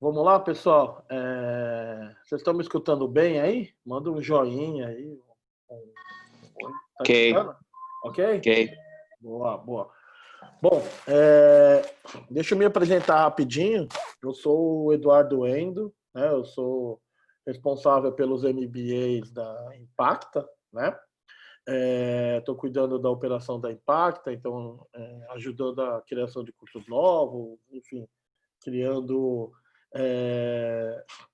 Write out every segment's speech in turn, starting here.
Vamos lá, pessoal. Vocês estão me escutando bem aí? Manda um joinha aí. Oi, tá Ok. escutando? Ok? Ok. Boa, boa. Bom, deixa eu me apresentar rapidinho. Eu sou o Eduardo Endo, né? Eu sou responsável pelos MBAs da Impacta, né? Estou cuidando da operação da Impacta, então ajudando a criação de cursos novos, enfim, criando.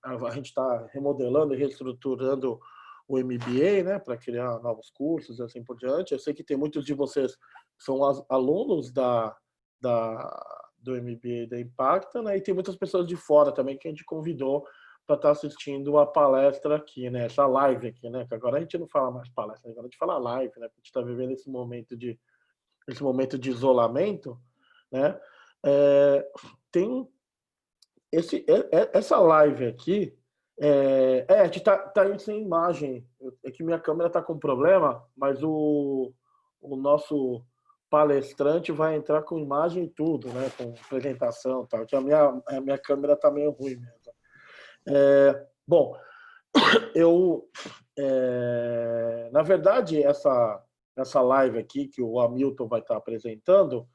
A gente está remodelando e reestruturando o MBA, né, para criar novos cursos e assim por diante. Eu sei que tem muitos de vocês que são alunos do MBA da Impacta, né, e tem muitas pessoas de fora também que a gente convidou para estar assistindo a palestra aqui, né, essa live aqui, né, que agora a gente não fala mais palestra, agora a gente fala live, né, porque a gente está vivendo esse momento de isolamento, né. Tem essa live aqui, a gente tá indo sem imagem. É que minha câmera tá com problema, mas o nosso palestrante vai entrar com imagem e tudo, né? Com apresentação e tal. Que a minha câmera tá meio ruim mesmo. Bom, na verdade, essa live aqui que o Hamilton vai estar apresentando,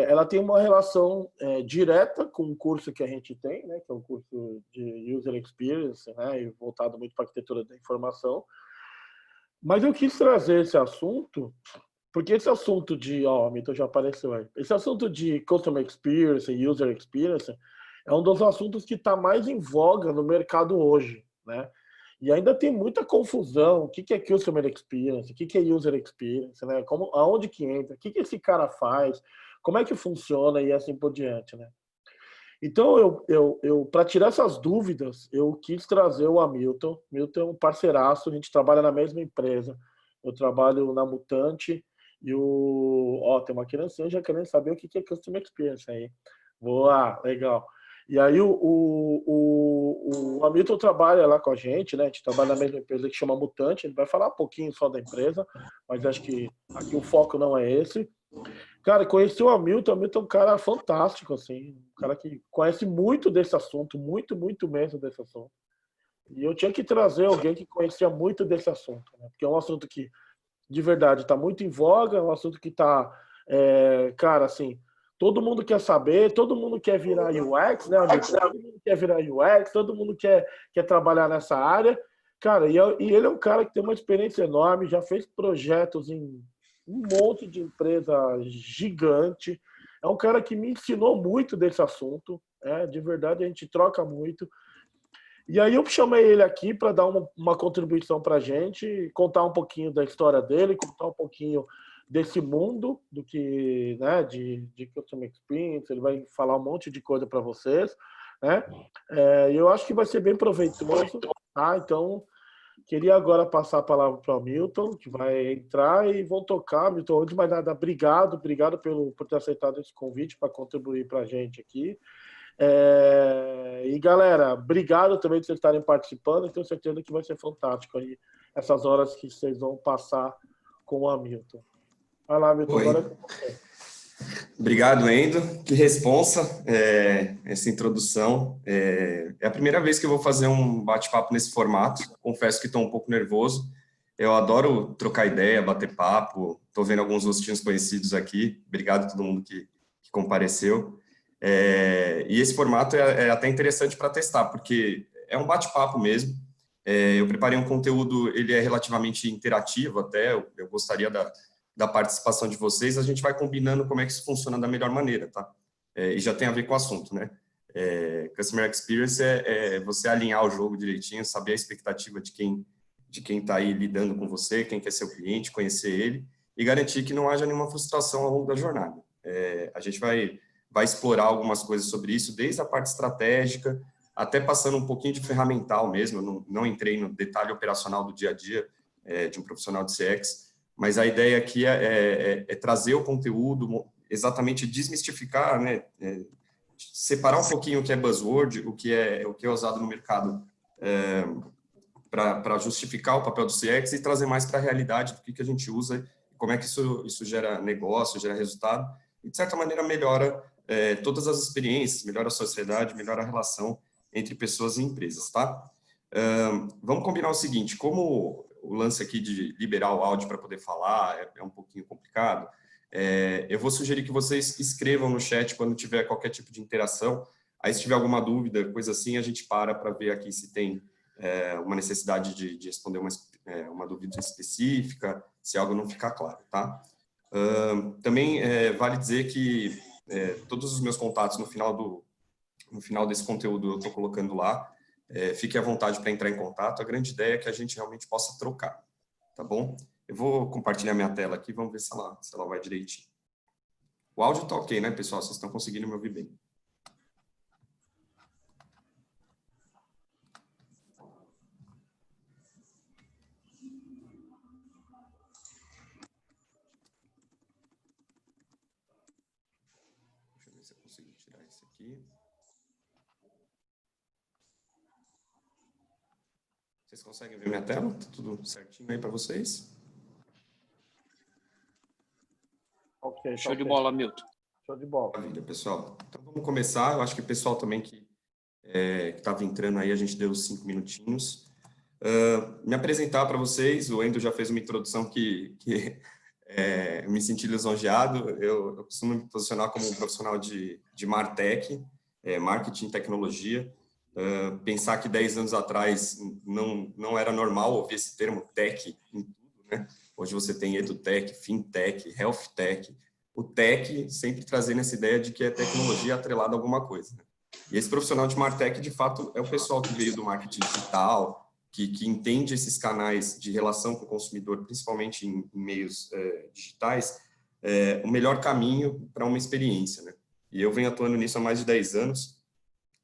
ela tem uma relação direta com o curso que a gente tem, né, que é o curso de User Experience, né, e voltado muito para a arquitetura da informação. Mas eu quis trazer esse assunto, porque esse assunto o Milton já apareceu aí, esse assunto de Customer Experience e User Experience é um dos assuntos que está mais em voga no mercado hoje, né? E ainda tem muita confusão. O que é Customer Experience? O que é User Experience? Né? Aonde que entra? O que esse cara faz? Como é que funciona? E assim por diante. Né? Então, para tirar essas dúvidas, eu quis trazer o Hamilton. Milton é um parceiraço, a gente trabalha na mesma empresa. Eu trabalho na Mutante e tem uma criancinha já querendo saber o que é Customer Experience aí. Boa, legal. E aí o Hamilton trabalha lá com a gente, né? A gente trabalha na mesma empresa que chama Mutante. Ele vai falar um pouquinho só da empresa, mas acho que aqui o foco não é esse. Cara, conheci o Hamilton é um cara fantástico, assim, um cara que conhece muito desse assunto, muito, muito mesmo desse assunto. E eu tinha que trazer alguém que conhecia muito desse assunto, né? Porque é um assunto que, de verdade, está muito em voga, é um assunto que está, cara, assim, todo mundo quer saber, todo mundo quer virar UX, né, Hamilton? Todo mundo quer virar UX, todo mundo quer trabalhar nessa área. Cara, e ele é um cara que tem uma experiência enorme, já fez projetos em um monte de empresa gigante. É um cara que me ensinou muito desse assunto, de verdade, a gente troca muito. E aí eu chamei ele aqui para dar uma contribuição para a gente, contar um pouquinho da história dele, contar um pouquinho desse mundo do que, né, de Customer Experience. Ele vai falar um monte de coisa para vocês, né? Eu acho que vai ser bem proveitoso, tá? Então, queria agora passar a palavra para o Milton, que vai entrar e vão tocar. Milton, antes de mais nada, obrigado por ter aceitado esse convite para contribuir para a gente aqui. E galera, obrigado também por vocês estarem participando. Tenho certeza que vai ser fantástico aí essas horas que vocês vão passar com o Hamilton. Vai lá, Hamilton. Agora é com você. Obrigado, Endo. Que responsa essa introdução. É a primeira vez que eu vou fazer um bate-papo nesse formato. Confesso que estou um pouco nervoso. Eu adoro trocar ideia, bater papo. Estou vendo alguns rostinhos conhecidos aqui. Obrigado a todo mundo que compareceu. E esse formato é até interessante para testar, porque é um bate-papo mesmo. Eu preparei um conteúdo, ele é relativamente interativo até, eu gostaria da participação de vocês. A gente vai combinando como é que isso funciona da melhor maneira, tá? E já tem a ver com o assunto, né? Customer Experience é você alinhar o jogo direitinho, saber a expectativa de quem está aí lidando com você, quem quer ser o cliente, conhecer ele, e garantir que não haja nenhuma frustração ao longo da jornada. A gente vai explorar algumas coisas sobre isso, desde a parte estratégica, até passando um pouquinho de ferramental mesmo. Eu não entrei no detalhe operacional do dia a dia de um profissional de CX, mas a ideia aqui é trazer o conteúdo, exatamente desmistificar, né? Separar um pouquinho o que é buzzword, o que é usado no mercado para justificar o papel do CX e trazer mais para a realidade do que a gente usa, como é que isso gera negócio, gera resultado, e de certa maneira melhora todas as experiências, melhora a sociedade, melhora a relação entre pessoas e empresas, tá? Vamos combinar o seguinte, como o lance aqui de liberar o áudio para poder falar é um pouquinho complicado, eu vou sugerir que vocês escrevam no chat quando tiver qualquer tipo de interação. Aí, se tiver alguma dúvida, coisa assim, a gente para ver aqui se tem uma necessidade de responder uma dúvida específica, se algo não ficar claro, tá? Também vale dizer que todos os meus contatos no final desse conteúdo eu estou colocando lá. Fique à vontade para entrar em contato. A grande ideia é que a gente realmente possa trocar, tá bom? Eu vou compartilhar minha tela aqui, vamos ver se ela vai direitinho. O áudio está ok, né, pessoal? Vocês estão conseguindo me ouvir bem? Deixa eu ver se eu consigo tirar isso aqui. Vocês conseguem ver minha tela? Tá tudo certinho aí para vocês? Ok. Show de bola, Milton. Show de bola. Maravilha, pessoal. Então, vamos começar. Eu acho que o pessoal também que estava entrando aí, a gente deu 5 minutinhos. Me apresentar para vocês, o Endo já fez uma introdução que eu me senti lisonjeado. Eu costumo me posicionar como um profissional de Martech, marketing e tecnologia. Pensar que 10 anos atrás não era normal ouvir esse termo tech em tudo, né? Hoje você tem edutech, fintech, healthtech. O tech sempre trazendo essa ideia de que é tecnologia atrelada a alguma coisa, né? E esse profissional de Martech, de fato, é o pessoal que veio do marketing digital, que entende esses canais de relação com o consumidor, principalmente em meios digitais, o melhor caminho para uma experiência, né? E eu venho atuando nisso há mais de 10 anos,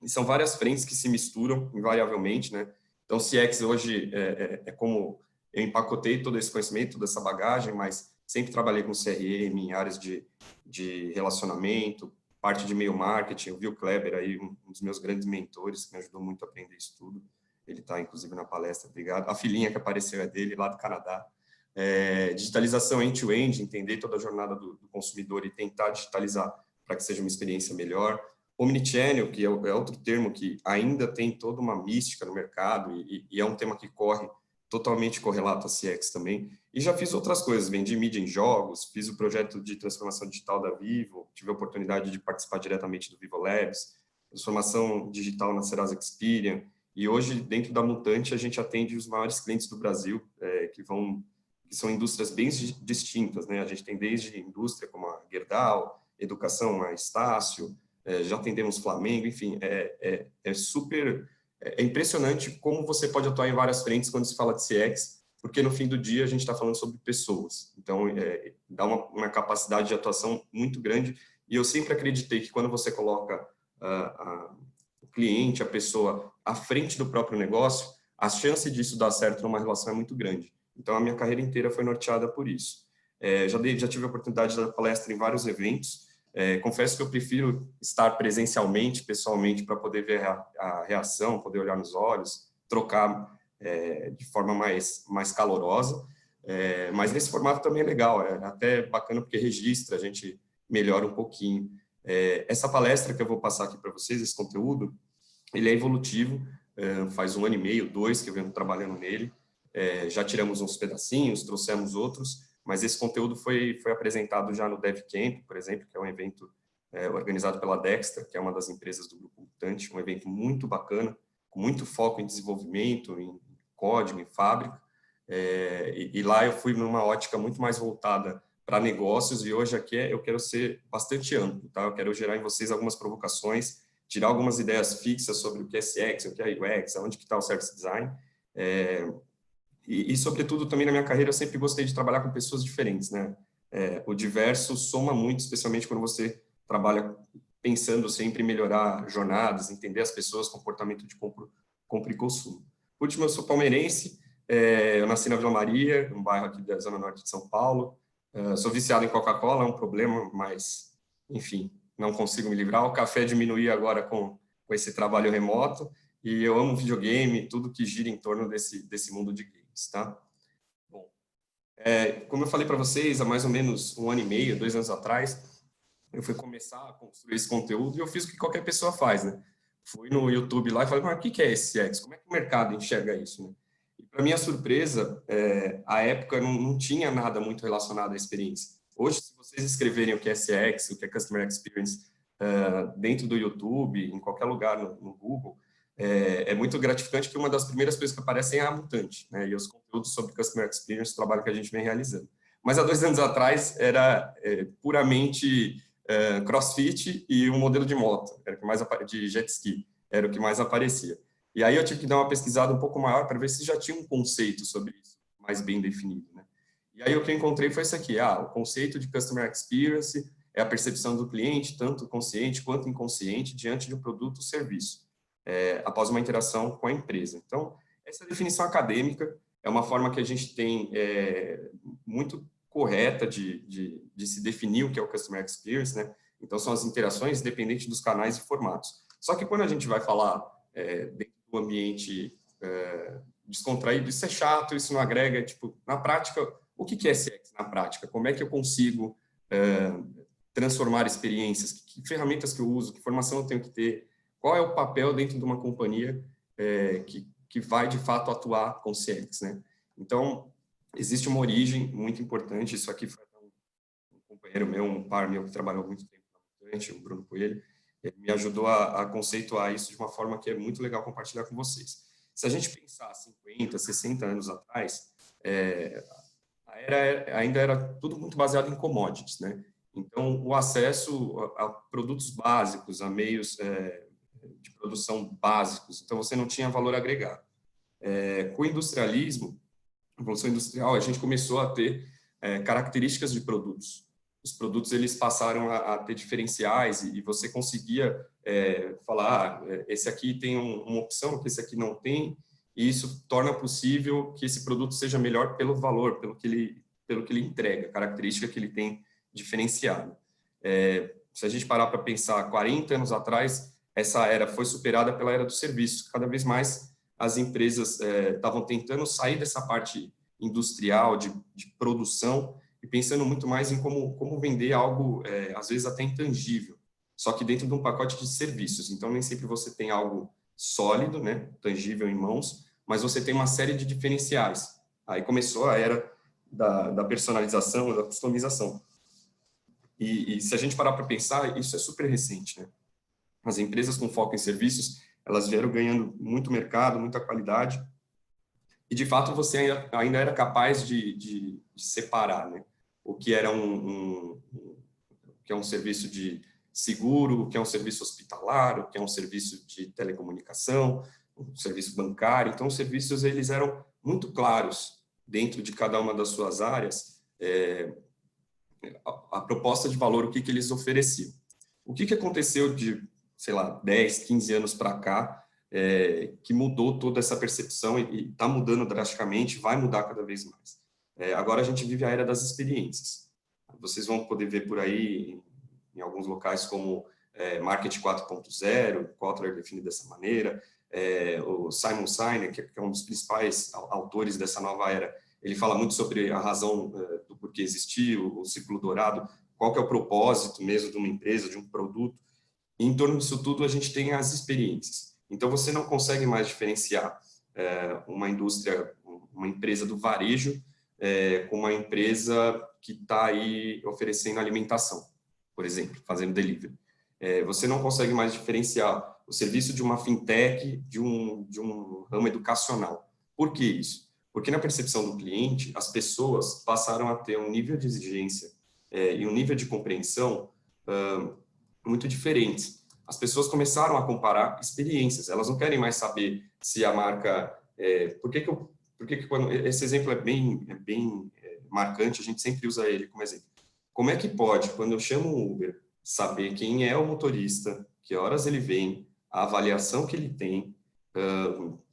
e são várias frentes que se misturam, invariavelmente, né? Então, CX hoje é como eu empacotei todo esse conhecimento, toda essa bagagem, mas sempre trabalhei com CRM em áreas de relacionamento, parte de e-mail marketing. Eu vi o Kleber aí, um dos meus grandes mentores, que me ajudou muito a aprender isso tudo. Ele está, inclusive, na palestra, obrigado. A filhinha que apareceu é dele, lá do Canadá. Digitalização end-to-end, entender toda a jornada do consumidor e tentar digitalizar para que seja uma experiência melhor. Omnichannel, que é outro termo que ainda tem toda uma mística no mercado e é um tema que corre totalmente correlato a CX também. E já fiz outras coisas, vendi mídia em jogos, fiz o projeto de transformação digital da Vivo, tive a oportunidade de participar diretamente do Vivo Labs, transformação digital na Serasa Experian, e hoje, dentro da Mutante, a gente atende os maiores clientes do Brasil, que são indústrias bem distintas, né? A gente tem desde indústria como a Gerdau, educação, a Estácio, já atendemos Flamengo, enfim, é impressionante como você pode atuar em várias frentes quando se fala de CX, porque no fim do dia a gente está falando sobre pessoas. Então, dá uma capacidade de atuação muito grande, e eu sempre acreditei que quando você coloca o cliente, a pessoa, à frente do próprio negócio, a chance disso dar certo numa relação é muito grande. Então, a minha carreira inteira foi norteada por isso. Já tive a oportunidade de dar palestra em vários eventos. Confesso que eu prefiro estar presencialmente, pessoalmente, para poder ver a reação, poder olhar nos olhos, trocar de forma mais calorosa. Mas nesse formato também é legal, é até bacana porque registra, a gente melhora um pouquinho. Essa palestra que eu vou passar aqui para vocês, esse conteúdo, ele é evolutivo, faz 1 ano e meio, 2 que eu venho trabalhando nele. Já tiramos uns pedacinhos, trouxemos outros, mas esse conteúdo foi apresentado já no DevCamp, por exemplo, que é um evento organizado pela Dextra, que é uma das empresas do Grupo Mutante, um evento muito bacana, com muito foco em desenvolvimento, em código, em fábrica, e lá eu fui numa ótica muito mais voltada para negócios, e hoje aqui eu quero ser bastante amplo, tá? Eu quero gerar em vocês algumas provocações, tirar algumas ideias fixas sobre o que é CX, o que é UX, onde que está o Service Design, e, sobretudo, também na minha carreira, eu sempre gostei de trabalhar com pessoas diferentes, né? O diverso soma muito, especialmente quando você trabalha pensando sempre em melhorar jornadas, entender as pessoas, comportamento de compra e consumo. Por último, eu sou palmeirense, eu nasci na Vila Maria, um bairro aqui da Zona Norte de São Paulo. Sou viciado em Coca-Cola, é um problema, mas, enfim, não consigo me livrar. O café diminuiu agora com esse trabalho remoto, e eu amo videogame, tudo que gira em torno desse mundo de games, tá? Bom, como eu falei para vocês, há mais ou menos 1 ano e meio, 2 anos atrás, eu fui começar a construir esse conteúdo e eu fiz o que qualquer pessoa faz, né? Fui no YouTube lá e falei, mas o que é SX? Como é que o mercado enxerga isso, né? E para minha surpresa, a época não tinha nada muito relacionado à experiência. Hoje, se vocês escreverem o que é SX, o que é Customer Experience, dentro do YouTube, em qualquer lugar no Google, é muito gratificante que uma das primeiras coisas que aparecem é a Mutante, né? E os conteúdos sobre Customer Experience, o trabalho que a gente vem realizando. Mas há 2 anos atrás era puramente CrossFit e um modelo de moto, era o que mais de jet ski, era o que mais aparecia. E aí eu tive que dar uma pesquisada um pouco maior para ver se já tinha um conceito sobre isso, mais bem definido, né? E aí o que eu encontrei foi isso aqui, o conceito de Customer Experience é a percepção do cliente, tanto consciente quanto inconsciente, diante de um produto ou serviço, após uma interação com a empresa. Então, essa definição acadêmica é uma forma que a gente tem muito correta de se definir o que é o Customer Experience, né? Então, são as interações independente dos canais e formatos. Só que quando a gente vai falar dentro do ambiente descontraído, isso é chato, isso não agrega, tipo, na prática, o que é CX na prática? Como é que eu consigo transformar experiências? Que ferramentas que eu uso? Que formação eu tenho que ter? Qual é o papel dentro de uma companhia que vai, de fato, atuar com CX, né? Então, existe uma origem muito importante, isso aqui foi um companheiro meu, um par meu que trabalhou muito tempo na Mutante, o Bruno Coelho, ele me ajudou a conceituar isso de uma forma que é muito legal compartilhar com vocês. Se a gente pensar 50, 60 anos atrás, ainda era tudo muito baseado em commodities, né? Então, o acesso a produtos básicos, a meios de produção básicos, então você não tinha valor agregado. Com o industrialismo, a Revolução Industrial, a gente começou a ter características de produtos. Os produtos eles passaram a ter diferenciais e você conseguia falar, esse aqui tem uma opção, que esse aqui não tem, e isso torna possível que esse produto seja melhor pelo valor, pelo que ele entrega, característica que ele tem diferenciado. Se a gente parar para pensar, 40 anos atrás, essa era foi superada pela era dos serviços. Cada vez mais as empresas estavam tentando sair dessa parte industrial, de produção, e pensando muito mais em como vender algo, às vezes até intangível, só que dentro de um pacote de serviços. Então, nem sempre você tem algo sólido, né, tangível em mãos, mas você tem uma série de diferenciais. Aí começou a era da personalização, da customização. E se a gente parar para pensar, isso é super recente, né? As empresas com foco em serviços, elas vieram ganhando muito mercado, muita qualidade, e de fato você ainda era capaz de separar, né? O que era que é um serviço de seguro, o que é um serviço hospitalar, o que é um serviço de telecomunicação, um serviço bancário. Então, os serviços eles eram muito claros dentro de cada uma das suas áreas, a proposta de valor, o que eles ofereciam. O que aconteceu de, sei lá, 10, 15 anos para cá, que mudou toda essa percepção e está mudando drasticamente, vai mudar cada vez mais. Agora a gente vive a era das experiências. Vocês vão poder ver por aí, em alguns locais, como Marketing 4.0, Kotler define dessa maneira, o Simon Sinek, que é um dos principais autores dessa nova era, ele fala muito sobre a razão do porquê existir, o ciclo dourado, qual que é o propósito mesmo de uma empresa, de um produto. E em torno disso tudo, a gente tem as experiências. Então, você não consegue mais diferenciar uma indústria, uma empresa do varejo com uma empresa que está aí oferecendo alimentação, por exemplo, fazendo delivery. Você não consegue mais diferenciar o serviço de uma fintech de um ramo educacional. Por que isso? Porque na percepção do cliente, as pessoas passaram a ter um nível de exigência e um nível de compreensão muito diferentes. As pessoas começaram a comparar experiências. Elas não querem mais saber se a marca... quando esse exemplo é bem marcante, a gente sempre usa ele como exemplo. Como é que pode, quando eu chamo um Uber, saber quem é o motorista, que horas ele vem, a avaliação que ele tem,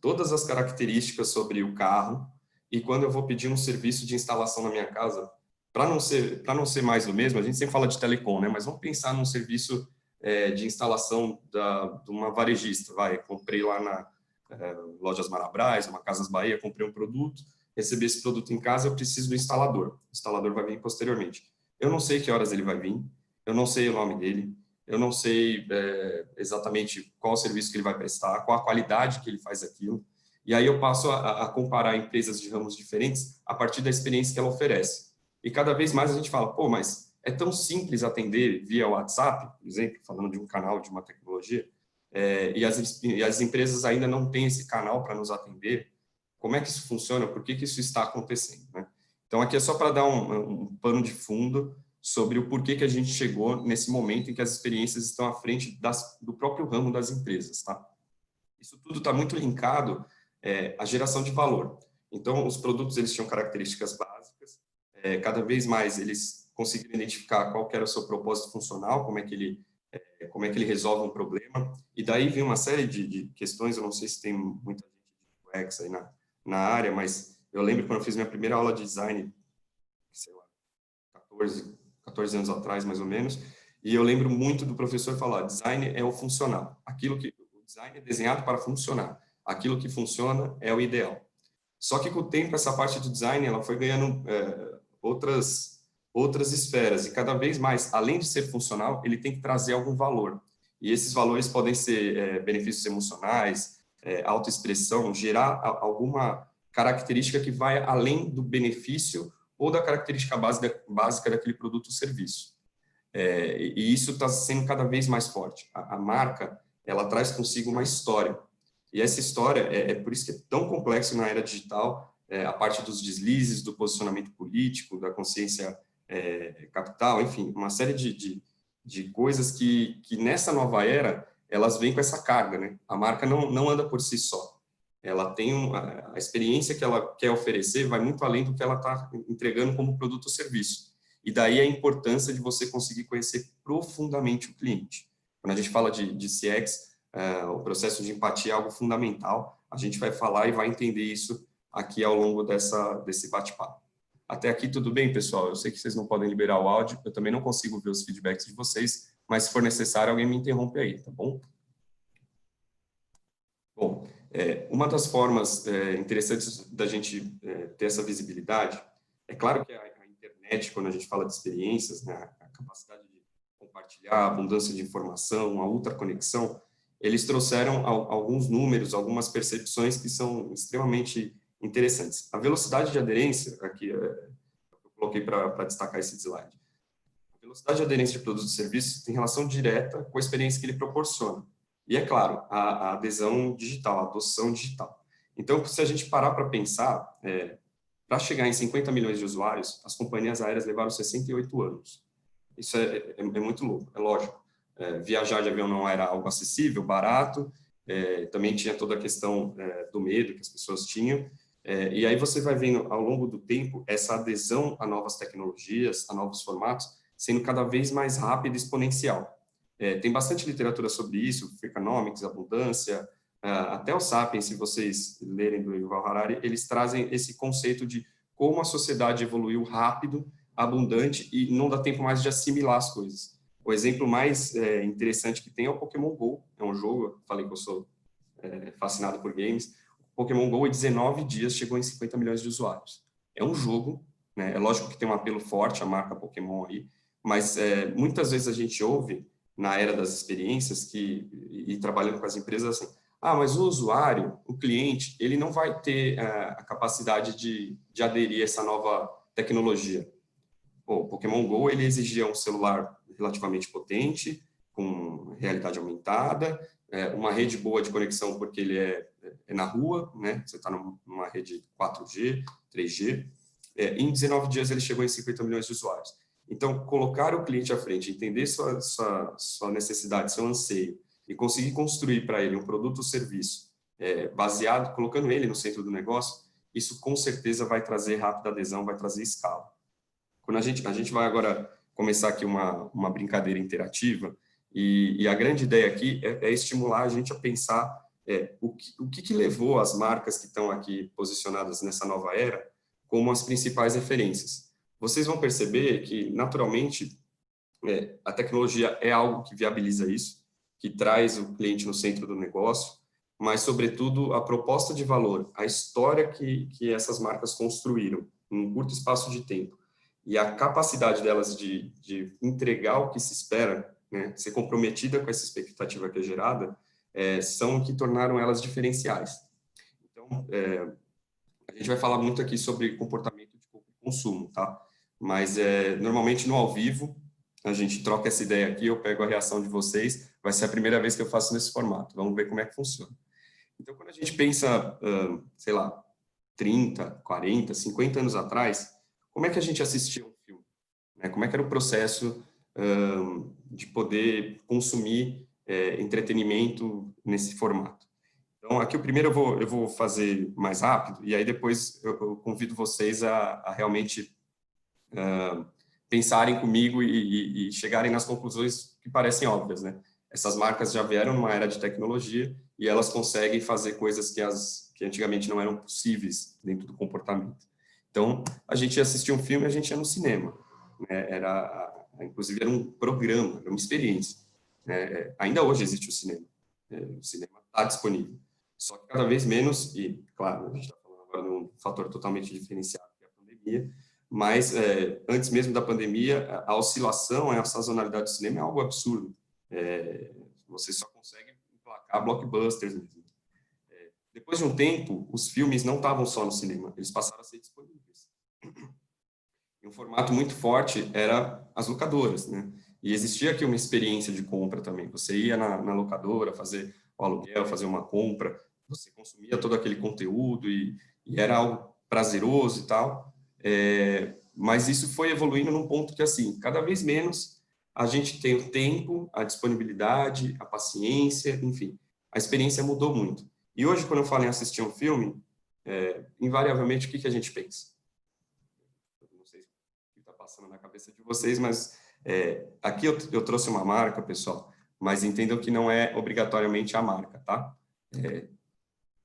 todas as características sobre o carro, e quando eu vou pedir um serviço de instalação na minha casa, para não ser mais do mesmo, a gente sempre fala de telecom, né? Mas vamos pensar num serviço de instalação de uma varejista. Comprei lá na Lojas Marabras, uma Casas Bahia, comprei um produto, recebi esse produto em casa, eu preciso do instalador. O instalador vai vir posteriormente. Eu não sei que horas ele vai vir, eu não sei o nome dele, eu não sei exatamente qual o serviço que ele vai prestar, qual a qualidade que ele faz aquilo, e aí eu passo a comparar empresas de ramos diferentes a partir da experiência que ela oferece. E cada vez mais a gente fala, pô, mas é tão simples atender via WhatsApp, por exemplo, falando de um canal, de uma tecnologia, e as empresas ainda não têm esse canal para nos atender. Como é que isso funciona? Por que isso está acontecendo, né? Então, aqui é só para dar um pano de fundo sobre o porquê que a gente chegou nesse momento em que as experiências estão à frente do próprio ramo das empresas, tá? Isso tudo está muito linkado à geração de valor. Então, os produtos, eles tinham características básicas, cada vez mais eles conseguiram identificar qual que era o seu propósito funcional, como é que ele resolve um problema, e daí vem uma série de questões, eu não sei se tem muita gente de UX aí na área, mas eu lembro quando eu fiz minha primeira aula de design, sei lá, 14 anos atrás, mais ou menos, e eu lembro muito do professor falar, design é o funcional, o design é desenhado para funcionar, aquilo que funciona é o ideal. Só que com o tempo, essa parte do design, ela foi ganhando outras esferas, e cada vez mais, além de ser funcional, ele tem que trazer algum valor. E esses valores podem ser benefícios emocionais, autoexpressão, gerar alguma característica que vai além do benefício ou da característica básica daquele produto ou serviço. E isso está sendo cada vez mais forte. A marca, ela traz consigo uma história. E essa história, por isso que é tão complexo na era digital, a parte dos deslizes, do posicionamento político, da consciência capital, enfim, uma série de coisas que nessa nova era, elas vêm com essa carga, né? A marca não anda por si só. Ela tem a experiência que ela quer oferecer vai muito além do que ela está entregando como produto ou serviço. E daí a importância de você conseguir conhecer profundamente o cliente. Quando a gente fala de CX, o processo de empatia é algo fundamental. A gente vai falar e vai entender isso aqui ao longo desse bate-papo. Até aqui tudo bem, pessoal? Eu sei que vocês não podem liberar o áudio, eu também não consigo ver os feedbacks de vocês, mas se for necessário, alguém me interrompe aí, tá bom? Bom, uma das formas interessantes da gente ter essa visibilidade, é claro que a internet, quando a gente fala de experiências, né, a capacidade de compartilhar, a abundância de informação, a ultraconexão, eles trouxeram alguns números, algumas percepções que são extremamente interessantes. A velocidade de aderência, aqui eu coloquei para destacar esse slide. A velocidade de aderência de produtos e serviços tem relação direta com a experiência que ele proporciona. E, é claro, a adesão digital, a adoção digital. Então, se a gente parar para pensar, para chegar em 50 milhões de usuários, as companhias aéreas levaram 68 anos. Isso é muito louco, é lógico. Viajar de avião não era algo acessível, barato, também tinha toda a questão do medo que as pessoas tinham, e aí você vai vendo ao longo do tempo essa adesão a novas tecnologias, a novos formatos, sendo cada vez mais rápida e exponencial. Tem bastante literatura sobre isso, Freakonomics, Abundância, até o Sapiens, se vocês lerem do Yuval Harari, eles trazem esse conceito de como a sociedade evoluiu rápido, abundante e não dá tempo mais de assimilar as coisas. O exemplo mais interessante que tem é o Pokémon GO, é um jogo, eu falei que eu sou fascinado por games, o Pokémon GO em 19 dias chegou em 50 milhões de usuários. É um jogo, né? É lógico que tem um apelo forte, a marca Pokémon aí, mas muitas vezes a gente ouve, na era das experiências, e trabalhando com as empresas, assim, mas o usuário, o cliente, ele não vai ter a capacidade de aderir a essa nova tecnologia. O Pokémon GO, ele exigia um celular relativamente potente, com realidade aumentada, uma rede boa de conexão, porque ele é na rua, né? Você está numa rede 4G, 3G. Em 19 dias, ele chegou em 50 milhões de usuários. Então, colocar o cliente à frente, entender sua necessidade, seu anseio, e conseguir construir para ele um produto ou serviço baseado, colocando ele no centro do negócio, isso com certeza vai trazer rápida adesão, vai trazer escala. Quando a gente vai agora começar aqui uma brincadeira interativa, e a grande ideia aqui é estimular a gente a pensar o que levou as marcas que estão aqui posicionadas nessa nova era como as principais referências. Vocês vão perceber que, naturalmente, a tecnologia é algo que viabiliza isso, que traz o cliente no centro do negócio, mas, sobretudo, a proposta de valor, a história que essas marcas construíram em um curto espaço de tempo, e a capacidade delas de entregar o que se espera, né, ser comprometida com essa expectativa que é gerada, são o que tornaram elas diferenciais. Então, a gente vai falar muito aqui sobre comportamento de compra e consumo, tá? Mas, normalmente, no ao vivo, a gente troca essa ideia aqui, eu pego a reação de vocês, vai ser a primeira vez que eu faço nesse formato, vamos ver como é que funciona. Então, quando a gente pensa, sei lá, 30, 40, 50 anos atrás, como é que a gente assistia um filme? Como é que era o processo de poder consumir entretenimento nesse formato? Então, aqui o primeiro eu vou fazer mais rápido, e aí depois eu convido vocês a realmente pensarem comigo e chegarem nas conclusões que parecem óbvias, né? Essas marcas já vieram numa era de tecnologia e elas conseguem fazer coisas que antigamente não eram possíveis dentro do comportamento. Então, a gente ia assistir um filme, a gente ia no cinema, né? Inclusive, era um programa, era uma experiência. Ainda hoje existe o cinema está disponível. Só que cada vez menos, e, claro, a gente está falando agora de um fator totalmente diferenciado, que é a pandemia, mas antes mesmo da pandemia, a oscilação, a sazonalidade do cinema é algo absurdo. Você só consegue emplacar blockbusters mesmo. Depois de um tempo, os filmes não estavam só no cinema, eles passaram a ser disponíveis. E um formato muito forte era as locadoras, né? E existia aqui uma experiência de compra também. Você ia na locadora fazer o aluguel, fazer uma compra, você consumia todo aquele conteúdo e era algo prazeroso e tal. Mas isso foi evoluindo num ponto que, assim, cada vez menos a gente tem o tempo, a disponibilidade, a paciência, enfim, a experiência mudou muito. E hoje, quando eu falo em assistir um filme, invariavelmente, o que a gente pensa? Eu não sei o que está passando na cabeça de vocês, mas aqui eu trouxe uma marca, pessoal, mas entendam que não é obrigatoriamente a marca, tá?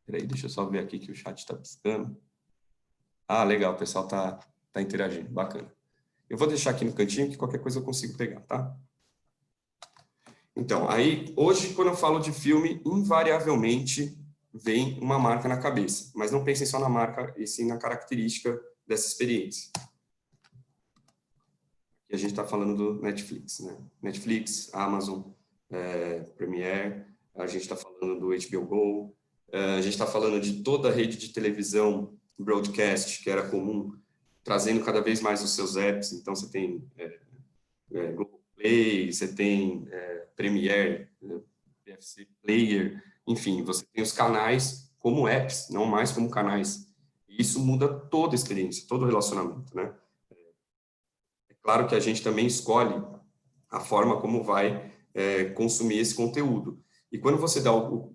Peraí, deixa eu só ver aqui que o chat está piscando. Ah, legal, o pessoal tá interagindo, bacana. Eu vou deixar aqui no cantinho que qualquer coisa eu consigo pegar, tá? Então, aí, hoje, quando eu falo de filme, invariavelmente vem uma marca na cabeça. Mas não pensem só na marca, e sim na característica dessa experiência. E a gente está falando do Netflix, né? Netflix, Amazon, Premiere, a gente está falando do HBO Go, a gente está falando de toda a rede de televisão broadcast, que era comum, trazendo cada vez mais os seus apps. Então, você tem Globoplay, você tem Premiere, PFC Player, enfim, você tem os canais como apps, não mais como canais. E isso muda toda a experiência, todo o relacionamento, né? É claro que a gente também escolhe a forma como vai consumir esse conteúdo. E quando você dá o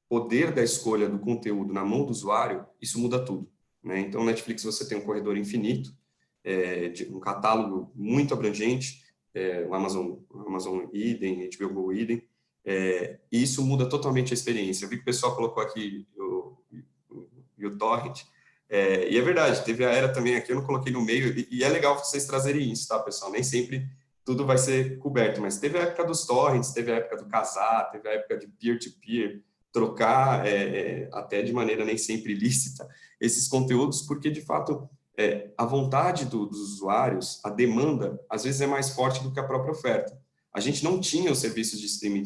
poder da escolha do conteúdo na mão do usuário, isso muda tudo, né? Então, no Netflix você tem um corredor infinito, um catálogo muito abrangente, o Amazon idem, HBO Go idem, e isso muda totalmente a experiência. Eu vi que o pessoal colocou aqui o Torrent, e é verdade, teve a era também aqui, eu não coloquei no meio, e é legal vocês trazerem isso, tá, pessoal? Nem sempre tudo vai ser coberto, mas teve a época dos torrents, teve a época do casar, teve a época de peer-to-peer, trocar até de maneira nem sempre ilícita esses conteúdos, porque, de fato, a vontade dos usuários, a demanda, às vezes é mais forte do que a própria oferta. A gente não tinha os serviços de streaming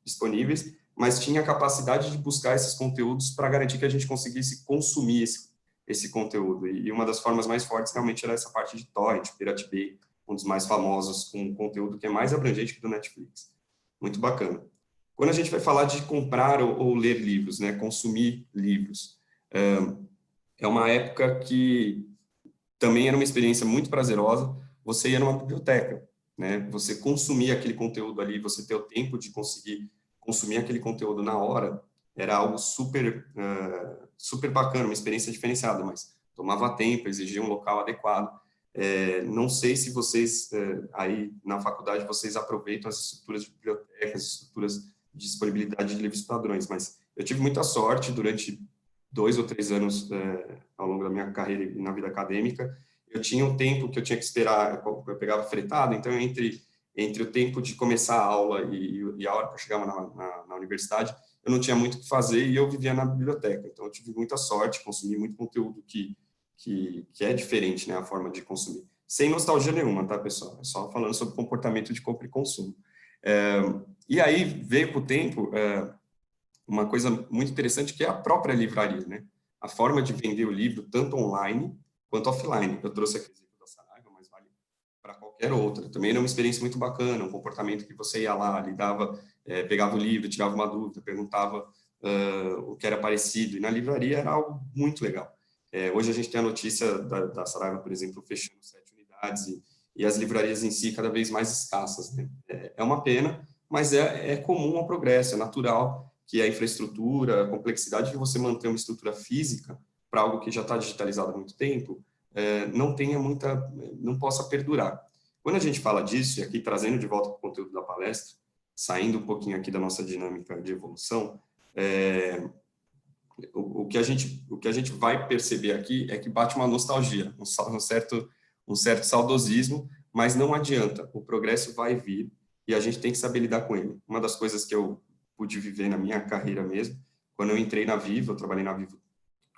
disponíveis, mas tinha a capacidade de buscar esses conteúdos para garantir que a gente conseguisse consumir esse conteúdo. E uma das formas mais fortes realmente era essa parte de torrent, Pirate Bay, um dos mais famosos, com conteúdo que é mais abrangente que do Netflix. Muito bacana. Quando a gente vai falar de comprar ou ler livros, né, consumir livros, é uma época que também era uma experiência muito prazerosa. Você ia numa biblioteca, né, você consumia aquele conteúdo ali, você ter o tempo de conseguir consumir aquele conteúdo na hora, era algo super bacana, uma experiência diferenciada, mas tomava tempo, exigia um local adequado. Não sei se vocês, aí na faculdade, vocês aproveitam as estruturas de bibliotecas, estruturas de disponibilidade de livros padrões, mas eu tive muita sorte durante 2 ou 3 anos ao longo da minha carreira e na vida acadêmica. Eu tinha um tempo que eu tinha que esperar, eu pegava fretado, então entre o tempo de começar a aula e a hora que eu chegava na universidade, eu não tinha muito o que fazer e eu vivia na biblioteca. Então, eu tive muita sorte, consumi muito conteúdo que que é diferente, né, a forma de consumir. Sem nostalgia nenhuma, tá, pessoal? É só falando sobre comportamento de compra e consumo. E aí veio com o tempo uma coisa muito interessante, que é a própria livraria, né? A forma de vender o livro, tanto online quanto offline. Eu trouxe aqui o exemplo da Saraiva, mas vale para qualquer outra. Também era uma experiência muito bacana, um comportamento que você ia lá, lidava, pegava o livro, tirava uma dúvida, perguntava o que era parecido, e na livraria era algo muito legal. Hoje a gente tem a notícia da Saraiva, por exemplo, fechando 7 unidades, e as livrarias em si cada vez mais escassas, né? É uma pena, mas é comum ao progresso, é natural que a infraestrutura, a complexidade de você manter uma estrutura física para algo que já está digitalizado há muito tempo, não possa perdurar. Quando a gente fala disso, e aqui trazendo de volta para o conteúdo da palestra, saindo um pouquinho aqui da nossa dinâmica de evolução, o que a gente vai perceber aqui é que bate uma nostalgia, um certo saudosismo, mas não adianta, o progresso vai vir e a gente tem que saber lidar com ele. Uma das coisas que eu pude viver na minha carreira mesmo, quando eu entrei na Vivo, eu trabalhei na Vivo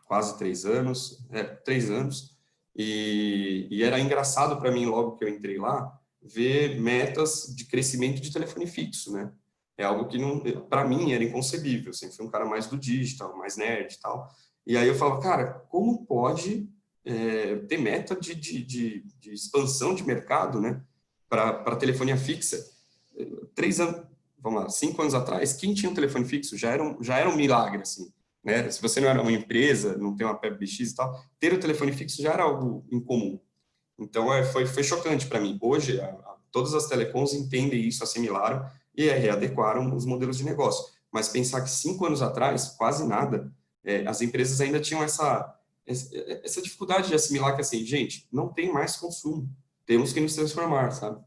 quase 3 anos, e era engraçado para mim, logo que eu entrei lá, ver metas de crescimento de telefone fixo, né? É algo que, para mim, era inconcebível. Eu sempre fui um cara mais do digital, mais nerd e tal. E aí eu falava, cara, como pode ter meta de expansão de mercado, né? Para telefonia fixa? 3 anos, vamos lá, 5 anos atrás, quem tinha um telefone fixo já era um milagre, assim, né? Se você não era uma empresa, não tem uma PBX e tal, ter o telefone fixo já era algo incomum. Então, foi chocante para mim. Hoje, todas as telecoms entendem isso, assimilaram e readequaram os modelos de negócio. Mas pensar que 5 anos atrás, quase nada, as empresas ainda tinham essa dificuldade de assimilar que, assim, gente, não tem mais consumo, temos que nos transformar, sabe?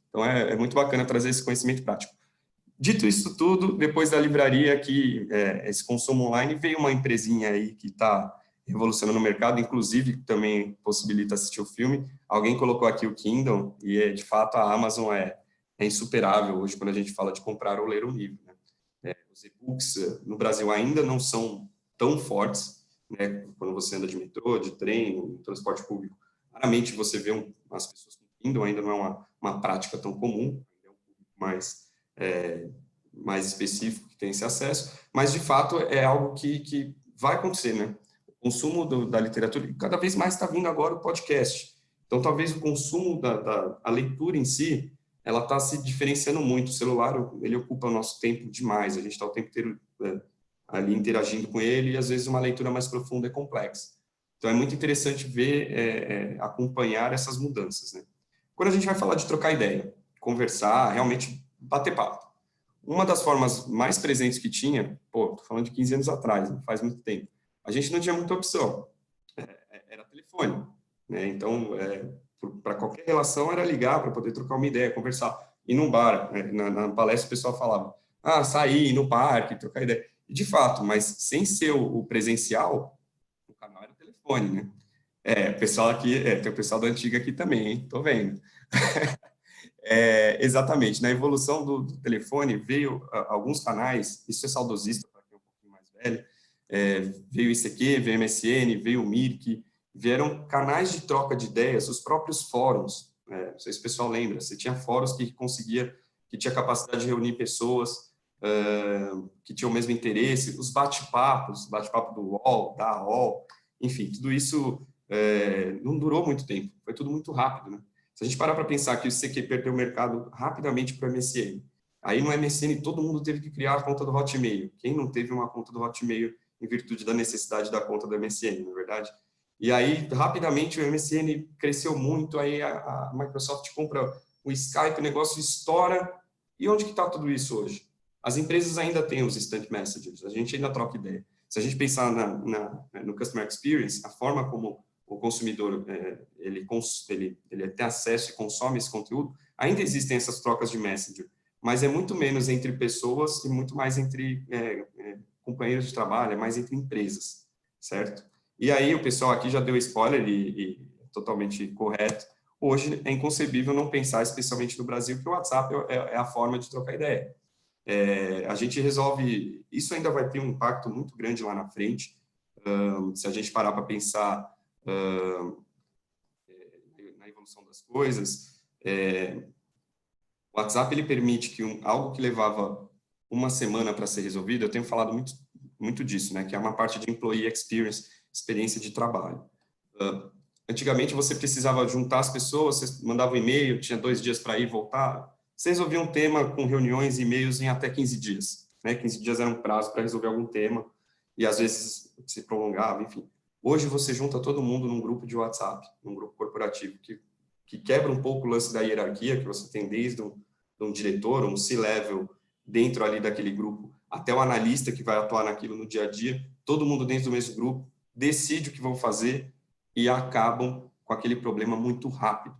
Então, é muito bacana trazer esse conhecimento prático. Dito isso tudo, depois da livraria, esse consumo online, veio uma empresinha aí que está revolucionando o mercado, inclusive também possibilita assistir o filme. Alguém colocou aqui o Kindle, e de fato a Amazon é insuperável hoje quando a gente fala de comprar ou ler um livro, né? Os e-books no Brasil ainda não são tão fortes, né? Quando você anda de metrô, de trem, no transporte público, raramente você vê as pessoas com Kindle, ainda não é uma prática tão comum, é um público mais específico que tem esse acesso, mas de fato é algo que vai acontecer, né? O consumo da literatura, cada vez mais está vindo agora o podcast. Então, talvez o consumo a leitura em si, ela está se diferenciando muito. O celular, ele ocupa o nosso tempo demais. A gente está o tempo inteiro ali interagindo com ele e, às vezes, uma leitura mais profunda é complexa. Então, é muito interessante ver, acompanhar essas mudanças, né? Quando a gente vai falar de trocar ideia, conversar, realmente bater papo. Uma das formas mais presentes que tinha, tô falando de 15 anos atrás, não faz muito tempo, a gente não tinha muita opção. Era telefone, né? Então, para qualquer relação, era ligar para poder trocar uma ideia, conversar. E num bar, né? na palestra, o pessoal falava, sair no parque, trocar ideia. E, de fato, mas sem ser o presencial, o canal era o telefone, né? O pessoal aqui, tem o pessoal da antiga aqui também, hein? Tô vendo. Exatamente, na evolução do telefone veio alguns canais, isso é saudosista para quem é um pouquinho mais velho, veio o ICQ, veio o MSN, veio o Mirk, vieram canais de troca de ideias, os próprios fóruns, não sei se o pessoal lembra, você tinha fóruns que tinha capacidade de reunir pessoas que tinham o mesmo interesse, os bate-papos, bate-papo do UOL, da AOL, enfim, tudo isso não durou muito tempo, foi tudo muito rápido, né? Se a gente parar para pensar que o CQ perdeu o mercado rapidamente para o MSN, aí no MSN todo mundo teve que criar a conta do Hotmail. Quem não teve uma conta do Hotmail em virtude da necessidade da conta do MSN, não é verdade? E aí, rapidamente, o MSN cresceu muito, aí a Microsoft compra o Skype, o negócio estoura. E onde que está tudo isso hoje? As empresas ainda têm os instant messengers, a gente ainda troca ideia. Se a gente pensar no Customer Experience, a forma como o consumidor ele tem acesso e consome esse conteúdo, ainda existem essas trocas de messenger, mas é muito menos entre pessoas e muito mais entre companheiros de trabalho, é mais entre empresas, certo? E aí o pessoal aqui já deu spoiler e totalmente correto. Hoje é inconcebível não pensar, especialmente no Brasil, que o WhatsApp é a forma de trocar ideia. A gente resolve, isso ainda vai ter um impacto muito grande lá na frente, se a gente parar para pensar na evolução das coisas. O WhatsApp ele permite que algo que levava uma semana para ser resolvido, eu tenho falado muito disso, né, que é uma parte de employee experience, experiência de trabalho. Antigamente você precisava juntar as pessoas, você mandava um e-mail, tinha 2 dias para ir e voltar, você resolvia um tema com reuniões e e-mails em até 15 dias, né, 15 dias era um prazo para resolver algum tema, e às vezes se prolongava, enfim. Hoje você junta todo mundo num grupo de WhatsApp, num grupo corporativo, que quebra um pouco o lance da hierarquia, que você tem desde um diretor, um C-level, dentro ali daquele grupo, até o analista que vai atuar naquilo no dia a dia, todo mundo dentro do mesmo grupo, decide o que vão fazer e acabam com aquele problema muito rápido,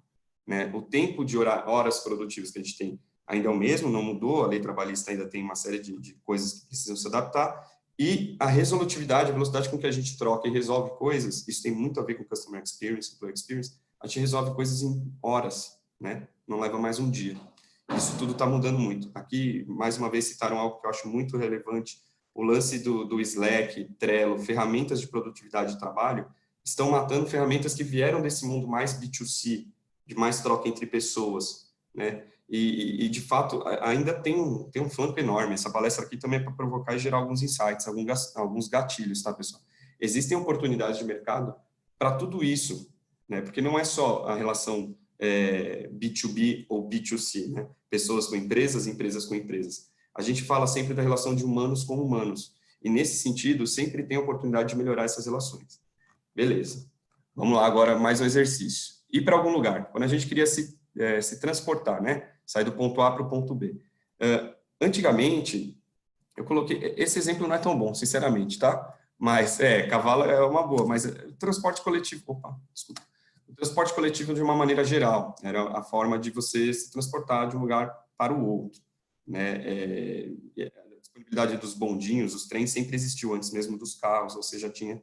né? O tempo de horas produtivas que a gente tem ainda é o mesmo, não mudou, a lei trabalhista ainda tem uma série de coisas que precisam se adaptar, e a resolutividade, a velocidade com que a gente troca e resolve coisas, isso tem muito a ver com Customer Experience, Employee Experience, a gente resolve coisas em horas, né? Não leva mais um dia. Isso tudo está mudando muito. Aqui, mais uma vez, citaram algo que eu acho muito relevante, o lance do Slack, Trello, ferramentas de produtividade de trabalho, estão matando ferramentas que vieram desse mundo mais B2C, de mais troca entre pessoas, né? E de fato, ainda tem um campo enorme. Essa palestra aqui também é para provocar e gerar alguns insights, alguns gatilhos, tá, pessoal? Existem oportunidades de mercado para tudo isso, né? Porque não é só a relação B2B ou B2C, né? Pessoas com empresas, empresas com empresas. A gente fala sempre da relação de humanos com humanos. E, nesse sentido, sempre tem a oportunidade de melhorar essas relações. Beleza. Vamos lá agora, mais um exercício. Ir para algum lugar. Quando a gente queria se transportar, né? Sair do ponto A para o ponto B. Antigamente, eu coloquei... Esse exemplo não é tão bom, sinceramente, tá? Mas, cavalo é uma boa, mas transporte coletivo... Opa, desculpa. O transporte coletivo, de uma maneira geral, era a forma de você se transportar de um lugar para o outro, né? A disponibilidade dos bondinhos, os trens, sempre existiu antes mesmo dos carros, ou seja, tinha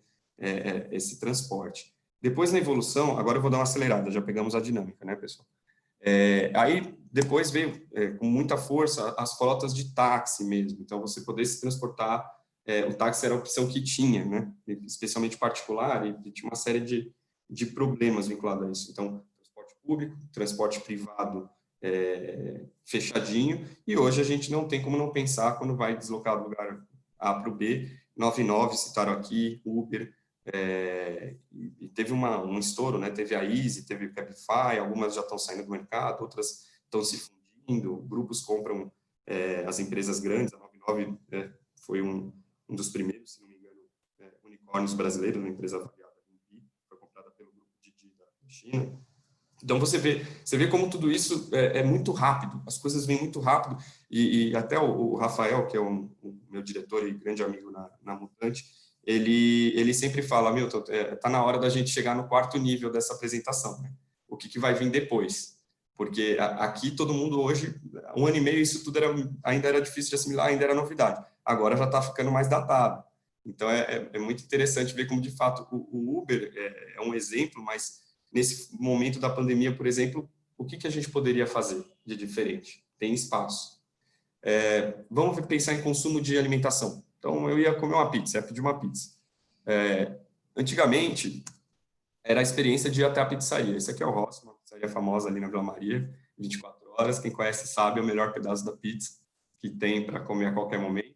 esse transporte. Depois, na evolução, agora eu vou dar uma acelerada, já pegamos a dinâmica, né, pessoal? Aí, depois veio com muita força as frotas de táxi mesmo, então você poder se transportar, o táxi era a opção que tinha, né? Especialmente particular, e tinha uma série de problemas vinculados a isso. Então, transporte público, transporte privado fechadinho, e hoje a gente não tem como não pensar quando vai deslocar do lugar A para o B, 99 citaram aqui, Uber, e teve um estouro, né? Teve a Easy, teve o Cabify, algumas já estão saindo do mercado, outras estão se fundindo, grupos compram as empresas grandes, a 99 foi um dos primeiros, se não me engano, unicórnios brasileiros, uma empresa avaliada foi comprada pelo grupo Didi da China. Então, você vê como tudo isso é muito rápido, as coisas vêm muito rápido, e até o Rafael, que é o meu diretor e grande amigo na Mutante, ele sempre fala, Milton, tá na hora da gente chegar no 4º nível dessa apresentação, né? O que vai vir depois? Porque aqui todo mundo hoje, 1 ano e meio, isso tudo ainda era difícil de assimilar, ainda era novidade. Agora já está ficando mais datado. Então, é muito interessante ver como, de fato, o Uber é um exemplo, mas nesse momento da pandemia, por exemplo, o que a gente poderia fazer de diferente? Tem espaço. Vamos pensar em consumo de alimentação. Então, eu ia comer uma pizza, ia pedir uma pizza. Antigamente, era a experiência de ir até a pizzaria. Esse aqui é o Ross, uma pizzaria famosa ali na Vila Maria, 24 horas. Quem conhece sabe, é o melhor pedaço da pizza que tem para comer a qualquer momento.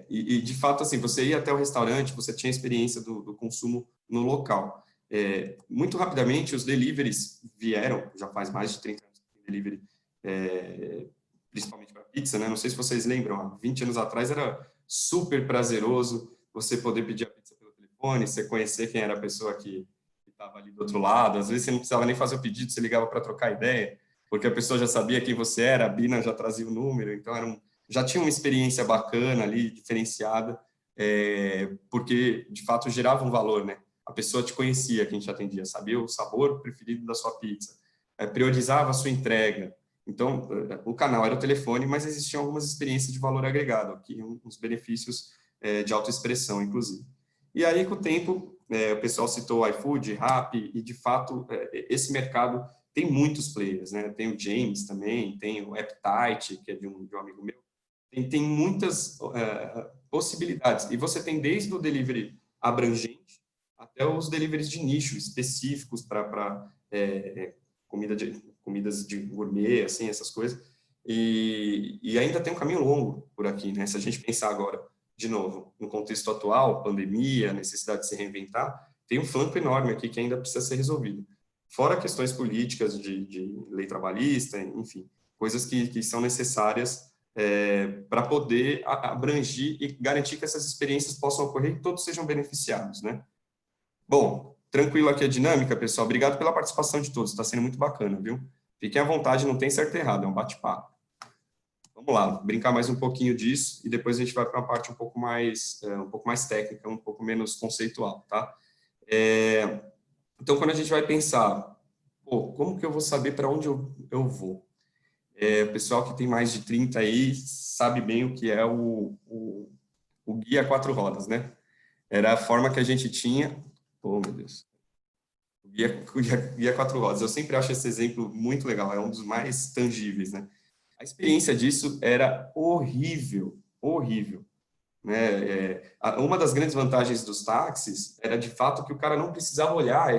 E, de fato, assim, você ia até o restaurante, você tinha a experiência do consumo no local. Muito rapidamente, os deliveries vieram, já faz mais de 30 anos que tem delivery, principalmente para pizza, né? Não sei se vocês lembram, há 20 anos atrás era super prazeroso você poder pedir a pizza pelo telefone, você conhecer quem era a pessoa que estava ali do outro lado, às vezes você não precisava nem fazer o pedido, você ligava para trocar ideia, porque a pessoa já sabia quem você era, a Bina já trazia o número, então já tinha uma experiência bacana ali, diferenciada, porque, de fato, gerava um valor, né? A pessoa te conhecia, quem te atendia, sabia o sabor preferido da sua pizza, priorizava a sua entrega. Então, o canal era o telefone, mas existiam algumas experiências de valor agregado, aqui uns benefícios de autoexpressão, inclusive. E aí, com o tempo, o pessoal citou o iFood, Rappi, e, de fato, esse mercado tem muitos players, né? Tem o James também, tem o Appetite, que é de um amigo meu. Tem muitas possibilidades. E você tem desde o delivery abrangente até os deliveries de nicho específicos para comidas de gourmet, assim, essas coisas. E ainda tem um caminho longo por aqui, né? Se a gente pensar agora, de novo, no contexto atual, pandemia, necessidade de se reinventar, tem um flanco enorme aqui que ainda precisa ser resolvido. Fora questões políticas de lei trabalhista, enfim, coisas que são necessárias para poder abranger e garantir que essas experiências possam ocorrer e que todos sejam beneficiados, né? Bom, tranquilo aqui a dinâmica, pessoal. Obrigado pela participação de todos, está sendo muito bacana, viu? Fiquem à vontade, não tem certo e errado, é um bate-papo. Vamos lá, brincar mais um pouquinho disso e depois a gente vai para uma parte um pouco mais técnica, um pouco menos conceitual, tá? Então, quando a gente vai pensar, pô, como que eu vou saber para onde eu vou? O pessoal que tem mais de 30 aí sabe bem o que é o guia 4 rodas, né? Era a forma que a gente tinha... Oh, meu Deus. Guia 4 rodas. Eu sempre acho esse exemplo muito legal, é um dos mais tangíveis, né? A experiência disso era horrível, horrível. Né? Uma das grandes vantagens dos táxis era, de fato, que o cara não precisava olhar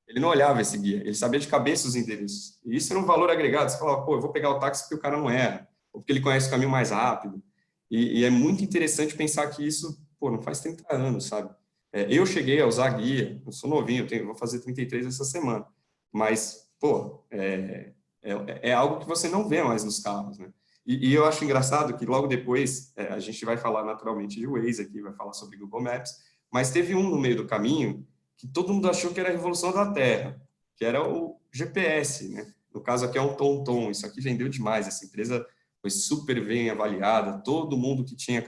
ele não olhava esse guia, ele sabia de cabeça os endereços. E isso era um valor agregado. Você falava, pô, eu vou pegar o táxi porque o cara não erra, ou porque ele conhece o caminho mais rápido. E é muito interessante pensar que isso, pô, não faz 30 anos, sabe? Eu cheguei a usar guia, eu sou novinho, vou fazer 33 essa semana, mas, pô, é algo que você não vê mais nos carros, né? E eu acho engraçado que logo depois, a gente vai falar naturalmente de Waze aqui, vai falar sobre Google Maps, mas teve um no meio do caminho que todo mundo achou que era a revolução da Terra, que era o GPS, né? No caso aqui é um TomTom, isso aqui vendeu demais, essa empresa foi super bem avaliada, todo mundo que tinha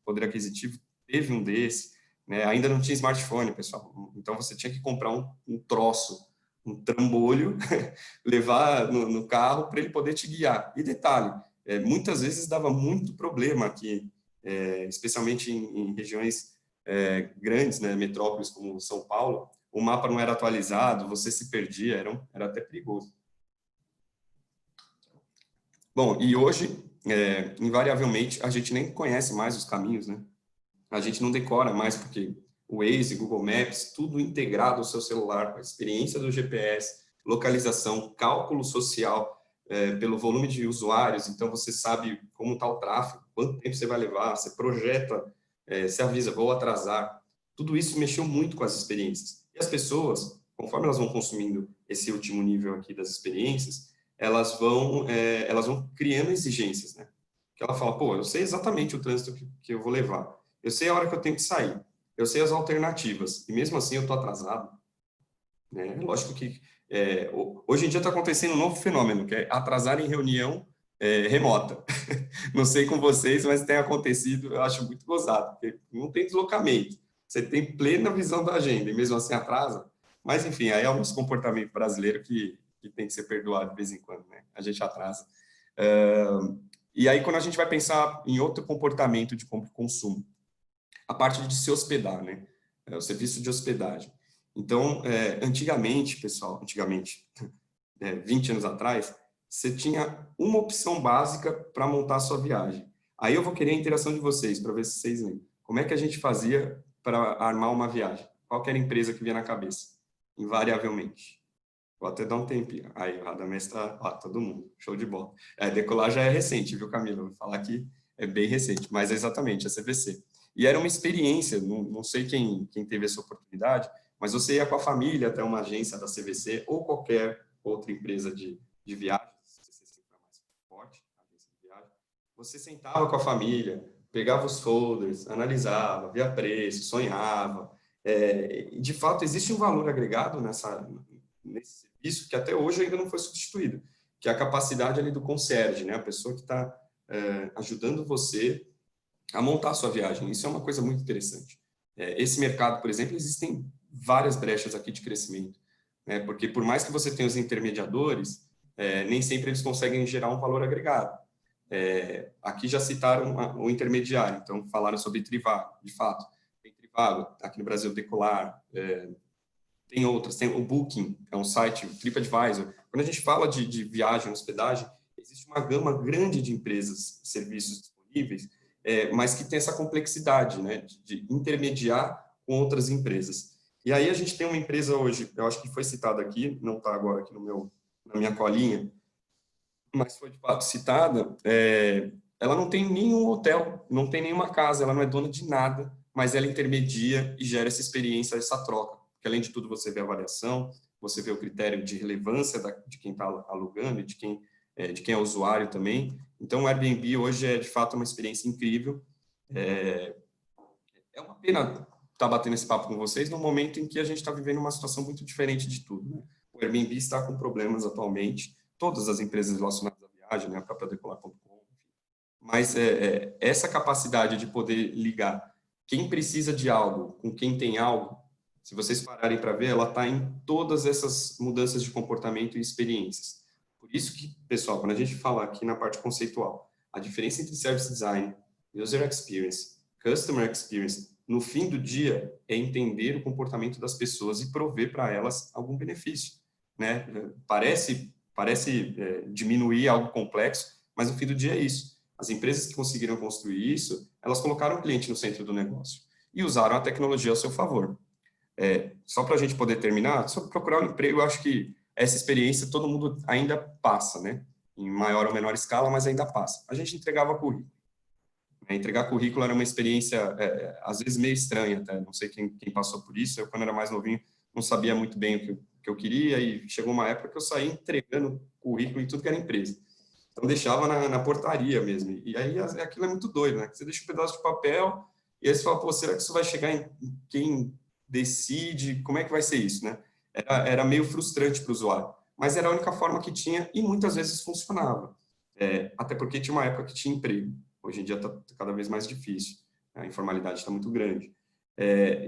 poder aquisitivo teve um desse, né? Ainda não tinha smartphone, pessoal, então você tinha que comprar um troço, um trambolho, levar no carro para ele poder te guiar. E detalhe, muitas vezes dava muito problema aqui, especialmente em regiões grandes, né, metrópoles como São Paulo, o mapa não era atualizado, você se perdia, era até perigoso. Bom, e hoje, invariavelmente, a gente nem conhece mais os caminhos, né? A gente não decora mais, porque o Waze, Google Maps, tudo integrado ao seu celular, com a experiência do GPS, localização, cálculo social, pelo volume de usuários, então você sabe como está o tráfego, quanto tempo você vai levar, você projeta, você avisa, vou atrasar. Tudo isso mexeu muito com as experiências. E as pessoas, conforme elas vão consumindo esse último nível aqui das experiências, elas vão criando exigências, né? Que ela fala, pô, eu sei exatamente o trânsito que eu vou levar, eu sei a hora que eu tenho que sair, eu sei as alternativas, e mesmo assim eu estou atrasado. Né? Lógico que hoje em dia está acontecendo um novo fenômeno, que é atrasar em reunião remota. Não sei com vocês, mas tem acontecido, eu acho muito gozado, porque não tem deslocamento, você tem plena visão da agenda, e mesmo assim atrasa. Mas, enfim, aí é o nosso comportamento brasileiro que tem que ser perdoado de vez em quando, né? A gente atrasa. E aí, quando a gente vai pensar em outro comportamento de compra e consumo, a parte de se hospedar, né? O serviço de hospedagem. Então, antigamente, pessoal, 20 anos atrás, você tinha uma opção básica para montar a sua viagem. Aí eu vou querer a interação de vocês, para ver se vocês lembram. Como é que a gente fazia para armar uma viagem? Qual que era a empresa que vinha na cabeça? Invariavelmente. Vou até dar um tempinho. Aí, o Radamés está... todo mundo. Show de bola. Decolar já é recente, viu, Camila? Vou falar que é bem recente, mas é exatamente a CVC. E era uma experiência, não sei quem teve essa oportunidade, mas você ia com a família até uma agência da CVC ou qualquer outra empresa de viagem, CVC sempre é mais forte, agência de viagem. Você sentava com a família, pegava os folders, analisava, via preço, sonhava. De fato, existe um valor agregado nesse serviço que até hoje ainda não foi substituído, que é a capacidade ali do concierge, né? A pessoa que está ajudando você a montar a sua viagem. Isso é uma coisa muito interessante. Esse mercado, por exemplo, existem várias brechas aqui de crescimento, né? Porque por mais que você tenha os intermediadores, nem sempre eles conseguem gerar um valor agregado. Aqui já citaram o intermediário, então falaram sobre Trivago, de fato. Tem Trivago, aqui no Brasil, Decolar, tem outras, tem o Booking, é um site, o TripAdvisor. Quando a gente fala de viagem, hospedagem, existe uma gama grande de empresas, serviços disponíveis, mas que tem essa complexidade, né, de intermediar com outras empresas. E aí a gente tem uma empresa hoje, eu acho que foi citada aqui, não está agora aqui na minha colinha, mas foi de fato citada, ela não tem nenhum hotel, não tem nenhuma casa, ela não é dona de nada, mas ela intermedia e gera essa experiência, essa troca. Porque, além de tudo, você vê a avaliação, você vê o critério de relevância de quem está alugando e de quem é usuário também. Então, o Airbnb hoje é, de fato, uma experiência incrível. É uma pena estar batendo esse papo com vocês no momento em que a gente está vivendo uma situação muito diferente de tudo, né? O Airbnb está com problemas atualmente, todas as empresas relacionadas à viagem, né, a própria Decolar.com, mas essa capacidade de poder ligar quem precisa de algo com quem tem algo, se vocês pararem para ver, ela está em todas essas mudanças de comportamento e experiências. Por isso que, pessoal, quando a gente fala aqui na parte conceitual, a diferença entre service design, user experience, customer experience, no fim do dia, é entender o comportamento das pessoas e prover para elas algum benefício, né? Parece diminuir algo complexo, mas no fim do dia é isso. As empresas que conseguiram construir isso, elas colocaram o cliente no centro do negócio e usaram a tecnologia ao seu favor. Só para a gente poder terminar, só procurar um emprego, eu acho que essa experiência todo mundo ainda passa, né? Em maior ou menor escala, mas ainda passa. A gente entregava currículo. Entregar currículo era uma experiência, às vezes, meio estranha, até. Não sei quem passou por isso. Eu, quando era mais novinho, não sabia muito bem o que eu queria, e chegou uma época que eu saí entregando currículo em tudo que era empresa. Então, deixava na portaria mesmo. E aí, aquilo é muito doido, né? Você deixa um pedaço de papel, e aí você fala, pô, será que isso vai chegar em quem decide? Como é que vai ser isso, né? Era meio frustrante para o usuário. Mas era a única forma que tinha, e muitas vezes funcionava. Até porque tinha uma época que tinha emprego. Hoje em dia está cada vez mais difícil. A informalidade está muito grande.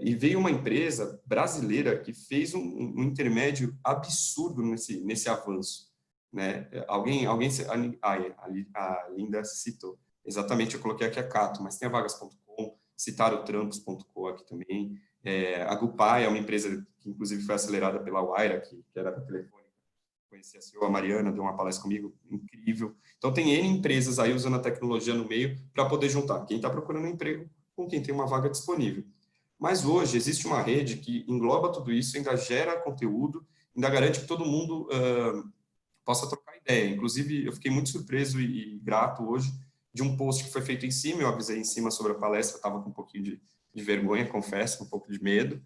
E veio uma empresa brasileira que fez um intermédio absurdo nesse avanço, né? A Linda citou. Exatamente, eu coloquei aqui a Cato, mas tem a Vagas.com, citaram o Trampos.com aqui também. A Gupay é uma empresa que, inclusive, foi acelerada pela Wayra, que era da Telefônica. Conheci a CEO, a Mariana, deu uma palestra comigo, incrível. Então, tem N empresas aí usando a tecnologia no meio para poder juntar quem está procurando um emprego com quem tem uma vaga disponível. Mas hoje existe uma rede que engloba tudo isso, ainda gera conteúdo, ainda garante que todo mundo possa trocar ideia. Inclusive, eu fiquei muito surpreso e grato hoje de um post que foi feito em cima, eu avisei em cima sobre a palestra, estava com um pouquinho de vergonha, confesso, um pouco de medo.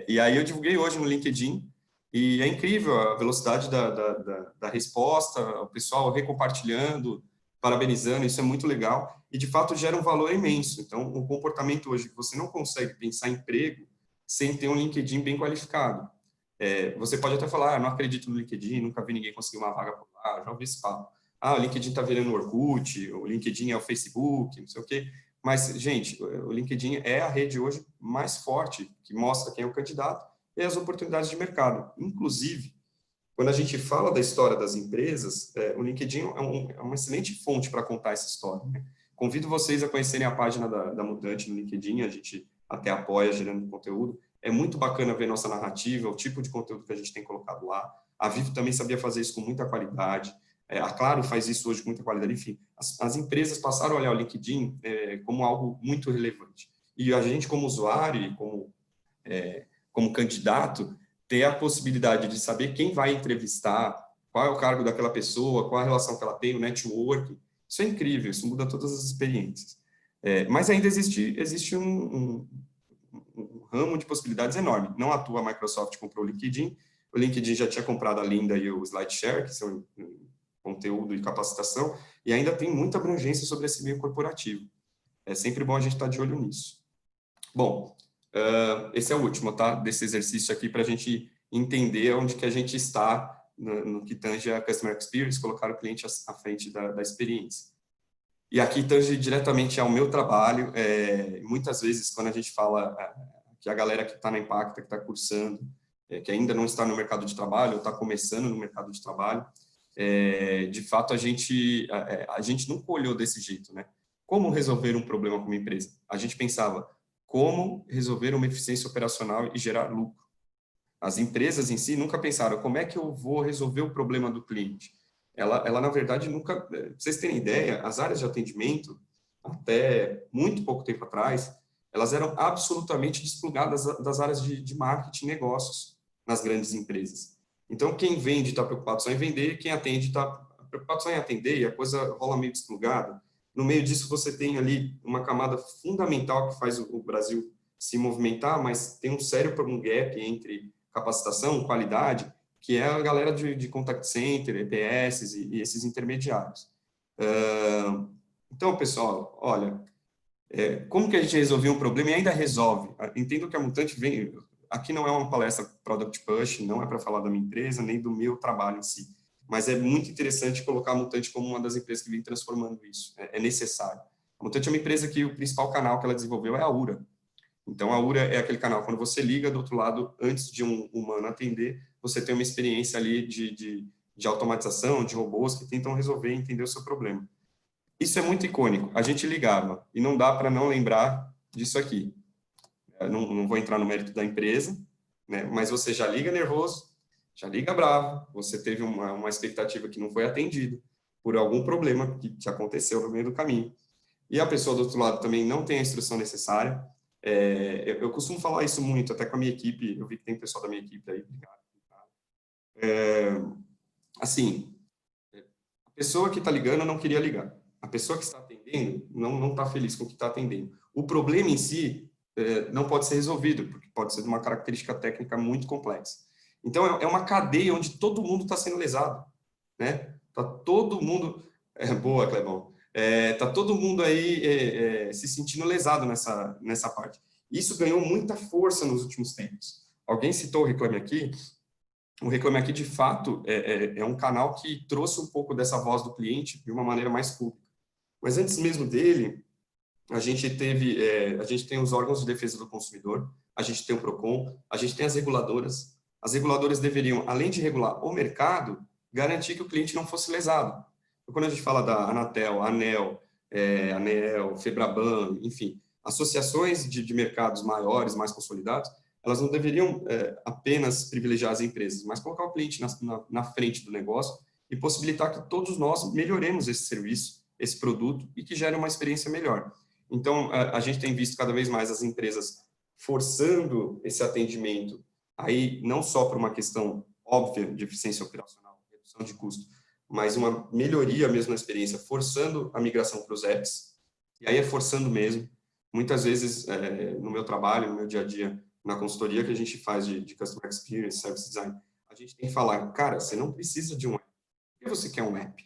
E aí eu divulguei hoje no LinkedIn, e é incrível a velocidade da resposta, o pessoal recompartilhando, parabenizando, isso é muito legal, e de fato gera um valor imenso. Então, o comportamento hoje, que você não consegue pensar em emprego sem ter um LinkedIn bem qualificado. Você pode até falar, não acredito no LinkedIn, nunca vi ninguém conseguir uma vaga por lá, já ouvi esse papo. O LinkedIn está virando o Orkut, o LinkedIn é o Facebook, não sei o quê. Mas, gente, o LinkedIn é a rede hoje mais forte, que mostra quem é o candidato e as oportunidades de mercado. Inclusive, quando a gente fala da história das empresas, o LinkedIn é uma excelente fonte para contar essa história, né? Convido vocês a conhecerem a página da Mudante no LinkedIn, a gente até apoia gerando conteúdo. É muito bacana ver nossa narrativa, o tipo de conteúdo que a gente tem colocado lá. A Vivo também sabia fazer isso com muita qualidade. A Claro faz isso hoje com muita qualidade. Enfim, as empresas passaram a olhar o LinkedIn como algo muito relevante. E a gente, como usuário e como candidato, ter a possibilidade de saber quem vai entrevistar, qual é o cargo daquela pessoa, qual a relação que ela tem, o network. Isso é incrível, isso muda todas as experiências. Mas ainda existe um ramo de possibilidades enorme. Não à toa a Microsoft comprou o LinkedIn já tinha comprado a Linda e o SlideShare, que são conteúdo e capacitação, e ainda tem muita abrangência sobre esse meio corporativo. É sempre bom a gente estar de olho nisso. Bom, esse é o último, tá? Desse exercício aqui, para a gente entender onde que a gente está no que tange a Customer Experience, colocar o cliente à frente da experiência. E aqui tange diretamente ao meu trabalho. Muitas vezes, quando a gente fala que a galera que está na Impacta, que está cursando, que ainda não está no mercado de trabalho, ou está começando no mercado de trabalho, de fato, a gente nunca olhou desse jeito, né? Como resolver um problema com uma empresa? A gente pensava, como resolver uma eficiência operacional e gerar lucro? As empresas em si nunca pensaram, como é que eu vou resolver o problema do cliente? Ela na verdade, nunca... Pra vocês terem ideia, as áreas de atendimento, até muito pouco tempo atrás, elas eram absolutamente desplugadas das áreas de marketing e negócios nas grandes empresas. Então, quem vende está preocupado só em vender, quem atende está preocupado só em atender, e a coisa rola meio desplugada. No meio disso, você tem ali uma camada fundamental que faz o Brasil se movimentar, mas tem um sério gap entre capacitação, qualidade, que é a galera de contact center, EPS e esses intermediários. Então, pessoal, olha, como que a gente resolveu um problema e ainda resolve? Entendo que a Mutante vem... Aqui não é uma palestra Product Push, não é para falar da minha empresa, nem do meu trabalho em si, mas é muito interessante colocar a Mutante como uma das empresas que vem transformando isso. É necessário. A Mutante é uma empresa que o principal canal que ela desenvolveu é a URA. Então, a URA é aquele canal, quando você liga do outro lado, antes de um humano atender, você tem uma experiência ali de automatização, de robôs que tentam resolver e entender o seu problema. Isso é muito icônico. A gente ligava, e não dá para não lembrar disso aqui. Eu não vou entrar no mérito da empresa, né, mas você já liga nervoso, já liga bravo, você teve uma expectativa que não foi atendida por algum problema que aconteceu no meio do caminho. E a pessoa do outro lado também não tem a instrução necessária. Eu costumo falar isso muito, até com a minha equipe, eu vi que tem pessoal da minha equipe aí, obrigado. Assim, a pessoa que está ligando não queria ligar. A pessoa que está atendendo não está feliz com o que está atendendo. O problema em si não pode ser resolvido, porque pode ser de uma característica técnica muito complexa. Então, é uma cadeia onde todo mundo está sendo lesado, né? Está todo mundo... boa, Clebão. Está todo mundo aí se sentindo lesado nessa parte. Isso ganhou muita força nos últimos tempos. Alguém citou o Reclame Aqui. O Reclame Aqui, de fato, é um canal que trouxe um pouco dessa voz do cliente de uma maneira mais pública. Mas antes mesmo dele, a gente tem os órgãos de defesa do consumidor, a gente tem o PROCON, a gente tem as reguladoras. As reguladoras deveriam, além de regular o mercado, garantir que o cliente não fosse lesado. Quando a gente fala da Anatel, ANEEL, ANEEL, FEBRABAN, enfim, associações de mercados maiores, mais consolidados, elas não deveriam apenas privilegiar as empresas, mas colocar o cliente na frente do negócio e possibilitar que todos nós melhoremos esse serviço, esse produto, e que gere uma experiência melhor. Então, a gente tem visto cada vez mais as empresas forçando esse atendimento, aí não só por uma questão óbvia de eficiência operacional, redução de custo, mas uma melhoria mesmo na experiência, forçando a migração para os apps, e aí é forçando mesmo. Muitas vezes, no meu trabalho, no meu dia a dia, na consultoria que a gente faz de Customer Experience, Service Design, a gente tem que falar, cara, você não precisa de um app. Por que você quer um app?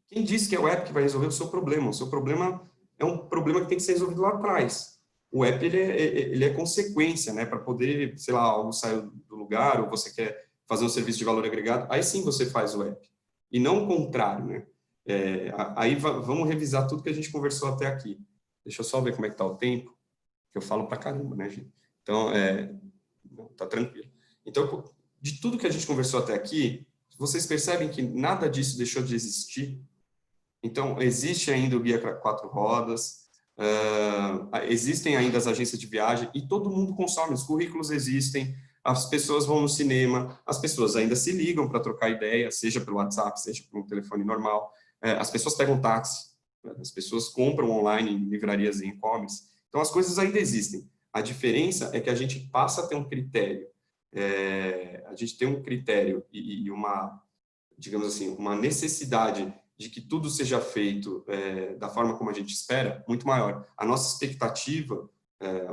Quem disse que é o app que vai resolver o seu problema? O seu problema é um problema que tem que ser resolvido lá atrás. O app, ele é consequência, né? Para poder, sei lá, algo saiu do lugar, ou você quer fazer um serviço de valor agregado, aí sim você faz o app. E não o contrário, né? Aí vamos revisar tudo que a gente conversou até aqui. Deixa eu só ver como é que está o tempo, que eu falo pra caramba, né, gente? Então, tá tranquilo. Então, de tudo que a gente conversou até aqui, vocês percebem que nada disso deixou de existir? Então, existe ainda o Guia 4 Rodas, existem ainda as agências de viagem, e todo mundo consome, os currículos existem, as pessoas vão no cinema, as pessoas ainda se ligam para trocar ideia, seja pelo WhatsApp, seja por um telefone normal, as pessoas pegam táxi, as pessoas compram online em livrarias e e-commerce, então as coisas ainda existem. A diferença é que a gente passa a ter um critério, e uma, digamos assim, uma necessidade de que tudo seja feito da forma como a gente espera, muito maior. A nossa expectativa,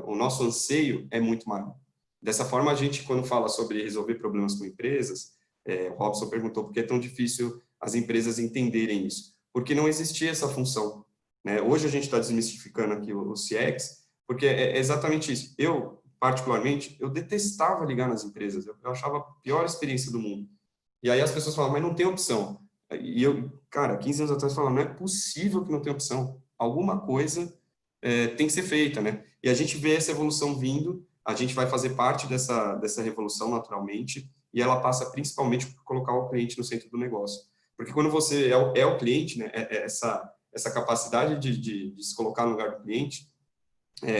o nosso anseio é muito maior. Dessa forma, a gente, quando fala sobre resolver problemas com empresas, o Robson perguntou por que é tão difícil as empresas entenderem isso. Porque não existia essa função, né? Hoje a gente está desmistificando aqui o CX, porque é exatamente isso. Eu, particularmente, eu detestava ligar nas empresas, eu achava a pior experiência do mundo. E aí as pessoas falam, mas não tem opção. E eu, cara, 15 anos atrás, falava, não é possível que não tenha opção. Alguma coisa tem que ser feita, né? E a gente vê essa evolução vindo, a gente vai fazer parte dessa revolução naturalmente, e ela passa principalmente por colocar o cliente no centro do negócio. Porque quando você é o cliente, né, essa capacidade de se colocar no lugar do cliente,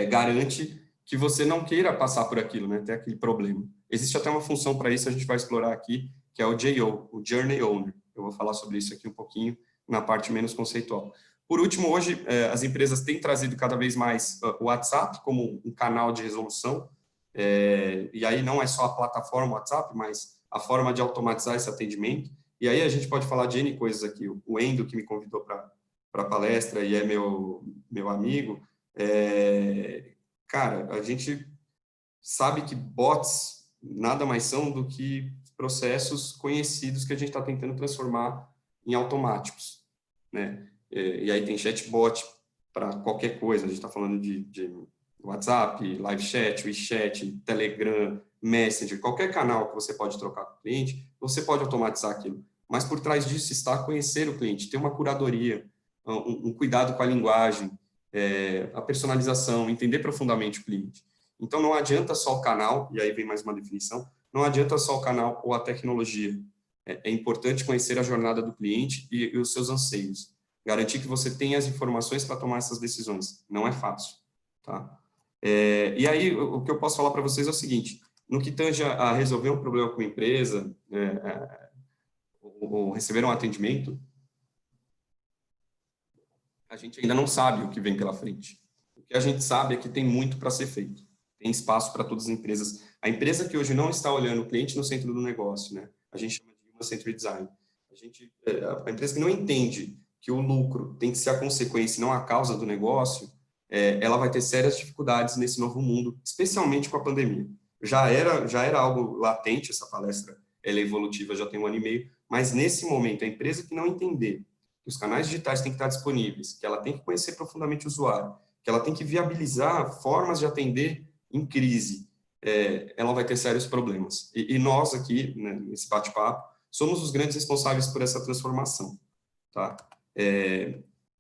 garante que você não queira passar por aquilo, né, ter aquele problema. Existe até uma função para isso, a gente vai explorar aqui, que é o JO, o Journey Owner. Eu vou falar sobre isso aqui um pouquinho na parte menos conceitual. Por último, hoje, as empresas têm trazido cada vez mais o WhatsApp como um canal de resolução, e aí não é só a plataforma WhatsApp, mas a forma de automatizar esse atendimento. E aí a gente pode falar de N coisas aqui. O Endo, que me convidou para a palestra e é meu amigo, cara, a gente sabe que bots nada mais são do que processos conhecidos que a gente está tentando transformar em automáticos, né? E aí tem chatbot para qualquer coisa, a gente está falando de WhatsApp, live chat, WeChat, Telegram, Messenger, qualquer canal que você pode trocar com o cliente, você pode automatizar aquilo. Mas por trás disso está conhecer o cliente, ter uma curadoria, um cuidado com a linguagem, a personalização, entender profundamente o cliente. Então, não adianta só o canal, e aí vem mais uma definição, não adianta só o canal ou a tecnologia. É importante conhecer a jornada do cliente e os seus anseios. Garantir que você tenha as informações para tomar essas decisões. Não é fácil, tá? E aí, o que eu posso falar para vocês é o seguinte, no que tange a resolver um problema com a empresa, ou receber um atendimento, a gente ainda não sabe o que vem pela frente. O que a gente sabe é que tem muito para ser feito. Tem espaço para todas as empresas. A empresa que hoje não está olhando o cliente no centro do negócio, né? A gente chama de Human-Centered Design. A empresa que não entende que o lucro tem que ser a consequência e não a causa do negócio, ela vai ter sérias dificuldades nesse novo mundo, especialmente com a pandemia. Já era algo latente, essa palestra ela é evolutiva, já tem 1 ano e meio, mas nesse momento, a empresa que não entender que os canais digitais têm que estar disponíveis, que ela tem que conhecer profundamente o usuário, que ela tem que viabilizar formas de atender em crise, ela vai ter sérios problemas. E nós aqui, né, nesse bate-papo, somos os grandes responsáveis por essa transformação, tá?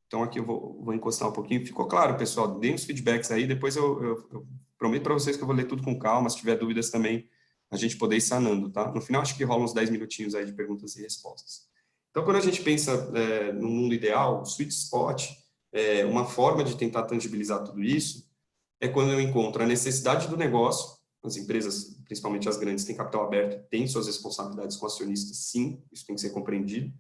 Então, aqui eu vou encostar um pouquinho. Ficou claro, pessoal? Deem os feedbacks aí, depois eu prometo para vocês que eu vou ler tudo com calma, se tiver dúvidas também, a gente poder ir sanando, tá? No final, acho que rola uns 10 minutinhos aí de perguntas e respostas. Então, quando a gente pensa no mundo ideal, o sweet spot, uma forma de tentar tangibilizar tudo isso, é quando eu encontro a necessidade do negócio, as empresas, principalmente as grandes, têm capital aberto, têm suas responsabilidades com acionistas, sim, isso tem que ser compreendido.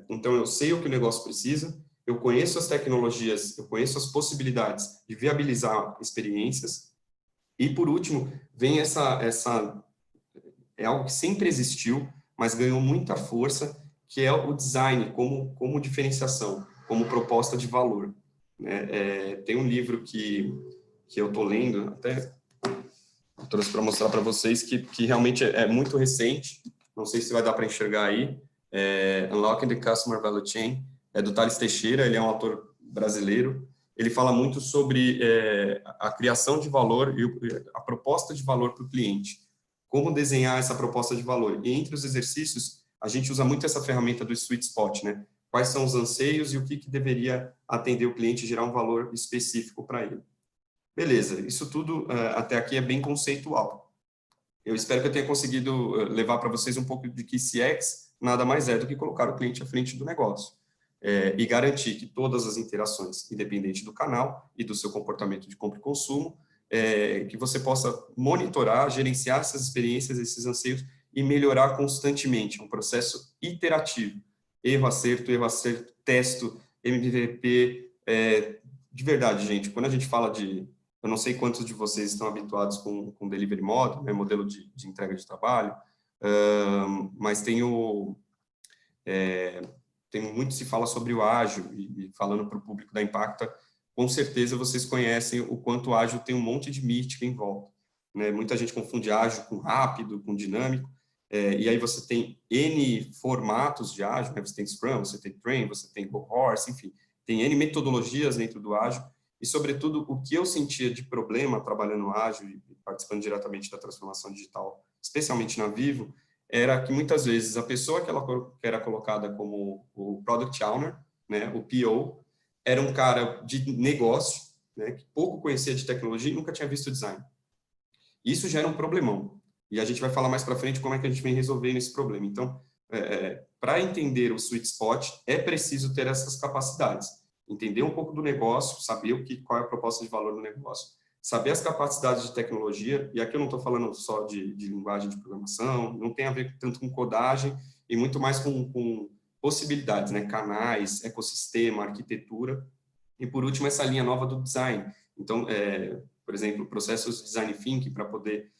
Então, eu sei o que o negócio precisa, eu conheço as tecnologias, eu conheço as possibilidades de viabilizar experiências, e, por último, vem é algo que sempre existiu, mas ganhou muita força, que é o design como diferenciação, como proposta de valor. Tem um livro que eu estou lendo, até trouxe para mostrar para vocês, que realmente é muito recente, não sei se vai dar para enxergar aí, Unlocking the Customer Value Chain, é do Thales Teixeira, ele é um autor brasileiro, ele fala muito sobre a criação de valor e a proposta de valor para o cliente, como desenhar essa proposta de valor. E entre os exercícios, a gente usa muito essa ferramenta do Sweet Spot, né? Quais são os anseios e o que deveria atender o cliente e gerar um valor específico para ele. Beleza, isso tudo até aqui é bem conceitual. Eu espero que eu tenha conseguido levar para vocês um pouco de que CX nada mais é do que colocar o cliente à frente do negócio e garantir que todas as interações, independente do canal e do seu comportamento de compra e consumo, que você possa monitorar, gerenciar essas experiências, esses anseios e melhorar constantemente. É um processo iterativo. Erro, acerto, testo, MVP. De verdade, gente, quando a gente fala eu não sei quantos de vocês estão habituados com delivery model, né, modelo de entrega de trabalho, mas tem muito se fala sobre o ágil, e falando para o público da Impacta, com certeza vocês conhecem o quanto o ágil tem um monte de mística em volta, né? Muita gente confunde ágil com rápido, com dinâmico, e aí você tem N formatos de ágil, né? Você tem Scrum, você tem Train, você tem Go Horse, enfim, tem N metodologias dentro do ágil, e, sobretudo, o que eu sentia de problema trabalhando no ágil e participando diretamente da transformação digital, especialmente na Vivo, era que, muitas vezes, a pessoa que era colocada como o Product Owner, né, o PO, era um cara de negócio, né, que pouco conhecia de tecnologia e nunca tinha visto design. Isso gera um problemão. E a gente vai falar mais para frente como é que a gente vem resolvendo esse problema. Então, para entender o sweet spot, é preciso ter essas capacidades. Entender um pouco do negócio, saber qual é a proposta de valor do negócio, saber as capacidades de tecnologia, e aqui eu não estou falando só de linguagem de programação, não tem a ver tanto com codagem, e muito mais com possibilidades, né? Canais, ecossistema, arquitetura, e por último essa linha nova do design. Então, por exemplo, processos de design thinking para poder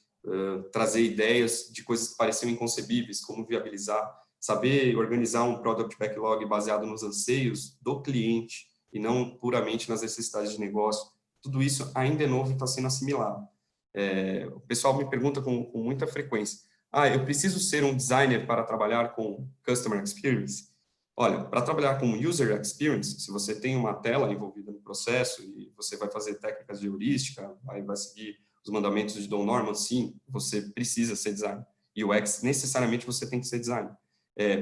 trazer ideias de coisas que pareciam inconcebíveis, como viabilizar, saber organizar um product backlog baseado nos anseios do cliente e não puramente nas necessidades de negócio. Tudo isso ainda é novo e está sendo assimilado. O pessoal me pergunta com muita frequência, eu preciso ser um designer para trabalhar com Customer Experience? Olha, para trabalhar com User Experience, se você tem uma tela envolvida no processo e você vai fazer técnicas de heurística, vai seguir os mandamentos de Don Norman, sim, você precisa ser designer. UX, necessariamente você tem que ser designer.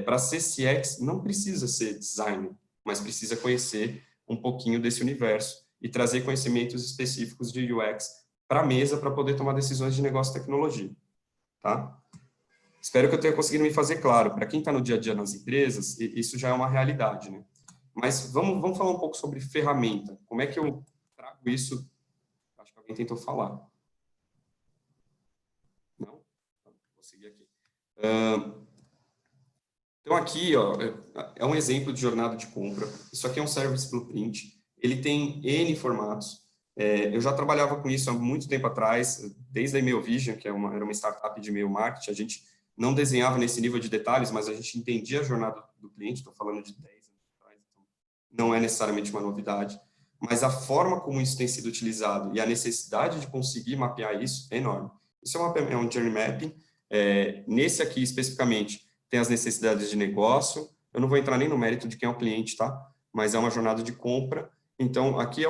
Para ser CX, não precisa ser designer, mas precisa conhecer um pouquinho desse universo e trazer conhecimentos específicos de UX para a mesa para poder tomar decisões de negócio e tecnologia. Tá? Espero que eu tenha conseguido me fazer claro. Para quem está no dia a dia nas empresas, isso já é uma realidade, né? Mas vamos falar um pouco sobre ferramenta. Como é que eu trago isso? Acho que alguém tentou falar. Não? Vou seguir aqui. Então, aqui é um exemplo de jornada de compra. Isso aqui é um Service Blueprint. Ele tem N formatos. Eu já trabalhava com isso há muito tempo atrás, desde a Email Vision, que era uma startup de e-mail marketing. A gente não desenhava nesse nível de detalhes, mas a gente entendia a jornada do cliente. Estou falando de 10 anos atrás, então não é necessariamente uma novidade. Mas a forma como isso tem sido utilizado e a necessidade de conseguir mapear isso é enorme. Isso é um journey mapping. Nesse aqui, especificamente, tem as necessidades de negócio. Eu não vou entrar nem no mérito de quem é o cliente, tá? Mas é uma jornada de compra. Então, aqui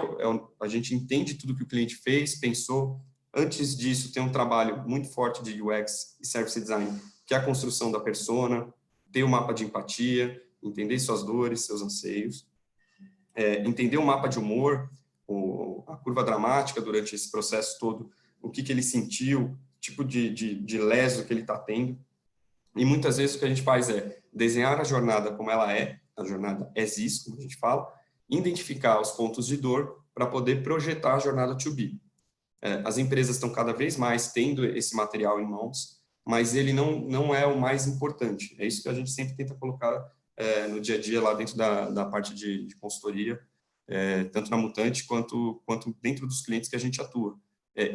a gente entende tudo que o cliente fez, pensou. Antes disso, tem um trabalho muito forte de UX e Service Design, que é a construção da persona, ter o mapa de empatia, entender suas dores, seus anseios, entender o mapa de humor, a curva dramática durante esse processo todo, o que ele sentiu, tipo de leso que ele está tendo. E muitas vezes o que a gente faz é desenhar a jornada como ela é, a jornada as is, como a gente fala, identificar os pontos de dor para poder projetar a jornada to be. As empresas estão cada vez mais tendo esse material em mãos, mas ele não é o mais importante. É isso que a gente sempre tenta colocar no dia a dia lá dentro da parte de consultoria, tanto na Mutante quanto dentro dos clientes que a gente atua.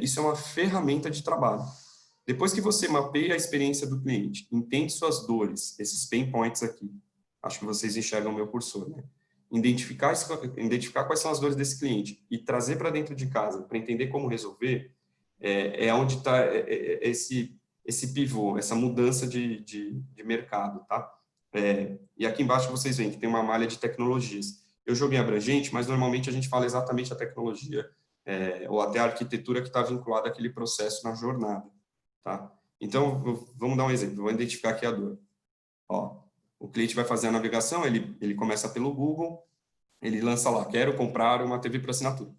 Isso é uma ferramenta de trabalho. Depois que você mapeia a experiência do cliente, entende suas dores, esses pain points aqui, acho que vocês enxergam o meu cursor, né? Identificar quais são as dores desse cliente e trazer para dentro de casa para entender como resolver, onde está esse pivô, essa mudança de mercado, tá? E aqui embaixo vocês veem que tem uma malha de tecnologias. Eu joguei abrangente, mas normalmente a gente fala exatamente a tecnologia ou até a arquitetura que está vinculada àquele processo na jornada. Tá? Então, vamos dar um exemplo. Vou identificar aqui a dor. O cliente vai fazer a navegação, ele começa pelo Google, ele lança lá, quero comprar uma TV por assinatura.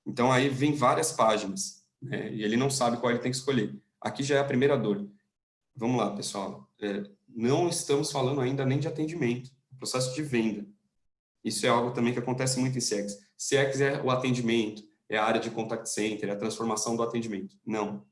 Então, aí vem várias páginas, né, e ele não sabe qual ele tem que escolher. Aqui já é a primeira dor. Vamos lá, pessoal. Não estamos falando ainda nem de atendimento, processo de venda. Isso é algo também que acontece muito em CX. CX é o atendimento, é a área de contact center, é a transformação do atendimento. Não.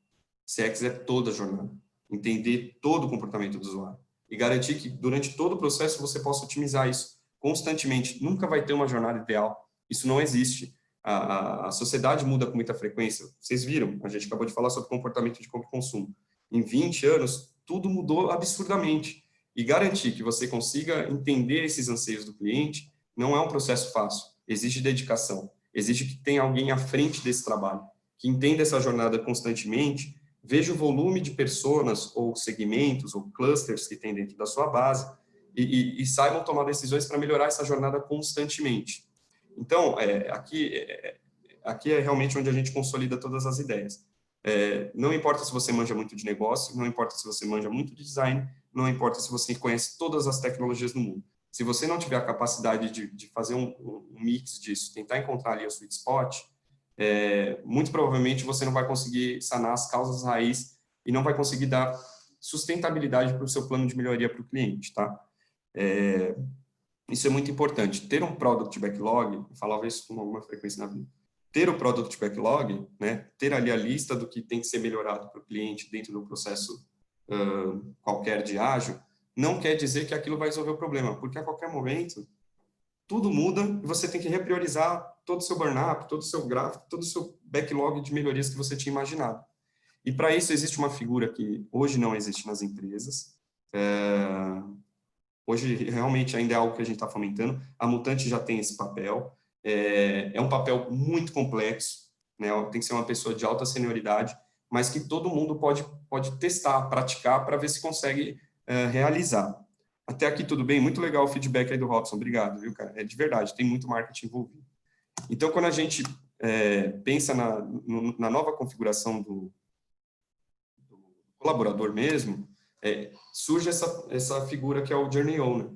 CX é toda a jornada, entender todo o comportamento do usuário e garantir que durante todo o processo você possa otimizar isso constantemente. Nunca vai ter uma jornada ideal, isso não existe. A sociedade muda com muita frequência. Vocês viram, a gente acabou de falar sobre comportamento de compra e consumo. Em 20 anos, tudo mudou absurdamente. E garantir que você consiga entender esses anseios do cliente não é um processo fácil, exige dedicação, exige que tenha alguém à frente desse trabalho, que entenda essa jornada constantemente, veja o volume de personas ou segmentos ou clusters que tem dentro da sua base e saibam tomar decisões para melhorar essa jornada constantemente. Então, aqui é realmente onde a gente consolida todas as ideias. Não importa se você manja muito de negócio, não importa se você manja muito de design, não importa se você conhece todas as tecnologias do mundo. Se você não tiver a capacidade de fazer um mix disso, tentar encontrar ali o sweet spot, muito provavelmente você não vai conseguir sanar as causas raiz e não vai conseguir dar sustentabilidade para o seu plano de melhoria para o cliente, tá? Isso é muito importante. Ter um product backlog, eu falava isso com alguma frequência na vida, ter o product backlog, né, ter ali a lista do que tem que ser melhorado para o cliente dentro do processo qualquer de ágil, não quer dizer que aquilo vai resolver o problema, porque a qualquer momento tudo muda e você tem que repriorizar todo o seu burn-up, todo o seu gráfico, todo o seu backlog de melhorias que você tinha imaginado. E para isso existe uma figura que hoje não existe nas empresas, hoje realmente ainda é algo que a gente está fomentando, a Mutante já tem esse papel, é um papel muito complexo, né? Tem que ser uma pessoa de alta senioridade, mas que todo mundo pode testar, praticar, para ver se consegue realizar. Até aqui tudo bem? Muito legal o feedback aí do Robson, obrigado, viu, cara? É de verdade, tem muito marketing envolvido. Então, quando a gente pensa na nova configuração do colaborador mesmo, surge essa figura que é o Journey Owner.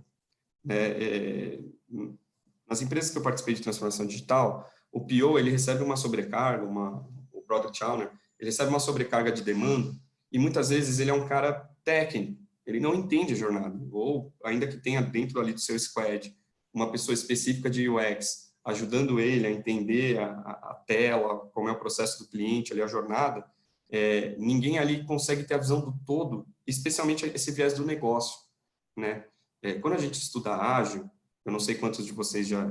Nas empresas que eu participei de transformação digital, o PO ele recebe uma sobrecarga, o Product Owner, ele recebe uma sobrecarga de demanda, e muitas vezes ele é um cara técnico, ele não entende a jornada, ou ainda que tenha dentro ali do seu squad uma pessoa específica de UX, ajudando ele a entender a tela, como é o processo do cliente, ali a jornada, ninguém ali consegue ter a visão do todo, especialmente esse viés do negócio, né? Quando a gente estuda ágil, eu não sei quantos de vocês já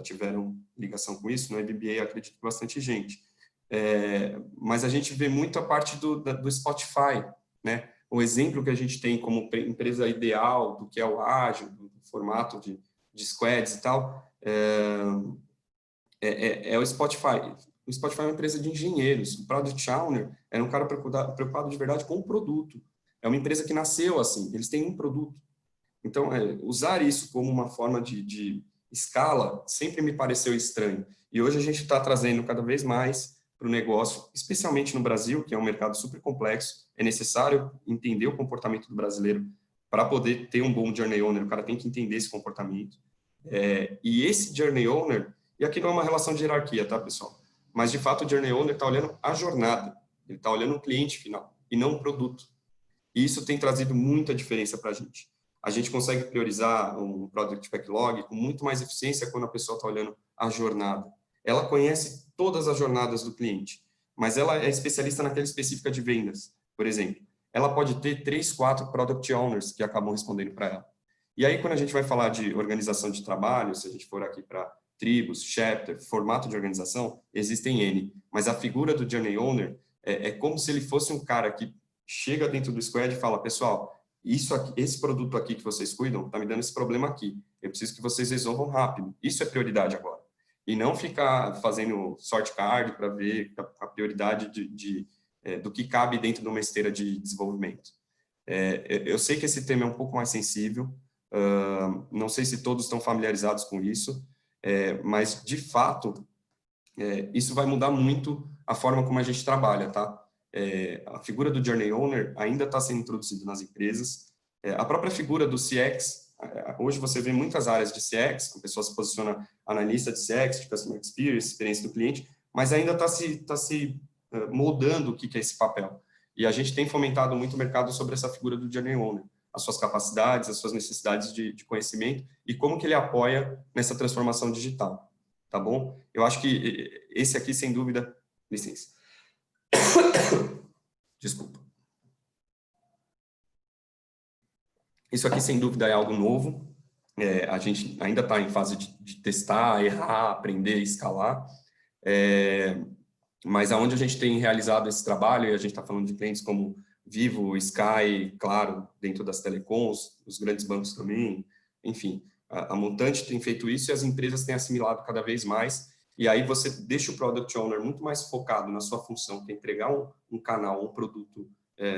tiveram ligação com isso, no MBA acredito que bastante gente, mas a gente vê muito a parte do Spotify, né? O exemplo que a gente tem como empresa ideal do que é o ágil, do formato de squads e tal, é o Spotify. O Spotify é uma empresa de engenheiros. O Product Owner era um cara preocupado de verdade com o produto. É uma empresa que nasceu assim, eles têm um produto. Então, usar isso como uma forma de escala sempre me pareceu estranho. E hoje a gente está trazendo cada vez mais para o negócio, especialmente no Brasil, que é um mercado super complexo, é necessário entender o comportamento do brasileiro para poder ter um bom Journey Owner, o cara tem que entender esse comportamento. E esse Journey Owner, e aqui não é uma relação de hierarquia, tá, pessoal? Mas, de fato, o Journey Owner está olhando a jornada, ele está olhando o cliente final, e não o produto. E isso tem trazido muita diferença para a gente. A gente consegue priorizar um Product Backlog com muito mais eficiência quando a pessoa está olhando a jornada. Ela conhece todas as jornadas do cliente, mas ela é especialista naquela específica de vendas, por exemplo. Ela pode ter 3, 4 Product Owners que acabam respondendo para ela. E aí, quando a gente vai falar de organização de trabalho, se a gente for aqui para tribos, chapter, formato de organização, existem N. Mas a figura do Journey Owner é como se ele fosse um cara que chega dentro do squad e fala, pessoal, esse produto aqui que vocês cuidam está me dando esse problema aqui. Eu preciso que vocês resolvam rápido. Isso é prioridade agora. E não ficar fazendo sort card para ver a prioridade do que cabe dentro de uma esteira de desenvolvimento. Eu sei que esse tema é um pouco mais sensível, não sei se todos estão familiarizados com isso, mas, de fato, isso vai mudar muito a forma como a gente trabalha, tá? A figura do Journey Owner ainda está sendo introduzida nas empresas. A própria figura do CX, hoje você vê muitas áreas de CX, que a pessoa se posiciona analista de CX, de Customer Experience, experiência do cliente, mas ainda está se moldando o que é esse papel. E a gente tem fomentado muito o mercado sobre essa figura do Journey Owner, as suas capacidades, as suas necessidades de conhecimento e como que ele apoia nessa transformação digital, tá bom? Eu acho que esse aqui, sem dúvida, licença. Desculpa. Isso aqui, sem dúvida, é algo novo. A gente ainda está em fase de testar, errar, aprender, escalar. Mas aonde a gente tem realizado esse trabalho, e a gente está falando de clientes como Vivo, Sky, claro, dentro das telecoms, os grandes bancos também, enfim, a Montante tem feito isso e as empresas têm assimilado cada vez mais, e aí você deixa o Product Owner muito mais focado na sua função, que é entregar um canal, um produto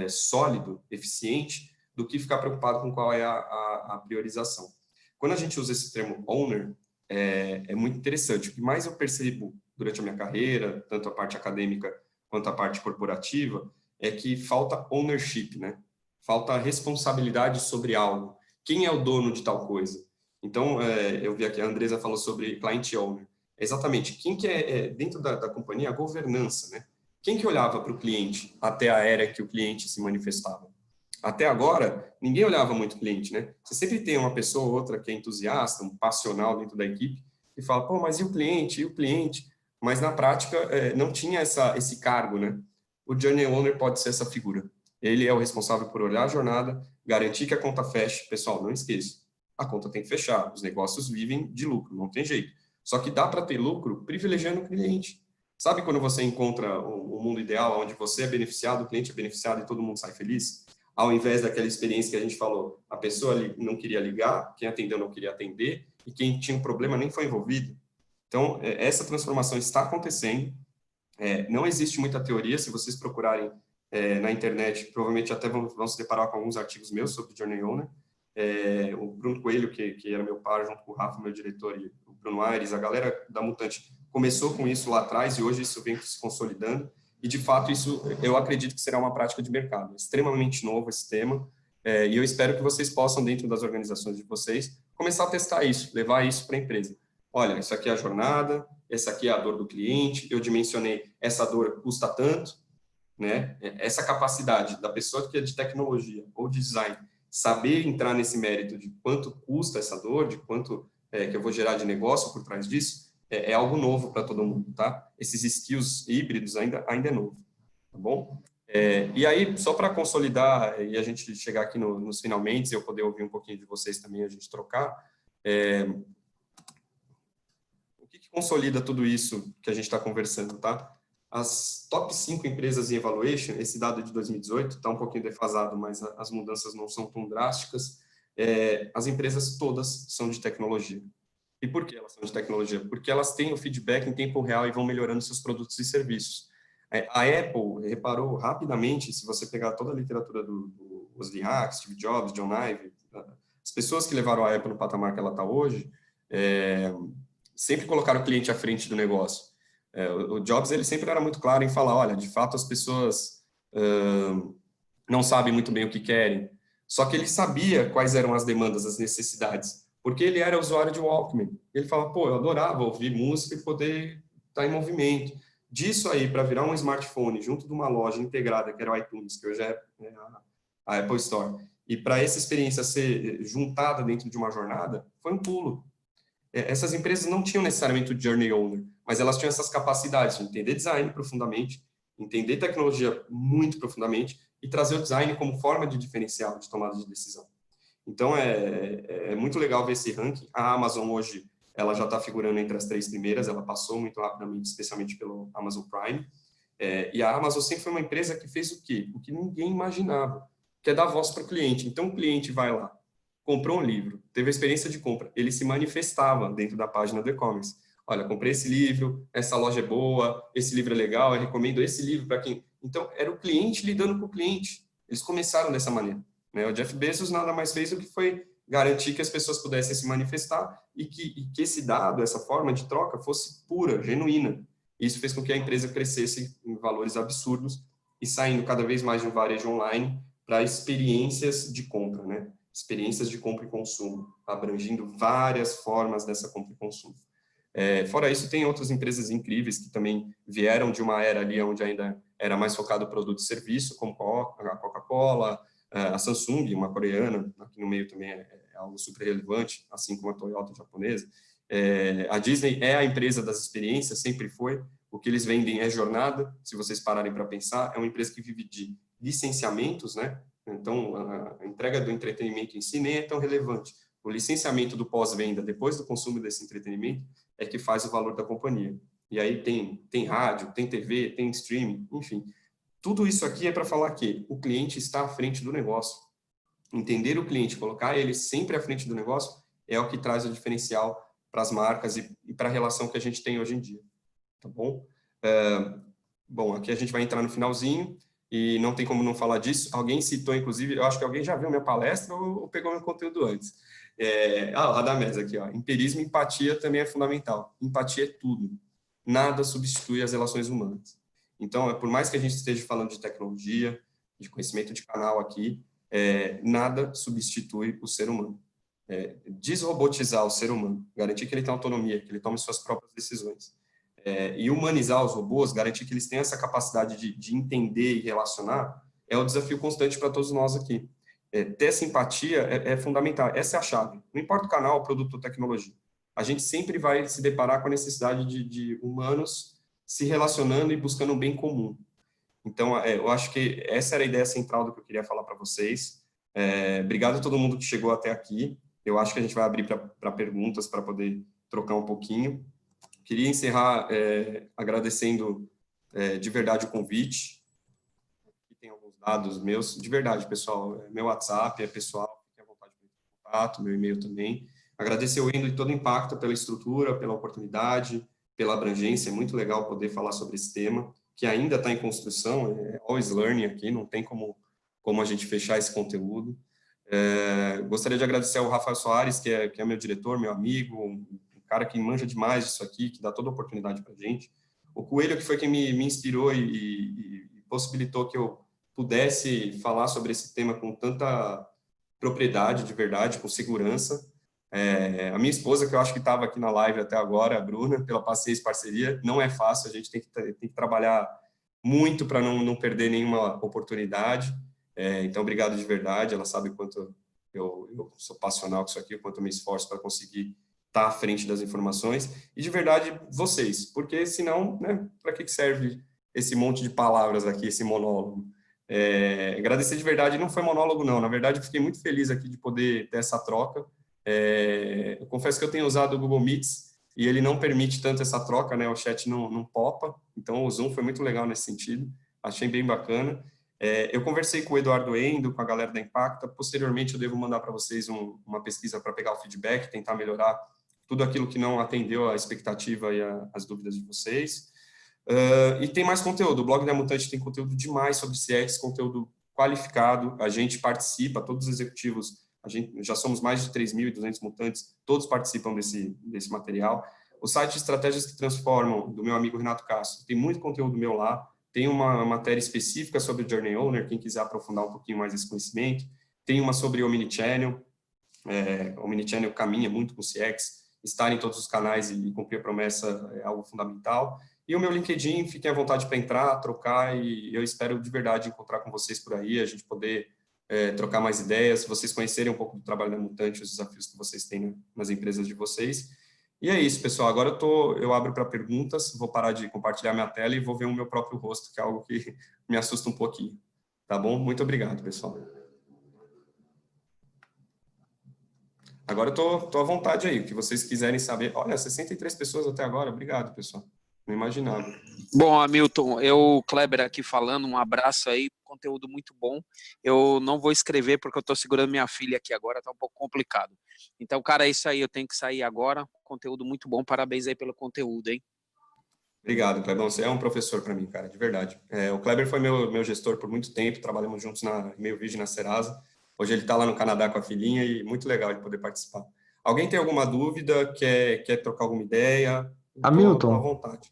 sólido, eficiente, do que ficar preocupado com qual é a priorização. Quando a gente usa esse termo Owner, é muito interessante. O que mais eu percebo durante a minha carreira, tanto a parte acadêmica quanto a parte corporativa, é que falta ownership, né? Falta responsabilidade sobre algo. Quem é o dono de tal coisa? Então, eu vi aqui, a Andresa falou sobre client owner. Exatamente, quem que dentro da companhia, a governança, né? Quem que olhava para o cliente até a era que o cliente se manifestava? Até agora, ninguém olhava muito o cliente, né? Você sempre tem uma pessoa ou outra que é entusiasta, um passional dentro da equipe, e fala, pô, mas e o cliente? E o cliente? Mas, na prática, não tinha esse cargo, né? O Journey Owner pode ser essa figura. Ele é o responsável por olhar a jornada, garantir que a conta feche. Pessoal, não esqueça, a conta tem que fechar, os negócios vivem de lucro, não tem jeito. Só que dá para ter lucro privilegiando o cliente. Sabe quando você encontra o mundo ideal, onde você é beneficiado, o cliente é beneficiado e todo mundo sai feliz? Ao invés daquela experiência que a gente falou, a pessoa ali não queria ligar, quem atendeu não queria atender, e quem tinha um problema nem foi envolvido. Então, essa transformação está acontecendo. Não existe muita teoria, se vocês procurarem na internet, provavelmente até vão se deparar com alguns artigos meus sobre Journey Owner. O Bruno Coelho, que era meu par, junto com o Rafa, meu diretor, e o Bruno Aires, a galera da Mutante, começou com isso lá atrás e hoje isso vem se consolidando. E, de fato, isso eu acredito que será uma prática de mercado. É extremamente novo esse tema, e eu espero que vocês possam, dentro das organizações de vocês, começar a testar isso, levar isso para a empresa. Olha, isso aqui é a jornada, essa aqui é a dor do cliente, eu dimensionei, essa dor custa tanto, né? Essa capacidade da pessoa que é de tecnologia ou de design, saber entrar nesse mérito de quanto custa essa dor, de quanto que eu vou gerar de negócio por trás disso, é algo novo para todo mundo, tá? Esses skills híbridos ainda é novo, tá bom? E aí, só para consolidar e a gente chegar aqui nos finalmente, e eu poder ouvir um pouquinho de vocês também, a gente trocar, o que consolida tudo isso que a gente está conversando, tá? As top 5 empresas em evaluation, esse dado é de 2018, está um pouquinho defasado, mas as mudanças não são tão drásticas. As empresas todas são de tecnologia. E por que elas são de tecnologia? Porque elas têm o feedback em tempo real e vão melhorando seus produtos e serviços. A Apple reparou rapidamente, se você pegar toda a literatura do Wozniak, Steve Jobs, John Ive, as pessoas que levaram a Apple no patamar que ela está hoje, sempre colocaram o cliente à frente do negócio. O Jobs ele sempre era muito claro em falar, olha, de fato as pessoas não sabem muito bem o que querem, só que ele sabia quais eram as demandas, as necessidades, porque ele era usuário de Walkman. Ele falava, pô, eu adorava ouvir música e poder estar em movimento. Disso aí, para virar um smartphone junto de uma loja integrada, que era o iTunes, que hoje é a Apple Store, e para essa experiência ser juntada dentro de uma jornada, foi um pulo. Essas empresas não tinham necessariamente o Journey Owner, mas elas tinham essas capacidades de entender design profundamente, entender tecnologia muito profundamente e trazer o design como forma de diferencial de tomada de decisão. Então, é muito legal ver esse ranking. A Amazon hoje, ela já está figurando entre as 3 primeiras, ela passou muito rapidamente, especialmente pelo Amazon Prime. E a Amazon sempre foi uma empresa que fez o quê? O que ninguém imaginava, que é dar voz para o cliente. Então, o cliente vai lá, comprou um livro, teve a experiência de compra, ele se manifestava dentro da página do e-commerce. Olha, comprei esse livro, essa loja é boa, esse livro é legal, eu recomendo esse livro para quem... Então, era o cliente lidando com o cliente. Eles começaram dessa maneira. O Jeff Bezos nada mais fez do que foi garantir que as pessoas pudessem se manifestar e que esse dado, essa forma de troca, fosse pura, genuína. Isso fez com que a empresa crescesse em valores absurdos e saindo cada vez mais de um varejo online para experiências de compra, né? Experiências de compra e consumo, abrangindo várias formas dessa compra e consumo. Fora isso, tem outras empresas incríveis que também vieram de uma era ali onde ainda era mais focado em produto e serviço, como a Coca-Cola, a Samsung, uma coreana, aqui no meio também é algo super relevante, assim como a Toyota japonesa. A Disney é a empresa das experiências, sempre foi. O que eles vendem é jornada, se vocês pararem para pensar. É uma empresa que vive de licenciamentos, né? Então, a entrega do entretenimento em si nem é tão relevante. O licenciamento do pós-venda, depois do consumo desse entretenimento, é que faz o valor da companhia. E aí tem rádio, tem TV, tem streaming, enfim. Tudo isso aqui é para falar que o cliente está à frente do negócio. Entender o cliente, colocar ele sempre à frente do negócio, é o que traz o diferencial para as marcas e para a relação que a gente tem hoje em dia. Tá bom? Bom, aqui a gente vai entrar no finalzinho e não tem como não falar disso. Alguém citou, inclusive, eu acho que alguém já viu minha palestra ou pegou meu conteúdo antes. O Radamés aqui, ó. Empirismo e empatia também é fundamental. Empatia é tudo. Nada substitui as relações humanas. Então, por mais que a gente esteja falando de tecnologia, de conhecimento de canal aqui, nada substitui o ser humano. Desrobotizar o ser humano, garantir que ele tenha autonomia, que ele tome suas próprias decisões. E humanizar os robôs, garantir que eles tenham essa capacidade de entender e relacionar, é o desafio constante para todos nós aqui. Ter essa empatia é fundamental, essa é a chave. Não importa o canal, o produto ou tecnologia. A gente sempre vai se deparar com a necessidade de humanos se relacionando e buscando um bem comum. Então, eu acho que essa era a ideia central do que eu queria falar para vocês. Obrigado a todo mundo que chegou até aqui. Eu acho que a gente vai abrir para perguntas, para poder trocar um pouquinho. Queria encerrar agradecendo de verdade o convite. Aqui tem alguns dados meus, de verdade, pessoal. Meu WhatsApp é pessoal, fique à vontade de contato, meu e-mail também. Agradecer ao Endo e todo o impacto pela estrutura, pela oportunidade, pela abrangência. É muito legal poder falar sobre esse tema, que ainda está em construção, é always learning aqui, não tem como a gente fechar esse conteúdo. Gostaria de agradecer ao Rafael Soares, que é meu diretor, meu amigo, um cara que manja demais disso aqui, que dá toda a oportunidade para a gente. O Coelho, que foi quem me inspirou e possibilitou que eu pudesse falar sobre esse tema com tanta propriedade, de verdade, com segurança. A minha esposa, que eu acho que estava aqui na live até agora, a Bruna, pela paciência e parceria, não é fácil, a gente tem que trabalhar muito para não perder nenhuma oportunidade. Então, obrigado de verdade, ela sabe o quanto eu sou passional com isso aqui, o quanto eu me esforço para conseguir estar à frente das informações, e de verdade, vocês, porque senão, né, para que serve esse monte de palavras aqui, esse monólogo? Agradecer de verdade, não foi monólogo não, na verdade eu fiquei muito feliz aqui de poder ter essa troca. Eu confesso que eu tenho usado o Google Meets, e ele não permite tanto essa troca, né, o chat não popa, então o Zoom foi muito legal nesse sentido, achei bem bacana. Eu conversei com o Eduardo Endo, com a galera da Impacta, posteriormente eu devo mandar para vocês uma pesquisa para pegar o feedback, tentar melhorar tudo aquilo que não atendeu à expectativa e às dúvidas de vocês. E tem mais conteúdo, o blog da Mutante tem conteúdo demais sobre CX, conteúdo qualificado, a gente participa, todos os executivos, já somos mais de 3.200 mutantes, todos participam desse material. O site Estratégias que Transformam, do meu amigo Renato Castro, tem muito conteúdo meu lá, tem uma matéria específica sobre Journey Owner, quem quiser aprofundar um pouquinho mais esse conhecimento, tem uma sobre Omnichannel, o Omnichannel caminha muito com o CX, estar em todos os canais e cumprir a promessa é algo fundamental. E o meu LinkedIn, fiquem à vontade para entrar, trocar, e eu espero de verdade encontrar com vocês por aí, a gente poder trocar mais ideias, vocês conhecerem um pouco do trabalho da Mutante, os desafios que vocês têm nas empresas de vocês. E é isso, pessoal. Agora eu abro para perguntas, vou parar de compartilhar minha tela e vou ver o meu próprio rosto, que é algo que me assusta um pouquinho. Tá bom? Muito obrigado, pessoal. Agora eu tô à vontade aí, o que vocês quiserem saber. Olha, 63 pessoas até agora. Obrigado, pessoal. Não imaginava. Bom, Hamilton, Kleber aqui falando, um abraço aí, conteúdo muito bom. Eu não vou escrever porque eu estou segurando minha filha aqui agora, tá um pouco complicado. Então, cara, é isso aí, eu tenho que sair agora. Conteúdo muito bom, parabéns aí pelo conteúdo, hein? Obrigado, Kleber. Você é um professor para mim, cara, de verdade. O Kleber foi meu gestor por muito tempo, trabalhamos juntos na Meio Virgem, na Serasa. Hoje ele está lá no Canadá com a filhinha e muito legal de poder participar. Alguém tem alguma dúvida, quer trocar alguma ideia? Hamilton. Tô à vontade.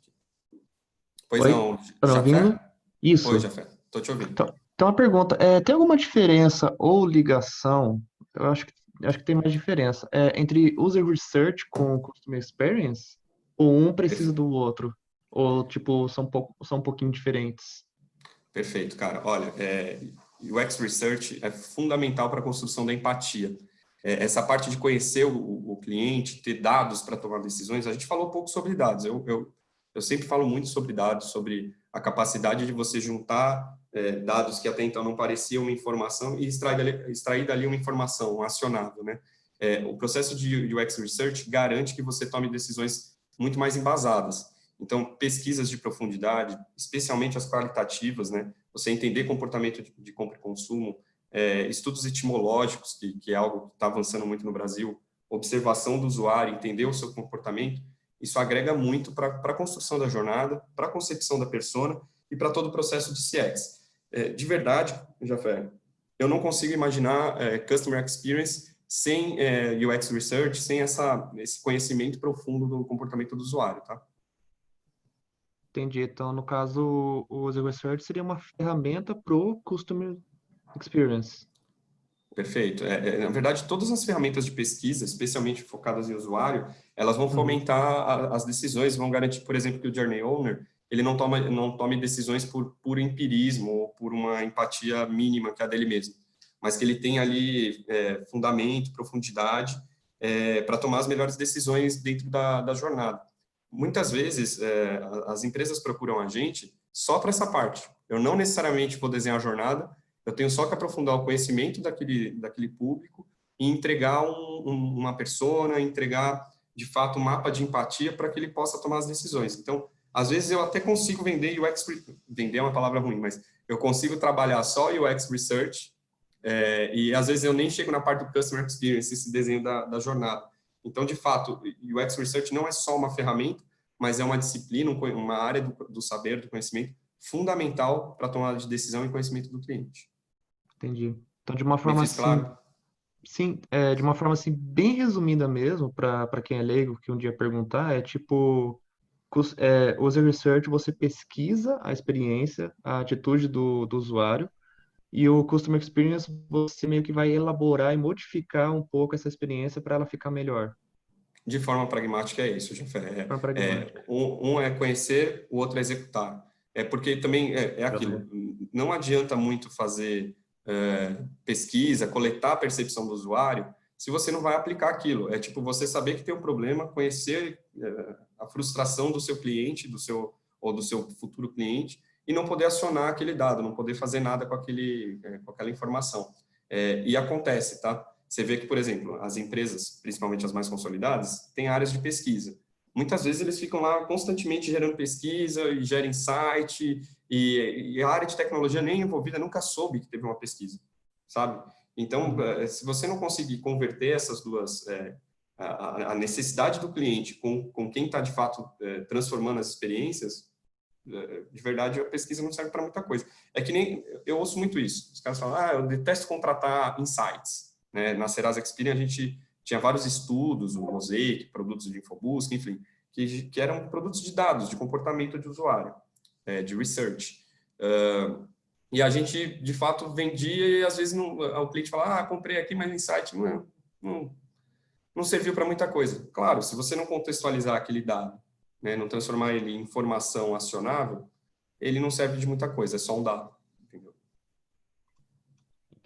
Pois Oi? não, Tá me ouvindo? Jafé? Isso. Oi, Jafé. Tô te ouvindo. Então, uma pergunta. Tem alguma diferença ou ligação? Eu acho que tem mais diferença. Entre User Research com Customer Experience? Ou um precisa do outro? Ou, tipo, são um pouquinho diferentes? Perfeito, cara. Olha, UX Research é fundamental para a construção da empatia. Essa parte de conhecer o cliente, ter dados para tomar decisões, a gente falou um pouco sobre dados. Eu sempre falo muito sobre dados, sobre a capacidade de você juntar dados que até então não pareciam uma informação e extrair dali uma informação acionável, né? O processo de UX Research garante que você tome decisões muito mais embasadas. Então, pesquisas de profundidade, especialmente as qualitativas, né? Você entender comportamento de compra e consumo, estudos etimológicos, que é algo que está avançando muito no Brasil, observação do usuário, entender o seu comportamento, isso agrega muito para a construção da jornada, para a concepção da persona e para todo o processo de CX. De verdade, Jafé, eu não consigo imaginar Customer Experience sem UX Research, sem esse conhecimento profundo do comportamento do usuário, tá? Entendi. Então, no caso, o User Research seria uma ferramenta para o Customer Experience. Perfeito. Na verdade, todas as ferramentas de pesquisa, especialmente focadas em usuário, elas vão fomentar as decisões, vão garantir, por exemplo, que o Journey Owner ele não tome decisões por puro empirismo ou por uma empatia mínima que é a dele mesmo, mas que ele tenha ali fundamento, profundidade para tomar as melhores decisões dentro da jornada. Muitas vezes, as empresas procuram a gente só para essa parte. Eu não necessariamente vou desenhar a jornada, Eu tenho só que aprofundar o conhecimento daquele público e entregar uma persona, entregar, de fato, um mapa de empatia para que ele possa tomar as decisões. Então, às vezes eu até consigo vender UX, vender é uma palavra ruim, mas eu consigo trabalhar só UX Research, e às vezes eu nem chego na parte do Customer Experience, esse desenho da jornada. Então, de fato, UX Research não é só uma ferramenta, mas é uma disciplina, uma área do saber, do conhecimento, fundamental para a tomada de decisão e conhecimento do cliente. Entendi. Então, de uma Me forma fiz assim, claro? sim, de uma forma assim bem resumida mesmo, para quem é leigo que um dia perguntar, é tipo, user research, você pesquisa a experiência, a atitude do usuário, e o customer experience você meio que vai elaborar e modificar um pouco essa experiência para ela ficar melhor. De forma pragmática é isso, Jafé. Forma pragmática. Um é conhecer, o outro é executar. Porque também é aquilo, não adianta muito fazer pesquisa, coletar a percepção do usuário, se você não vai aplicar aquilo. É tipo você saber que tem um problema, conhecer a frustração do seu cliente, ou do seu futuro cliente, e não poder acionar aquele dado, não poder fazer nada com aquela informação. E acontece, tá? Você vê que, por exemplo, as empresas, principalmente as mais consolidadas, têm áreas de pesquisa. Muitas vezes eles ficam lá constantemente gerando pesquisa e geram insight, e a área de tecnologia nem envolvida nunca soube que teve uma pesquisa, sabe? Então, se você não conseguir converter essas duas, a necessidade do cliente com quem está, de fato, transformando as experiências, de verdade, a pesquisa não serve para muita coisa. É que nem, eu ouço muito isso, os caras falam, eu detesto contratar insights, né? Na Serasa Experian a gente tinha vários estudos, o Mosaic, produtos de infobusca, enfim, que eram produtos de dados, de comportamento de usuário, de research. E a gente, de fato, vendia e, às vezes, o cliente fala, comprei aqui, mas o insight não serviu para muita coisa. Claro, se você não contextualizar aquele dado, né, não transformar ele em informação acionável, ele não serve de muita coisa, é só um dado. Entendeu?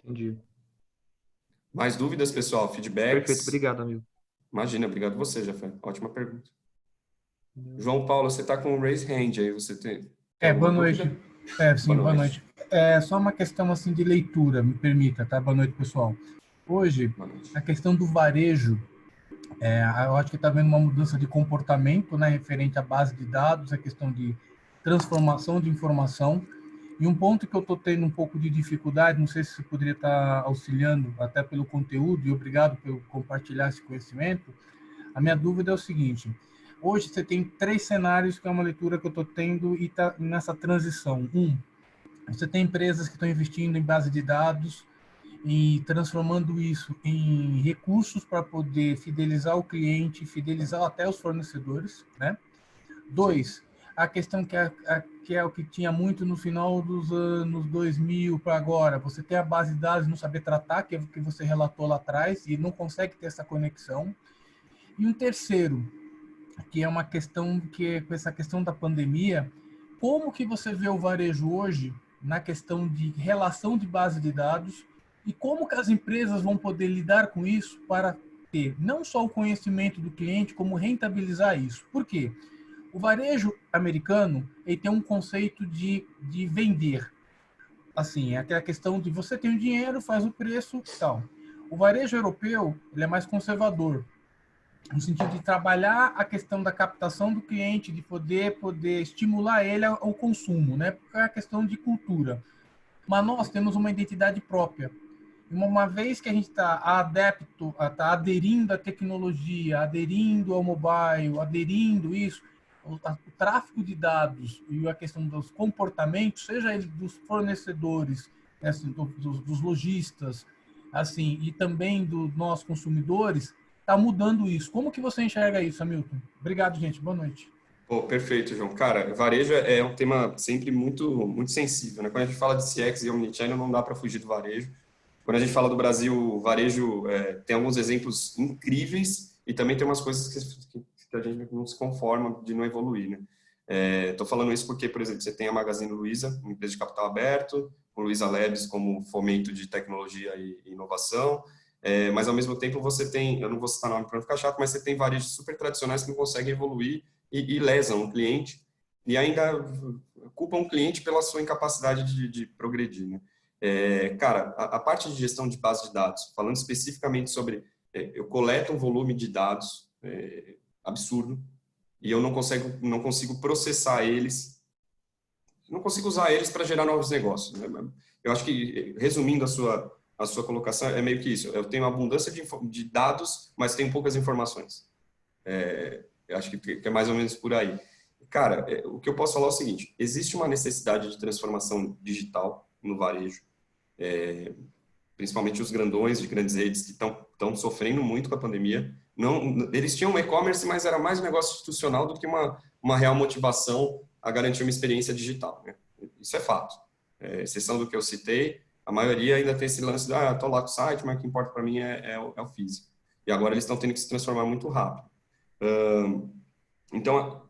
Entendi. Mais dúvidas, pessoal? Feedbacks? Perfeito, obrigado, amigo. Imagina, obrigado você, Jafé. Ótima pergunta. João Paulo, você está com o raise hand aí, você tem boa noite. Sim, boa noite. Só uma questão assim de leitura, me permita, tá? Boa noite, pessoal. Hoje, a questão do varejo, eu acho que está havendo uma mudança de comportamento, né, referente à base de dados, a questão de transformação de informação. E um ponto que eu estou tendo um pouco de dificuldade, não sei se você poderia estar auxiliando até pelo conteúdo, e obrigado por compartilhar esse conhecimento. A minha dúvida é o seguinte: hoje você tem 3 cenários, que é uma leitura que eu estou tendo e está nessa transição. Você tem empresas que estão investindo em base de dados e transformando isso em recursos para poder fidelizar o cliente, fidelizar até os fornecedores, né? 2, a questão que é o que tinha muito no final dos anos 2000 para agora, você tem a base de dados e não saber tratar, que é o que você relatou lá atrás, e não consegue ter essa conexão. E um terceiro, que é uma questão com essa questão da pandemia, como que você vê o varejo hoje na questão de relação de base de dados e como que as empresas vão poder lidar com isso para ter não só o conhecimento do cliente, como rentabilizar isso. Por quê? O varejo americano, ele tem um conceito de vender. Assim, é aquela questão de você tem o dinheiro, faz o preço e tal. O varejo europeu, ele é mais conservador, no sentido de trabalhar a questão da captação do cliente, de poder estimular ele ao consumo, né? Porque é a questão de cultura. Mas nós temos uma identidade própria. Uma vez que a gente está adepto, está aderindo à tecnologia, aderindo ao mobile, aderindo isso, o tráfego de dados e a questão dos comportamentos, seja ele dos fornecedores, assim, dos lojistas, assim, e também dos nossos consumidores, está mudando isso. Como que você enxerga isso, Hamilton? Obrigado, gente. Boa noite. Perfeito, João. Cara, varejo é um tema sempre muito, muito sensível, né? Quando a gente fala de CX e Omnichannel, não dá para fugir do varejo. Quando a gente fala do Brasil, o varejo tem alguns exemplos incríveis e também tem umas coisas que a gente não se conforma de não evoluir, né? Estou falando isso porque, por exemplo, você tem a Magazine Luiza, uma empresa de capital aberto, o Luiza Labs como fomento de tecnologia e inovação, mas ao mesmo tempo você tem, eu não vou citar nome para não ficar chato, mas você tem varejos super tradicionais que não conseguem evoluir e lesam o cliente e ainda culpam o cliente pela sua incapacidade de progredir, né? Cara, a parte de gestão de base de dados, falando especificamente sobre, eu coleto um volume de dados absurdo e eu não consigo processar eles, não consigo usar eles para gerar novos negócios. Né? Eu acho que, resumindo a sua colocação, é meio que isso. Eu tenho abundância de dados, mas tenho poucas informações. Eu acho que é mais ou menos por aí. Cara, o que eu posso falar é o seguinte, existe uma necessidade de transformação digital no varejo, principalmente os grandões de grandes redes que estão sofrendo muito com a pandemia. Eles tinham um e-commerce, mas era mais um negócio institucional do que uma real motivação a garantir uma experiência digital. Né? Isso é fato. Exceção do que eu citei, a maioria ainda tem esse lance de, estou lá com o site, mas o que importa para mim é o físico. E agora eles estão tendo que se transformar muito rápido. Então,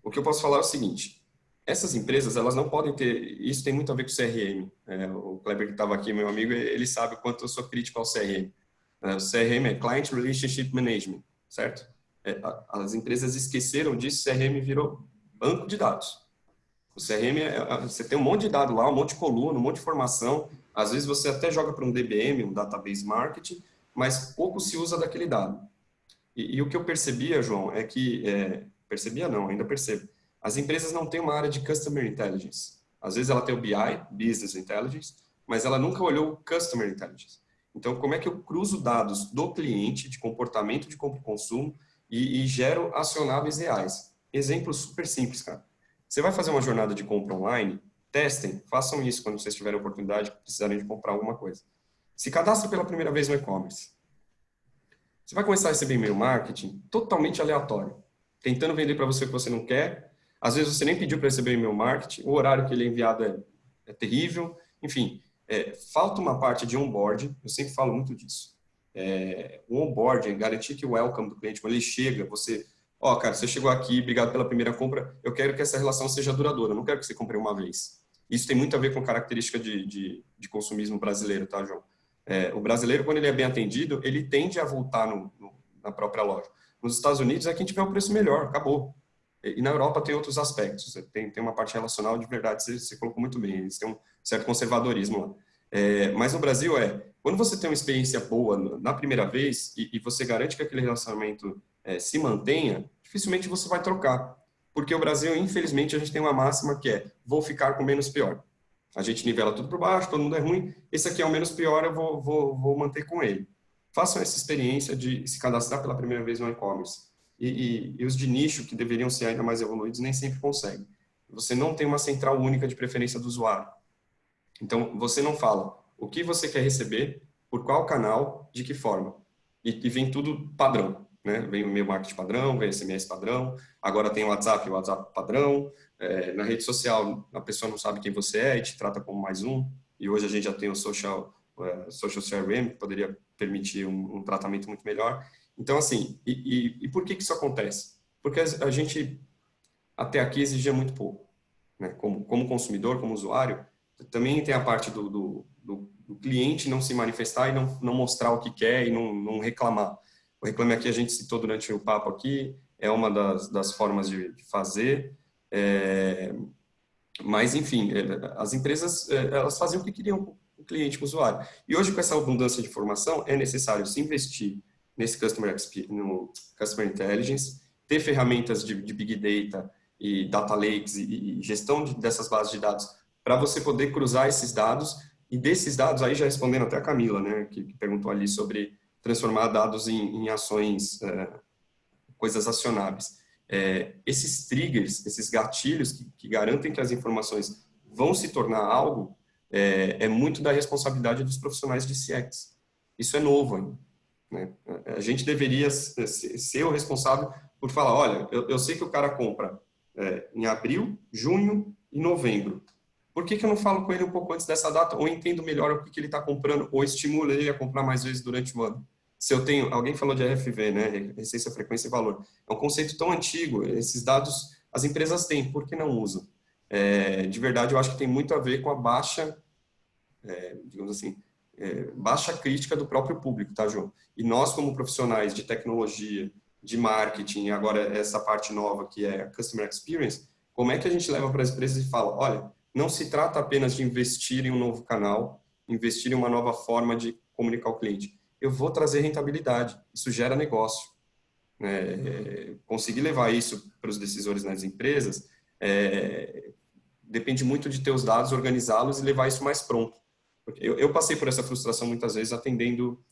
o que eu posso falar é o seguinte, essas empresas, elas não podem ter, isso tem muito a ver com o CRM, o Kleber que estava aqui, meu amigo, ele sabe o quanto eu sou crítico ao CRM. O CRM é Client Relationship Management, certo? As empresas esqueceram disso, o CRM virou banco de dados. O CRM, você tem um monte de dado lá, um monte de coluna, um monte de informação, às vezes você até joga para um DBM, um Database Marketing, mas pouco se usa daquele dado. E o que eu percebia, João, é que, percebia não, ainda percebo, as empresas não têm uma área de Customer Intelligence. Às vezes ela tem o BI, Business Intelligence, mas ela nunca olhou o Customer Intelligence. Então, como é que eu cruzo dados do cliente, de comportamento de compra e consumo, e gero acionáveis reais? Exemplo super simples, cara. Você vai fazer uma jornada de compra online, testem, façam isso quando vocês tiverem a oportunidade, precisarem de comprar alguma coisa. Se cadastre pela primeira vez no e-commerce. Você vai começar a receber e-mail marketing totalmente aleatório, tentando vender para você o que você não quer. Às vezes você nem pediu para receber e-mail marketing, o horário que ele é enviado é terrível. Enfim, falta uma parte de onboarding, eu sempre falo muito disso. O onboarding, garantir que o welcome do cliente, quando ele chega, você... cara, você chegou aqui, obrigado pela primeira compra, eu quero que essa relação seja duradoura, eu não quero que você compre uma vez. Isso tem muito a ver com característica de consumismo brasileiro, tá, João? O brasileiro, quando ele é bem atendido, ele tende a voltar na própria loja. Nos Estados Unidos é quem tiver o preço melhor, acabou. E na Europa tem outros aspectos, tem uma parte relacional, de verdade, você colocou muito bem, eles têm um certo conservadorismo lá. Mas no Brasil quando você tem uma experiência boa na primeira vez e você garante que aquele relacionamento se mantenha, dificilmente você vai trocar. Porque o Brasil, infelizmente, a gente tem uma máxima que vou ficar com o menos pior. A gente nivela tudo por baixo, todo mundo é ruim, esse aqui é o menos pior, eu vou manter com ele. Façam essa experiência de se cadastrar pela primeira vez no e-commerce. E os de nicho, que deveriam ser ainda mais evoluídos, nem sempre conseguem. Você não tem uma central única de preferência do usuário. Então, você não fala o que você quer receber, por qual canal, de que forma. E vem tudo padrão. Né? Vem o e-mail marketing padrão, vem SMS padrão, agora tem o WhatsApp padrão. Na rede social, a pessoa não sabe quem você é e te trata como mais um. E hoje a gente já tem o Social CRM, que poderia permitir um tratamento muito melhor. Então, assim, e por que isso acontece? Porque a gente, até aqui, exigia muito pouco. Né? Como consumidor, como usuário, também tem a parte do cliente não se manifestar e não mostrar o que quer e não reclamar. O Reclame Aqui a gente citou durante o papo aqui, é uma das formas de fazer. Mas, enfim, as empresas elas faziam o que queriam com o cliente, com o usuário. E hoje, com essa abundância de informação, é necessário se investir nesse no Customer Intelligence, ter ferramentas de Big Data e Data Lakes e gestão dessas bases de dados para você poder cruzar esses dados e desses dados, aí já respondendo até a Camila, né, que perguntou ali sobre transformar dados em ações, coisas acionáveis. Esses triggers, esses gatilhos que garantem que as informações vão se tornar algo, é muito da responsabilidade dos profissionais de CX. Isso é novo ainda. Né? A gente deveria ser o responsável por falar, olha, eu sei que o cara compra em abril, junho e novembro. Por que eu não falo com ele um pouco antes dessa data, ou entendo melhor o que ele está comprando, ou estimulo ele a comprar mais vezes durante o ano? Se eu tenho, alguém falou de RFV, né? Receita, frequência e valor. É um conceito tão antigo, esses dados as empresas têm, por que não usam? De verdade, eu acho que tem muito a ver com a baixa, digamos assim, baixa crítica do próprio público, tá, João? E nós, como profissionais de tecnologia, de marketing, e agora essa parte nova que é a Customer Experience, como é que a gente leva para as empresas e fala, olha, não se trata apenas de investir em um novo canal, investir em uma nova forma de comunicar ao cliente? Eu vou trazer rentabilidade, isso gera negócio. Conseguir levar isso para os decisores nas empresas depende muito de ter os dados, organizá-los e levar isso mais pronto. Eu passei por essa frustração muitas vezes atendendo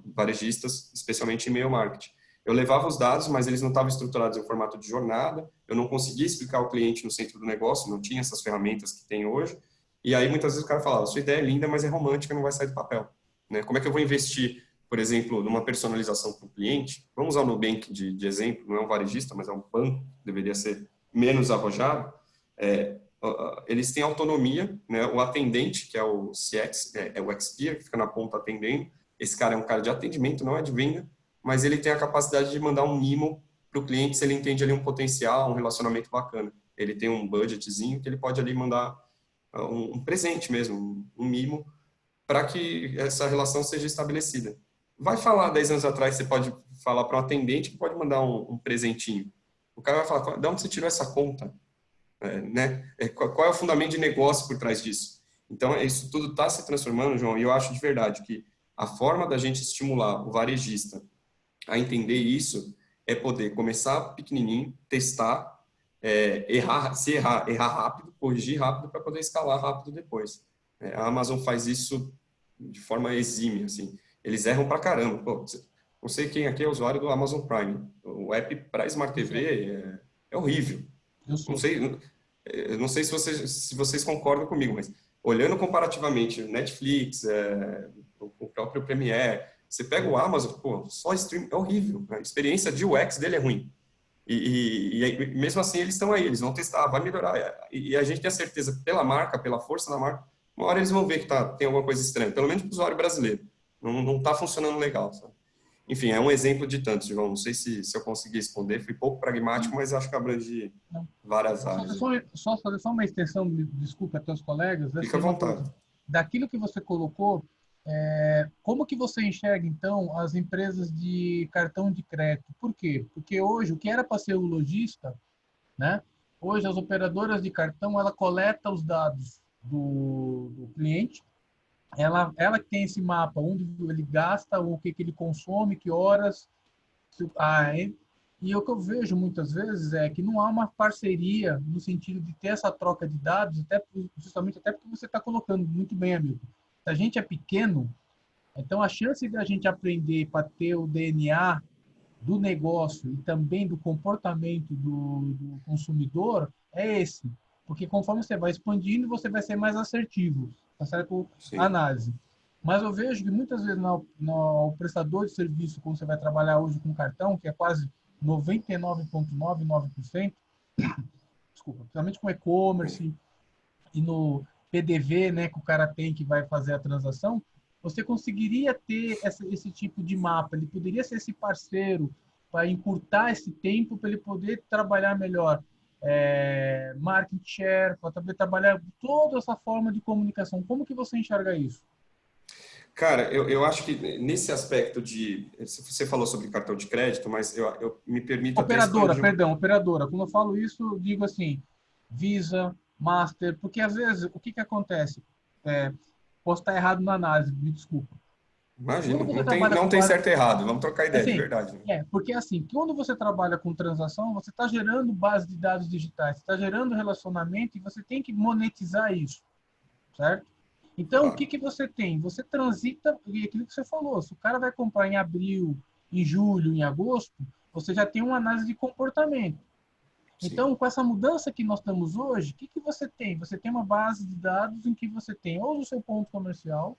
varejistas, especialmente em e-mail marketing. Eu levava os dados, mas eles não estavam estruturados em formato de jornada, eu não conseguia explicar ao cliente no centro do negócio, não tinha essas ferramentas que tem hoje, e aí muitas vezes o cara falava, sua ideia é linda, mas é romântica, não vai sair do papel. Como é que eu vou investir, por exemplo, numa personalização para o cliente? Vamos usar o Nubank de exemplo, não é um varejista, mas é um banco, deveria ser menos arrojado. Eles têm autonomia, o atendente, que é o CX, é o XP, que fica na ponta atendendo, esse cara é um cara de atendimento, não é de venda, mas ele tem a capacidade de mandar um mimo para o cliente se ele entende ali um potencial, um relacionamento bacana. Ele tem um budgetzinho que ele pode ali mandar um presente mesmo, um mimo, para que essa relação seja estabelecida. Vai falar 10 anos atrás, você pode falar para um atendente que pode mandar um presentinho. O cara vai falar, de onde você tirou essa conta? Qual é o fundamento de negócio por trás disso? Então, isso tudo está se transformando, João, e eu acho de verdade que a forma da gente estimular o varejista a entender isso é poder começar pequenininho, testar, errar rápido, corrigir rápido para poder escalar rápido depois. A Amazon faz isso de forma exímia, assim. Eles erram pra caramba. Pô, não sei quem aqui é usuário do Amazon Prime. O app para Smart TV é horrível. Não sei se vocês concordam comigo, mas olhando comparativamente Netflix, o próprio Premiere, você pega o Amazon, só stream é horrível. A experiência de UX dele é ruim. E mesmo assim eles estão aí, eles vão testar, vai melhorar. E a gente tem a certeza, pela marca, pela força da marca, uma hora eles vão ver que tem alguma coisa estranha, pelo menos para o usuário brasileiro. Não está funcionando legal, sabe? Enfim, é um exemplo de tantos, João. Não sei se eu consegui responder, fui pouco pragmático, mas acho que abrange várias áreas. Só fazer uma extensão, desculpa, aos teus colegas. Fica à vontade. Daquilo que você colocou, como que você enxerga, então, as empresas de cartão de crédito? Por quê? Porque hoje, o que era para ser o lojista, né? Hoje, as operadoras de cartão, ela coleta os dados do cliente, ela que tem esse mapa, onde ele gasta, o que ele consome, que horas. E o que eu vejo muitas vezes é que não há uma parceria no sentido de ter essa troca de dados, justamente até porque você está colocando muito bem, amigo. Se a gente é pequeno, então a chance de a gente aprender para ter o DNA do negócio e também do comportamento do consumidor é esse. Porque conforme você vai expandindo, você vai ser mais assertivo, tá certo? Sim. Análise. Mas eu vejo que muitas vezes no prestador de serviço, como você vai trabalhar hoje com cartão, que é quase 99,99%, desculpa, principalmente com e-commerce e no PDV, né, que o cara tem que vai fazer a transação, você conseguiria ter esse tipo de mapa, ele poderia ser esse parceiro para encurtar esse tempo, para ele poder trabalhar melhor market share, para trabalhar toda essa forma de comunicação. Como que você enxerga isso? Cara, eu acho que nesse aspecto você falou sobre cartão de crédito, mas eu me permito operadora. Quando eu falo isso, eu digo assim, Visa, Master, porque às vezes, o que acontece? Posso estar errado na análise, me desculpa. Imagina, não tem certo e errado, vamos trocar ideia, assim, de verdade. Porque assim, quando você trabalha com transação, você está gerando base de dados digitais, está gerando relacionamento e você tem que monetizar isso, certo? Então, claro. O que você tem? Você transita, e aquilo que você falou, se o cara vai comprar em abril, em julho, em agosto, você já tem uma análise de comportamento. Sim. Então, com essa mudança que nós estamos hoje, o que você tem? Você tem uma base de dados em que você tem ou do seu ponto comercial,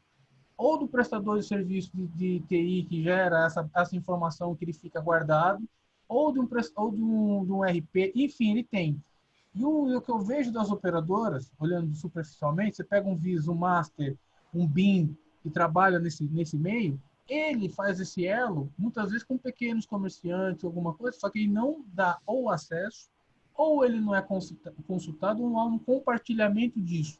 ou do prestador de serviço de TI que gera essa informação que ele fica guardado, ou de um RP, enfim, ele tem. E o que eu vejo das operadoras, olhando superficialmente, você pega um Visa, um Master, um BIM, que trabalha nesse meio, ele faz esse elo, muitas vezes com pequenos comerciantes, alguma coisa, só que ele não dá ou acesso, ou ele não é consultado, ou há um compartilhamento disso.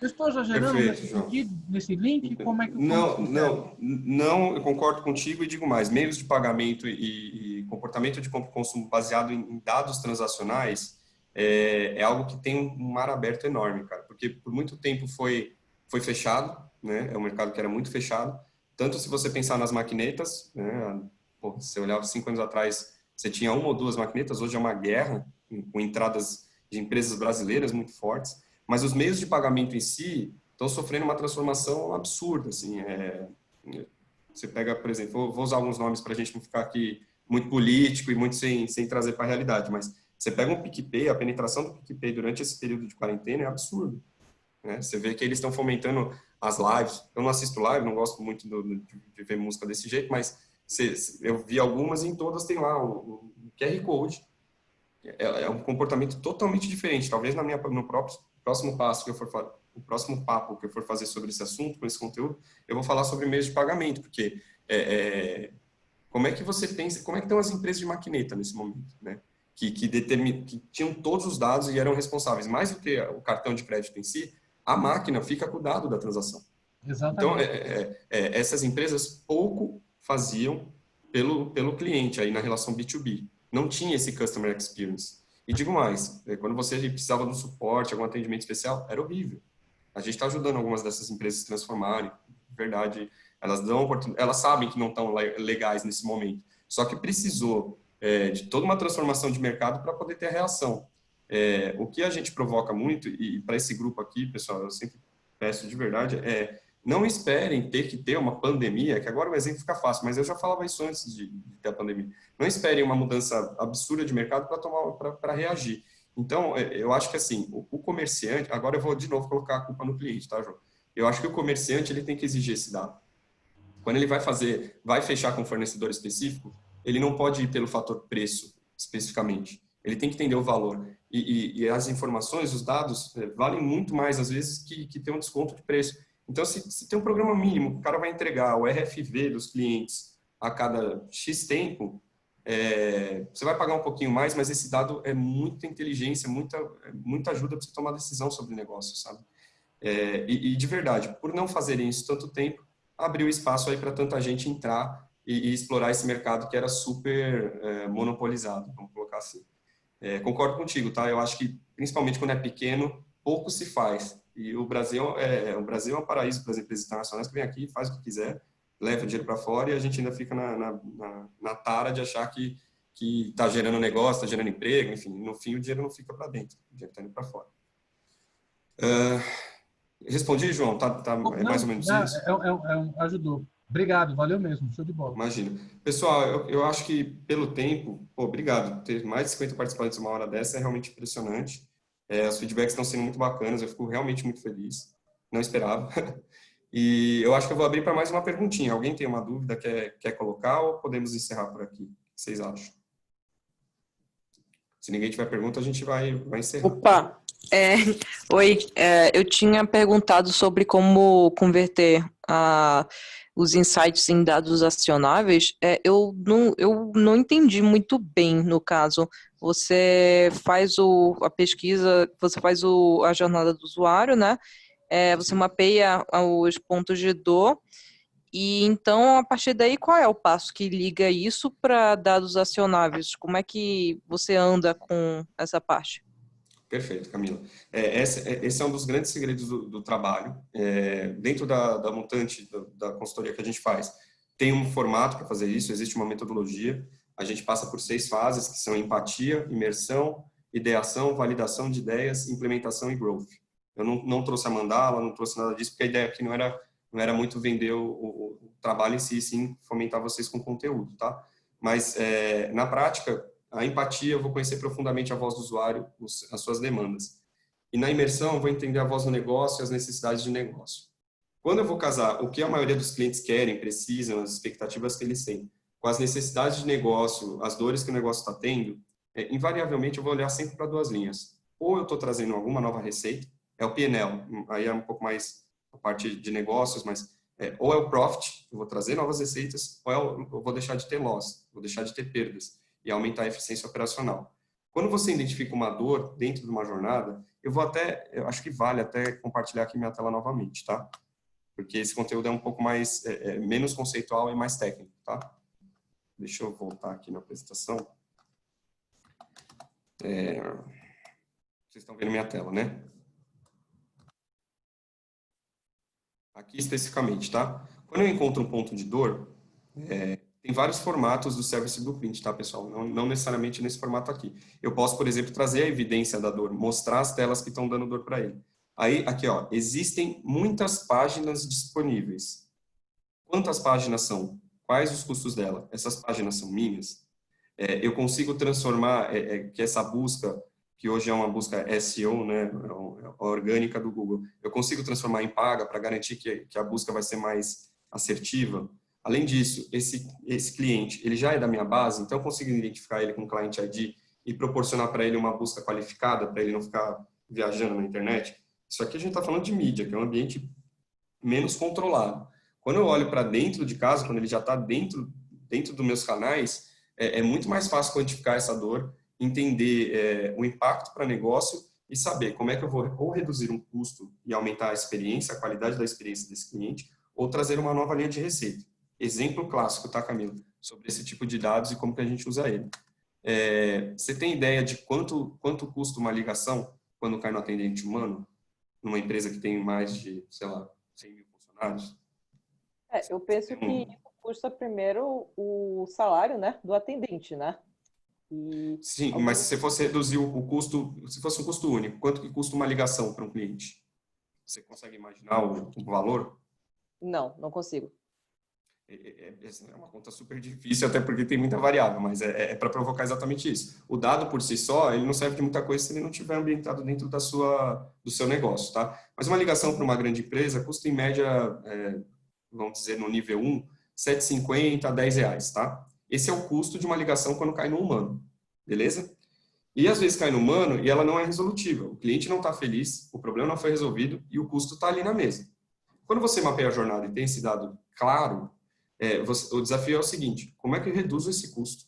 Eu estou já gerando Perfeito, nesse link? Como é que não, eu concordo contigo e digo mais, meios de pagamento e comportamento de compra e consumo baseado em dados transacionais é algo que tem um mar aberto enorme, cara, porque por muito tempo foi foi fechado, né? É um mercado que era muito fechado. Tanto se você pensar nas maquinetas, né? Pô, se você olhava 5 anos atrás, você tinha 1 ou 2 maquinetas, hoje é uma guerra, com entradas de empresas brasileiras muito fortes, mas os meios de pagamento em si estão sofrendo uma transformação absurda, assim, você pega, por exemplo, vou usar alguns nomes para a gente não ficar aqui muito político e muito sem trazer para a realidade, mas você pega um PicPay, a penetração do PicPay durante esse período de quarentena é absurdo, né? Você vê que eles estão fomentando as lives. Eu não assisto live, não gosto muito de ver música desse jeito, mas eu vi algumas e em todas tem lá o QR Code. É um comportamento totalmente diferente. Talvez no próximo passo que eu for o próximo papo que eu for fazer sobre esse assunto, com esse conteúdo, eu vou falar sobre meios de pagamento, porque como é que você pensa, como é que estão as empresas de maquineta nesse momento, né? Que tinham todos os dados e eram responsáveis, mais do que o cartão de crédito em si, a máquina fica com o dado da transação. Exatamente. Então, essas empresas pouco faziam pelo cliente, aí na relação B2B. Não tinha esse customer experience. E digo mais, quando você precisava de um suporte, algum atendimento especial, era horrível. A gente está ajudando algumas dessas empresas a se transformarem, de verdade, elas sabem que não estão legais nesse momento, só que precisou de toda uma transformação de mercado para poder ter a reação. O que a gente provoca muito, e para esse grupo aqui, pessoal, eu sempre peço de verdade, não esperem ter que ter uma pandemia, que agora o exemplo fica fácil, mas eu já falava isso antes de ter a pandemia. Não esperem uma mudança absurda de mercado para reagir. Então, eu acho que assim, o comerciante, agora eu vou de novo colocar a culpa no cliente, tá, João? Eu acho que o comerciante ele tem que exigir esse dado. Quando ele vai fechar com um fornecedor específico, ele não pode ir pelo fator preço, especificamente. Ele tem que entender o valor. E as informações, os dados, valem muito mais, às vezes, que ter um desconto de preço. Então, se tem um programa mínimo, o cara vai entregar o RFV dos clientes a cada X tempo, você vai pagar um pouquinho mais, mas esse dado é muita inteligência, muita ajuda para você tomar decisão sobre o negócio, sabe? E de verdade, por não fazerem isso tanto tempo, abriu espaço aí para tanta gente entrar e explorar esse mercado que era super monopolizado, vamos colocar assim. Concordo contigo, tá? Eu acho que, principalmente quando é pequeno, pouco se faz. E o Brasil é um paraíso para as empresas internacionais que vêm aqui, faz o que quiser, leva o dinheiro para fora e a gente ainda fica na tara de achar que está gerando negócio, está gerando emprego, enfim, no fim o dinheiro não fica para dentro, o dinheiro está indo para fora. Respondi, João? É mais ou menos isso? Ajudou. Obrigado, valeu mesmo, show de bola. Imagina. Pessoal, eu acho que pelo tempo, obrigado, ter mais de 50 participantes uma hora dessa é realmente impressionante. Os feedbacks estão sendo muito bacanas, eu fico realmente muito feliz. Não esperava. E eu acho que eu vou abrir para mais uma perguntinha. Alguém tem uma dúvida, quer colocar ou podemos encerrar por aqui? O que vocês acham? Se ninguém tiver pergunta, a gente vai encerrar. Opa! Oi, eu tinha perguntado sobre como converter os insights em dados acionáveis. Eu não entendi muito bem, no caso. Você faz a pesquisa, você faz a jornada do usuário, né? Você mapeia os pontos de dor. E então, a partir daí, qual é o passo que liga isso para dados acionáveis? Como é que você anda com essa parte? Perfeito, Camila. Esse é um dos grandes segredos do trabalho. Dentro da montante, da consultoria que a gente faz, tem um formato para fazer isso, existe uma metodologia. A gente passa por 6 fases, que são empatia, imersão, ideação, validação de ideias, implementação e growth. Eu não trouxe a mandala, não trouxe nada disso, porque a ideia aqui não era muito vender o trabalho em si, sim fomentar vocês com conteúdo, tá? Mas, na prática, a empatia, eu vou conhecer profundamente a voz do usuário, as suas demandas. E na imersão, eu vou entender a voz do negócio e as necessidades de negócio. Quando eu vou casar o que a maioria dos clientes querem, precisam, as expectativas que eles têm, com as necessidades de negócio, as dores que o negócio está tendo, invariavelmente eu vou olhar sempre para 2 linhas. Ou eu estou trazendo alguma nova receita, é o P&L, aí é um pouco mais a parte de negócios, mas ou é o profit, eu vou trazer novas receitas, ou eu vou deixar de ter loss, vou deixar de ter perdas e aumentar a eficiência operacional. Quando você identifica uma dor dentro de uma jornada, eu acho que vale até compartilhar aqui minha tela novamente, tá? Porque esse conteúdo é um pouco mais, menos conceitual e mais técnico, tá? Deixa eu voltar aqui na apresentação. Vocês estão vendo minha tela, né? aqui especificamente, tá? Quando eu encontro um ponto de dor, tem vários formatos do Service Blueprint, tá, pessoal? Não necessariamente nesse formato aqui. Eu posso, por exemplo, trazer a evidência da dor, mostrar as telas que estão dando dor para ele. Aí, aqui, ó, existem muitas páginas disponíveis. Quantas páginas são? Quais os custos dela? Essas páginas são minhas? Eu consigo transformar que essa busca, que hoje é uma busca SEO, né, orgânica do Google, eu consigo transformar em paga para garantir que a busca vai ser mais assertiva? Além disso, esse cliente, ele já é da minha base, então eu consigo identificar ele com o Client ID e proporcionar para ele uma busca qualificada, para ele não ficar viajando na internet. Isso aqui a gente está falando de mídia, que é um ambiente menos controlado. Quando eu olho para dentro de casa, quando ele já está dentro dos meus canais, é muito mais fácil quantificar essa dor, entender o impacto para negócio e saber como é que eu vou ou reduzir um custo e aumentar a experiência, a qualidade da experiência desse cliente, ou trazer uma nova linha de receita. Exemplo clássico, tá, Camila? Sobre esse tipo de dados e como que a gente usa ele. Você tem ideia de quanto custa uma ligação quando cai no atendente humano? Numa empresa que tem mais de, sei lá, 100 mil funcionários? Eu penso que isso custa primeiro o salário, né, do atendente, né? Sim, mas se você fosse reduzir o custo, se fosse um custo único, quanto que custa uma ligação para um cliente? Você consegue imaginar o valor? Não consigo. É uma conta super difícil, até porque tem muita variável, mas é para provocar exatamente isso. O dado por si só, ele não serve de muita coisa se ele não estiver ambientado dentro do seu negócio, tá? Mas uma ligação para uma grande empresa custa em média, vamos dizer, no nível 1, R$ 7,50 a R$10, tá? Esse é o custo de uma ligação quando cai no humano, beleza? E às vezes cai no humano e ela não é resolutiva. O cliente não está feliz, o problema não foi resolvido e o custo está ali na mesa. Quando você mapeia a jornada e tem esse dado claro, o desafio é o seguinte: como é que eu reduzo esse custo?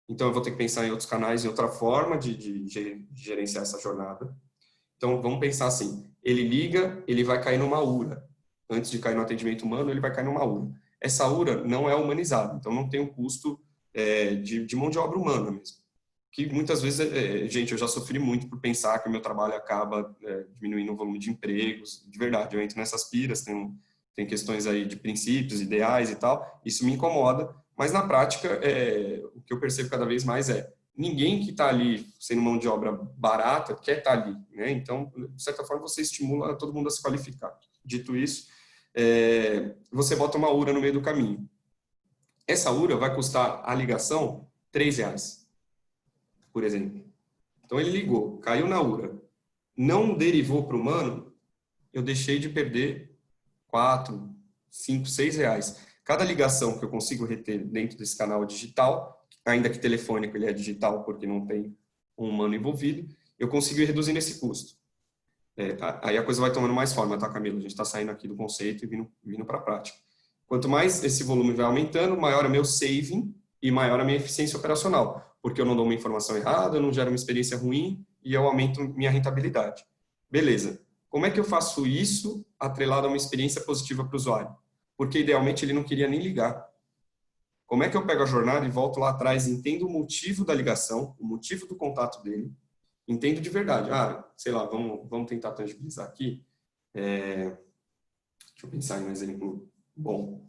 Então, eu vou ter que pensar em outros canais, em outra forma de gerenciar essa jornada. Então, vamos pensar assim: ele liga, ele vai cair numa URA. Antes de cair no atendimento humano, ele vai cair numa URA. Essa URA não é humanizada, então não tem um custo de mão de obra humana mesmo. Que muitas vezes, gente, eu já sofri muito por pensar que o meu trabalho acaba diminuindo o volume de empregos. De verdade, eu entro nessas piras, tem questões aí de princípios, ideais e tal, isso me incomoda, mas na prática, o que eu percebo cada vez mais ninguém que está ali sendo mão de obra barata quer estar ali, né? Então, de certa forma, você estimula todo mundo a se qualificar. Dito isso, você bota uma URA no meio do caminho. Essa URA vai custar a ligação R$3, por exemplo. Então, ele ligou, caiu na URA, não derivou para o humano, eu deixei de perder R$4, R$5, R$6. Cada ligação que eu consigo reter dentro desse canal digital, ainda que telefônico ele é digital porque não tem um humano envolvido, eu consigo ir reduzindo esse custo. Aí a coisa vai tomando mais forma, tá, Camila? A gente está saindo aqui do conceito e vindo para a prática. Quanto mais esse volume vai aumentando, maior é meu saving e maior a minha eficiência operacional, porque eu não dou uma informação errada, eu não gero uma experiência ruim e eu aumento minha rentabilidade. Beleza. Como é que eu faço isso atrelado a uma experiência positiva para o usuário? Porque, idealmente, ele não queria nem ligar. Como é que eu pego a jornada e volto lá atrás e entendo o motivo da ligação, o motivo do contato dele, entendo de verdade. Sei lá, vamos tentar tangibilizar aqui. Deixa eu pensar em um exemplo bom.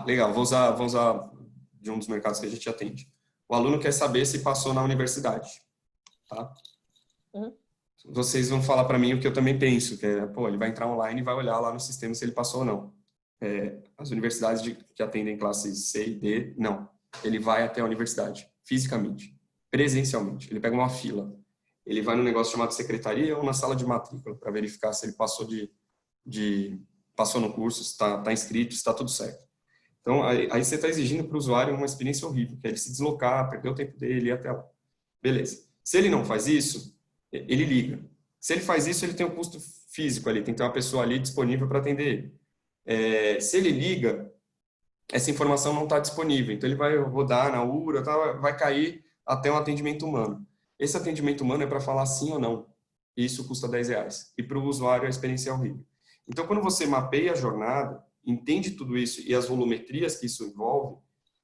Legal, vou usar de um dos mercados que a gente atende. O aluno quer saber se passou na universidade. Tá? Vocês vão falar para mim o que eu também penso, que ele vai entrar online e vai olhar lá no sistema se ele passou ou não. As universidades que atendem classes C e D, não. Ele vai até a universidade, fisicamente, presencialmente. Ele pega uma fila. Ele vai num negócio chamado secretaria ou na sala de matrícula para verificar se ele passou passou no curso, se está inscrito, se está tudo certo. Então, aí você está exigindo para o usuário uma experiência horrível, que é ele se deslocar, perder o tempo dele e ir até lá. Beleza. Se ele não faz isso, ele liga. Se ele faz isso, ele tem um custo físico ali, tem que ter uma pessoa ali disponível para atender ele. Se ele liga, essa informação não está disponível, então ele vai rodar na URA, vai cair até um atendimento humano. Esse atendimento humano é para falar sim ou não, e isso custa R$10, e para o usuário a experiência é horrível. Então, quando você mapeia a jornada, entende tudo isso e as volumetrias que isso envolve,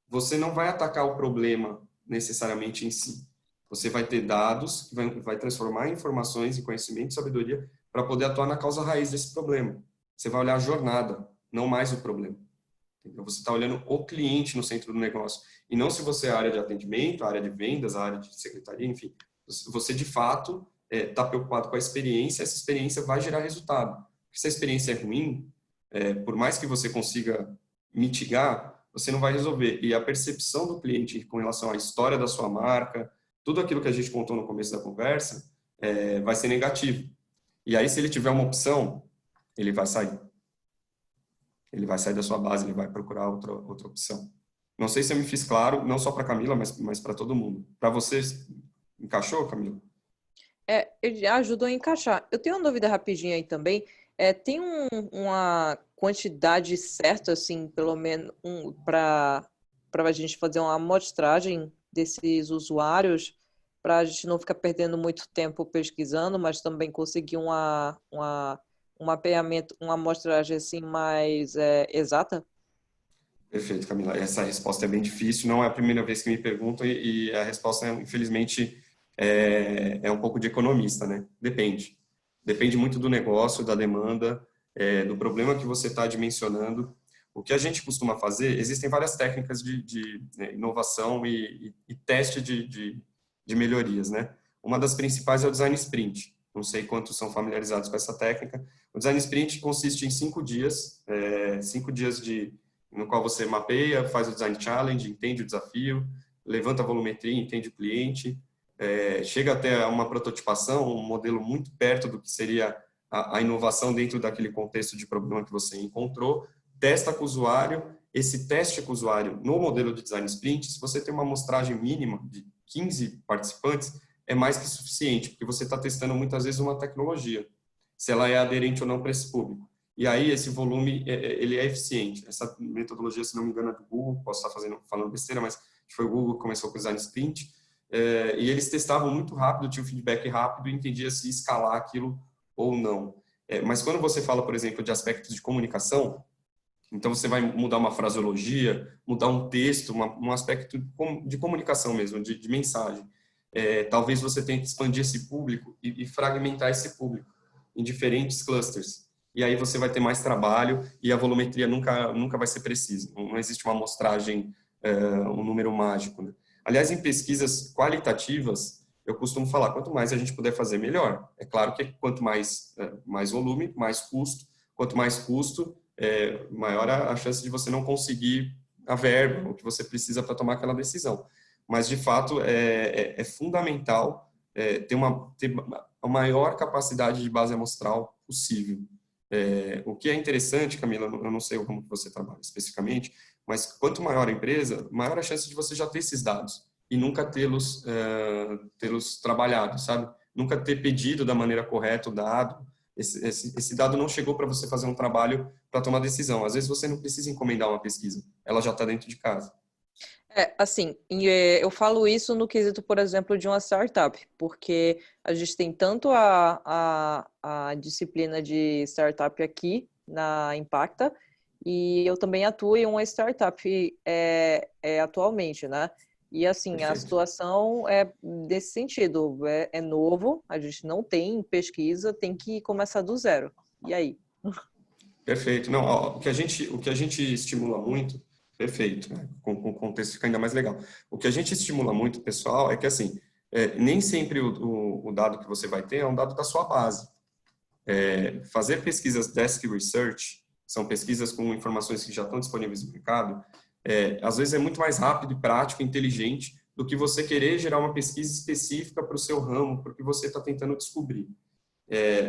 você não vai atacar o problema necessariamente em si. Você vai ter dados que vai transformar em informações, em conhecimento e sabedoria para poder atuar na causa raiz desse problema. Você vai olhar a jornada, não mais o problema. Entendeu? Você está olhando o cliente no centro do negócio. E não se você é a área de atendimento, a área de vendas, a área de secretaria, enfim. Você, de fato, está preocupado com a experiência, essa experiência vai gerar resultado. Porque se a experiência é ruim, por mais que você consiga mitigar, você não vai resolver. E a percepção do cliente com relação à história da sua marca, tudo aquilo que a gente contou no começo da conversa, vai ser negativo. E aí, se ele tiver uma opção, ele vai sair. Ele vai sair da sua base, ele vai procurar outra opção. Não sei se eu me fiz claro, não só para Camila, mas para todo mundo. Para vocês, encaixou, Camila? Ajudou a encaixar. Eu tenho uma dúvida rapidinha aí também. Tem uma quantidade certa, assim, pelo menos, para a gente fazer uma amostragem desses usuários, para a gente não ficar perdendo muito tempo pesquisando, mas também conseguir um mapeamento, uma amostragem assim mais exata? Perfeito, Camila. Essa resposta é bem difícil, não é a primeira vez que me perguntam e a resposta, infelizmente, é um pouco de economista, né? Depende. Depende muito do negócio, da demanda, do problema que você está dimensionando. O que a gente costuma fazer, existem várias técnicas de inovação e teste de melhorias, né? Uma das principais é o design sprint. Não sei quantos são familiarizados com essa técnica. O design sprint consiste em 5 dias, 5 dias no qual você mapeia, faz o design challenge, entende o desafio, levanta a volumetria, entende o cliente, chega até uma prototipação, um modelo muito perto do que seria a inovação dentro daquele contexto de problema que você encontrou, testa com o usuário. Esse teste com o usuário no modelo de design sprint, se você tem uma amostragem mínima de 15 participantes, é mais que suficiente, porque você está testando muitas vezes uma tecnologia, se ela é aderente ou não para esse público. E aí esse volume, ele é eficiente. Essa metodologia, se não me engano, é do Google, posso estar falando besteira, mas foi o Google que começou com o design sprint, e eles testavam muito rápido, tinham feedback rápido e entendia se escalar aquilo ou não. Mas quando você fala, por exemplo, de aspectos de comunicação, então você vai mudar uma fraseologia, mudar um texto, um aspecto de comunicação mesmo, de mensagem. Talvez você tenha que expandir esse público e fragmentar esse público em diferentes clusters. E aí você vai ter mais trabalho e a volumetria nunca vai ser precisa. Não existe uma amostragem, um número mágico, né? Aliás, em pesquisas qualitativas, eu costumo falar, quanto mais a gente puder fazer, melhor. É claro que quanto mais volume, mais custo. Quanto mais custo, maior a chance de você não conseguir a verba, o que você precisa para tomar aquela decisão. Mas, de fato, é fundamental ter a maior capacidade de base amostral possível. O que é interessante, Camila, eu não sei como você trabalha especificamente, mas quanto maior a empresa, maior a chance de você já ter esses dados e nunca tê-los trabalhados, sabe? Nunca ter pedido da maneira correta o dado. Esse dado não chegou para você fazer um trabalho para tomar decisão. Às vezes você não precisa encomendar uma pesquisa, ela já está dentro de casa. Assim, eu falo isso no quesito, por exemplo, de uma startup, porque a gente tem tanto a disciplina de startup aqui na Impacta, e eu também atuo em uma startup atualmente, né? E assim, Perfeito. A situação é desse sentido, é novo, a gente não tem pesquisa, tem que começar do zero. E aí? Perfeito. Não, o que a gente estimula muito, perfeito, né? Com o contexto fica ainda mais legal. O que a gente estimula muito, pessoal, é que assim, nem sempre o dado que você vai ter é um dado da sua base. Fazer pesquisas desk research, são pesquisas com informações que já estão disponíveis no mercado, às vezes é muito mais rápido e prático, inteligente, do que você querer gerar uma pesquisa específica para o seu ramo, para o que você está tentando descobrir.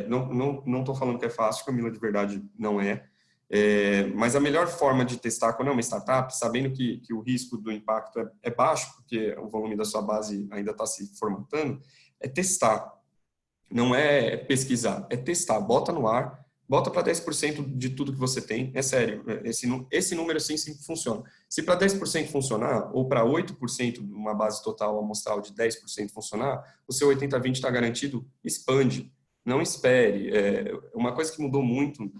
Não estou falando que é fácil, Camila, de verdade não é. Mas a melhor forma de testar quando é uma startup, sabendo que o risco do impacto é baixo, porque o volume da sua base ainda está se formatando, é testar. Não é pesquisar, é testar. Bota no ar, bota para 10% de tudo que você tem. É sério, esse número sim funciona. Se para 10% funcionar, ou para 8% de uma base total amostral de 10% funcionar, o seu 80-20 está garantido, expande. Não espere. Uma coisa que mudou muito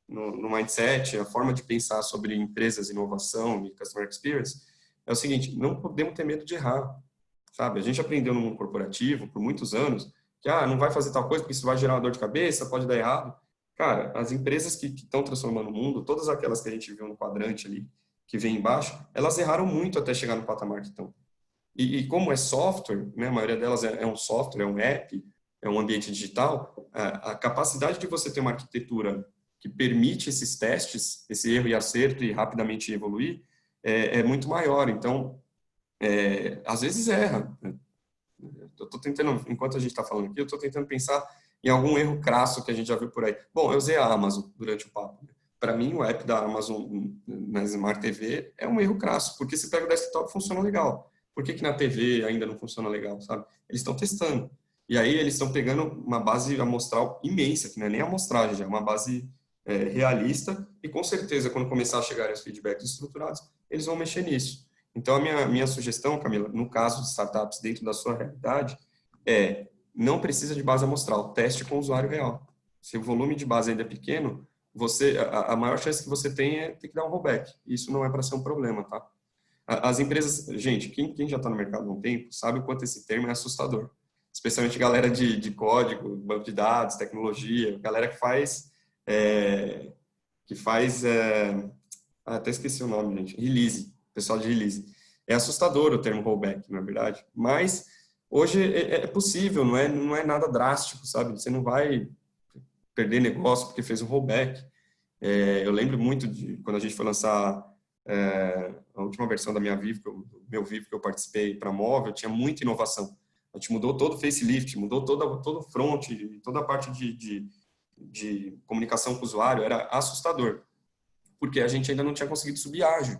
no mindset, a forma de pensar sobre empresas, inovação e customer experience, é o seguinte: não podemos ter medo de errar, sabe? A gente aprendeu no mundo corporativo, por muitos anos, que não vai fazer tal coisa porque isso vai gerar uma dor de cabeça, pode dar errado. Cara, as empresas que estão transformando o mundo, todas aquelas que a gente viu no quadrante ali, que vem embaixo, elas erraram muito até chegar no patamar que estão. E como é software, né, a maioria delas é um software, é um app, é um ambiente digital, a capacidade de você ter uma arquitetura que permite esses testes, esse erro e acerto e rapidamente evoluir, é muito maior. Então, às vezes erra. Eu estou tentando, enquanto a gente está falando aqui, eu estou tentando pensar em algum erro crasso que a gente já viu por aí. Bom, eu usei a Amazon durante o papo. Para mim, o app da Amazon na Smart TV é um erro crasso, porque se pega o desktop, funciona legal. Por que na TV ainda não funciona legal, sabe? Eles estão testando. E aí eles estão pegando uma base amostral imensa, que não é nem amostragem, já é uma base realista, e com certeza, quando começar a chegar os feedbacks estruturados, eles vão mexer nisso. Então, a minha sugestão, Camila, no caso de startups dentro da sua realidade, não precisa de base amostral, teste com o usuário real. Se o volume de base ainda é pequeno, a maior chance que você tem é ter que dar um rollback. Isso não é para ser um problema, tá? As empresas, gente, quem já está no mercado há um tempo, sabe o quanto esse termo é assustador. Especialmente galera de código, banco de dados, tecnologia, galera que faz até esqueci o nome, gente, release, pessoal de release. É assustador o termo rollback, na verdade, mas hoje é possível, não é nada drástico, sabe? Você não vai perder negócio porque fez um rollback. Eu lembro muito de quando a gente foi lançar a última versão da minha Vivo, meu Vivo que eu participei para móvel, tinha muita inovação. A gente mudou todo o facelift, mudou todo o front, toda a parte de comunicação com o usuário, era assustador, porque a gente ainda não tinha conseguido subir ágil.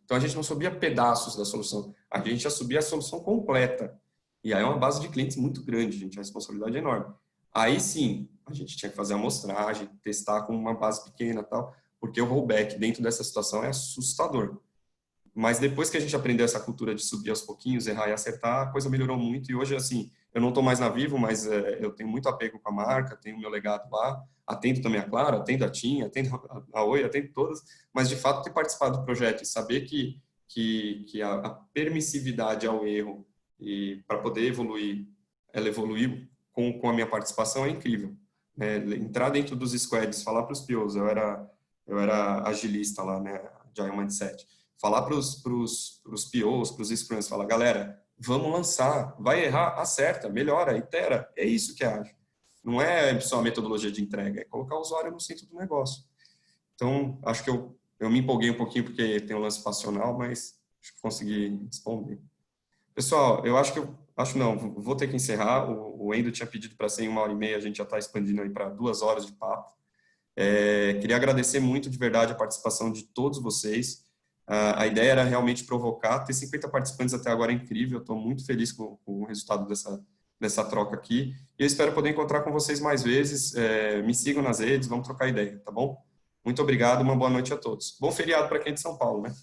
Então, a gente não subia pedaços da solução, a gente já subia a solução completa. E aí é uma base de clientes muito grande, gente, a responsabilidade é enorme. Aí sim, a gente tinha que fazer a amostragem, testar com uma base pequena e tal, porque o rollback dentro dessa situação é assustador. Mas depois que a gente aprendeu essa cultura de subir aos pouquinhos, errar e acertar, a coisa melhorou muito. E hoje, assim, eu não estou mais na Vivo, mas eu tenho muito apego com a marca, tenho o meu legado lá, atendo também a Claro, atendo a TIM, atendo a Oi, atendo todas. Mas, de fato, ter participado do projeto e saber que a permissividade ao erro e para poder evoluir, ela evoluiu com a minha participação é incrível. Entrar dentro dos squads, falar para os POs, eu era agilista lá, né, Agile Mindset, falar para os POs, para os Scrums, falar, galera, vamos lançar, vai errar, acerta, melhora, itera, é isso que é ágil. Não é só a metodologia de entrega, é colocar o usuário no centro do negócio. Então, acho que eu me empolguei um pouquinho porque tem um lance passional, mas acho que consegui responder. Pessoal, vou ter que encerrar, o Endo tinha pedido para ser em 1h30, a gente já está expandindo aí para 2 horas de papo. Queria agradecer muito de verdade a participação de todos vocês. A ideia era realmente provocar, ter 50 participantes até agora é incrível, estou muito feliz com o resultado dessa troca aqui, e eu espero poder encontrar com vocês mais vezes, me sigam nas redes, vamos trocar ideia, tá bom? Muito obrigado, uma boa noite a todos. Bom feriado para quem é de São Paulo, né?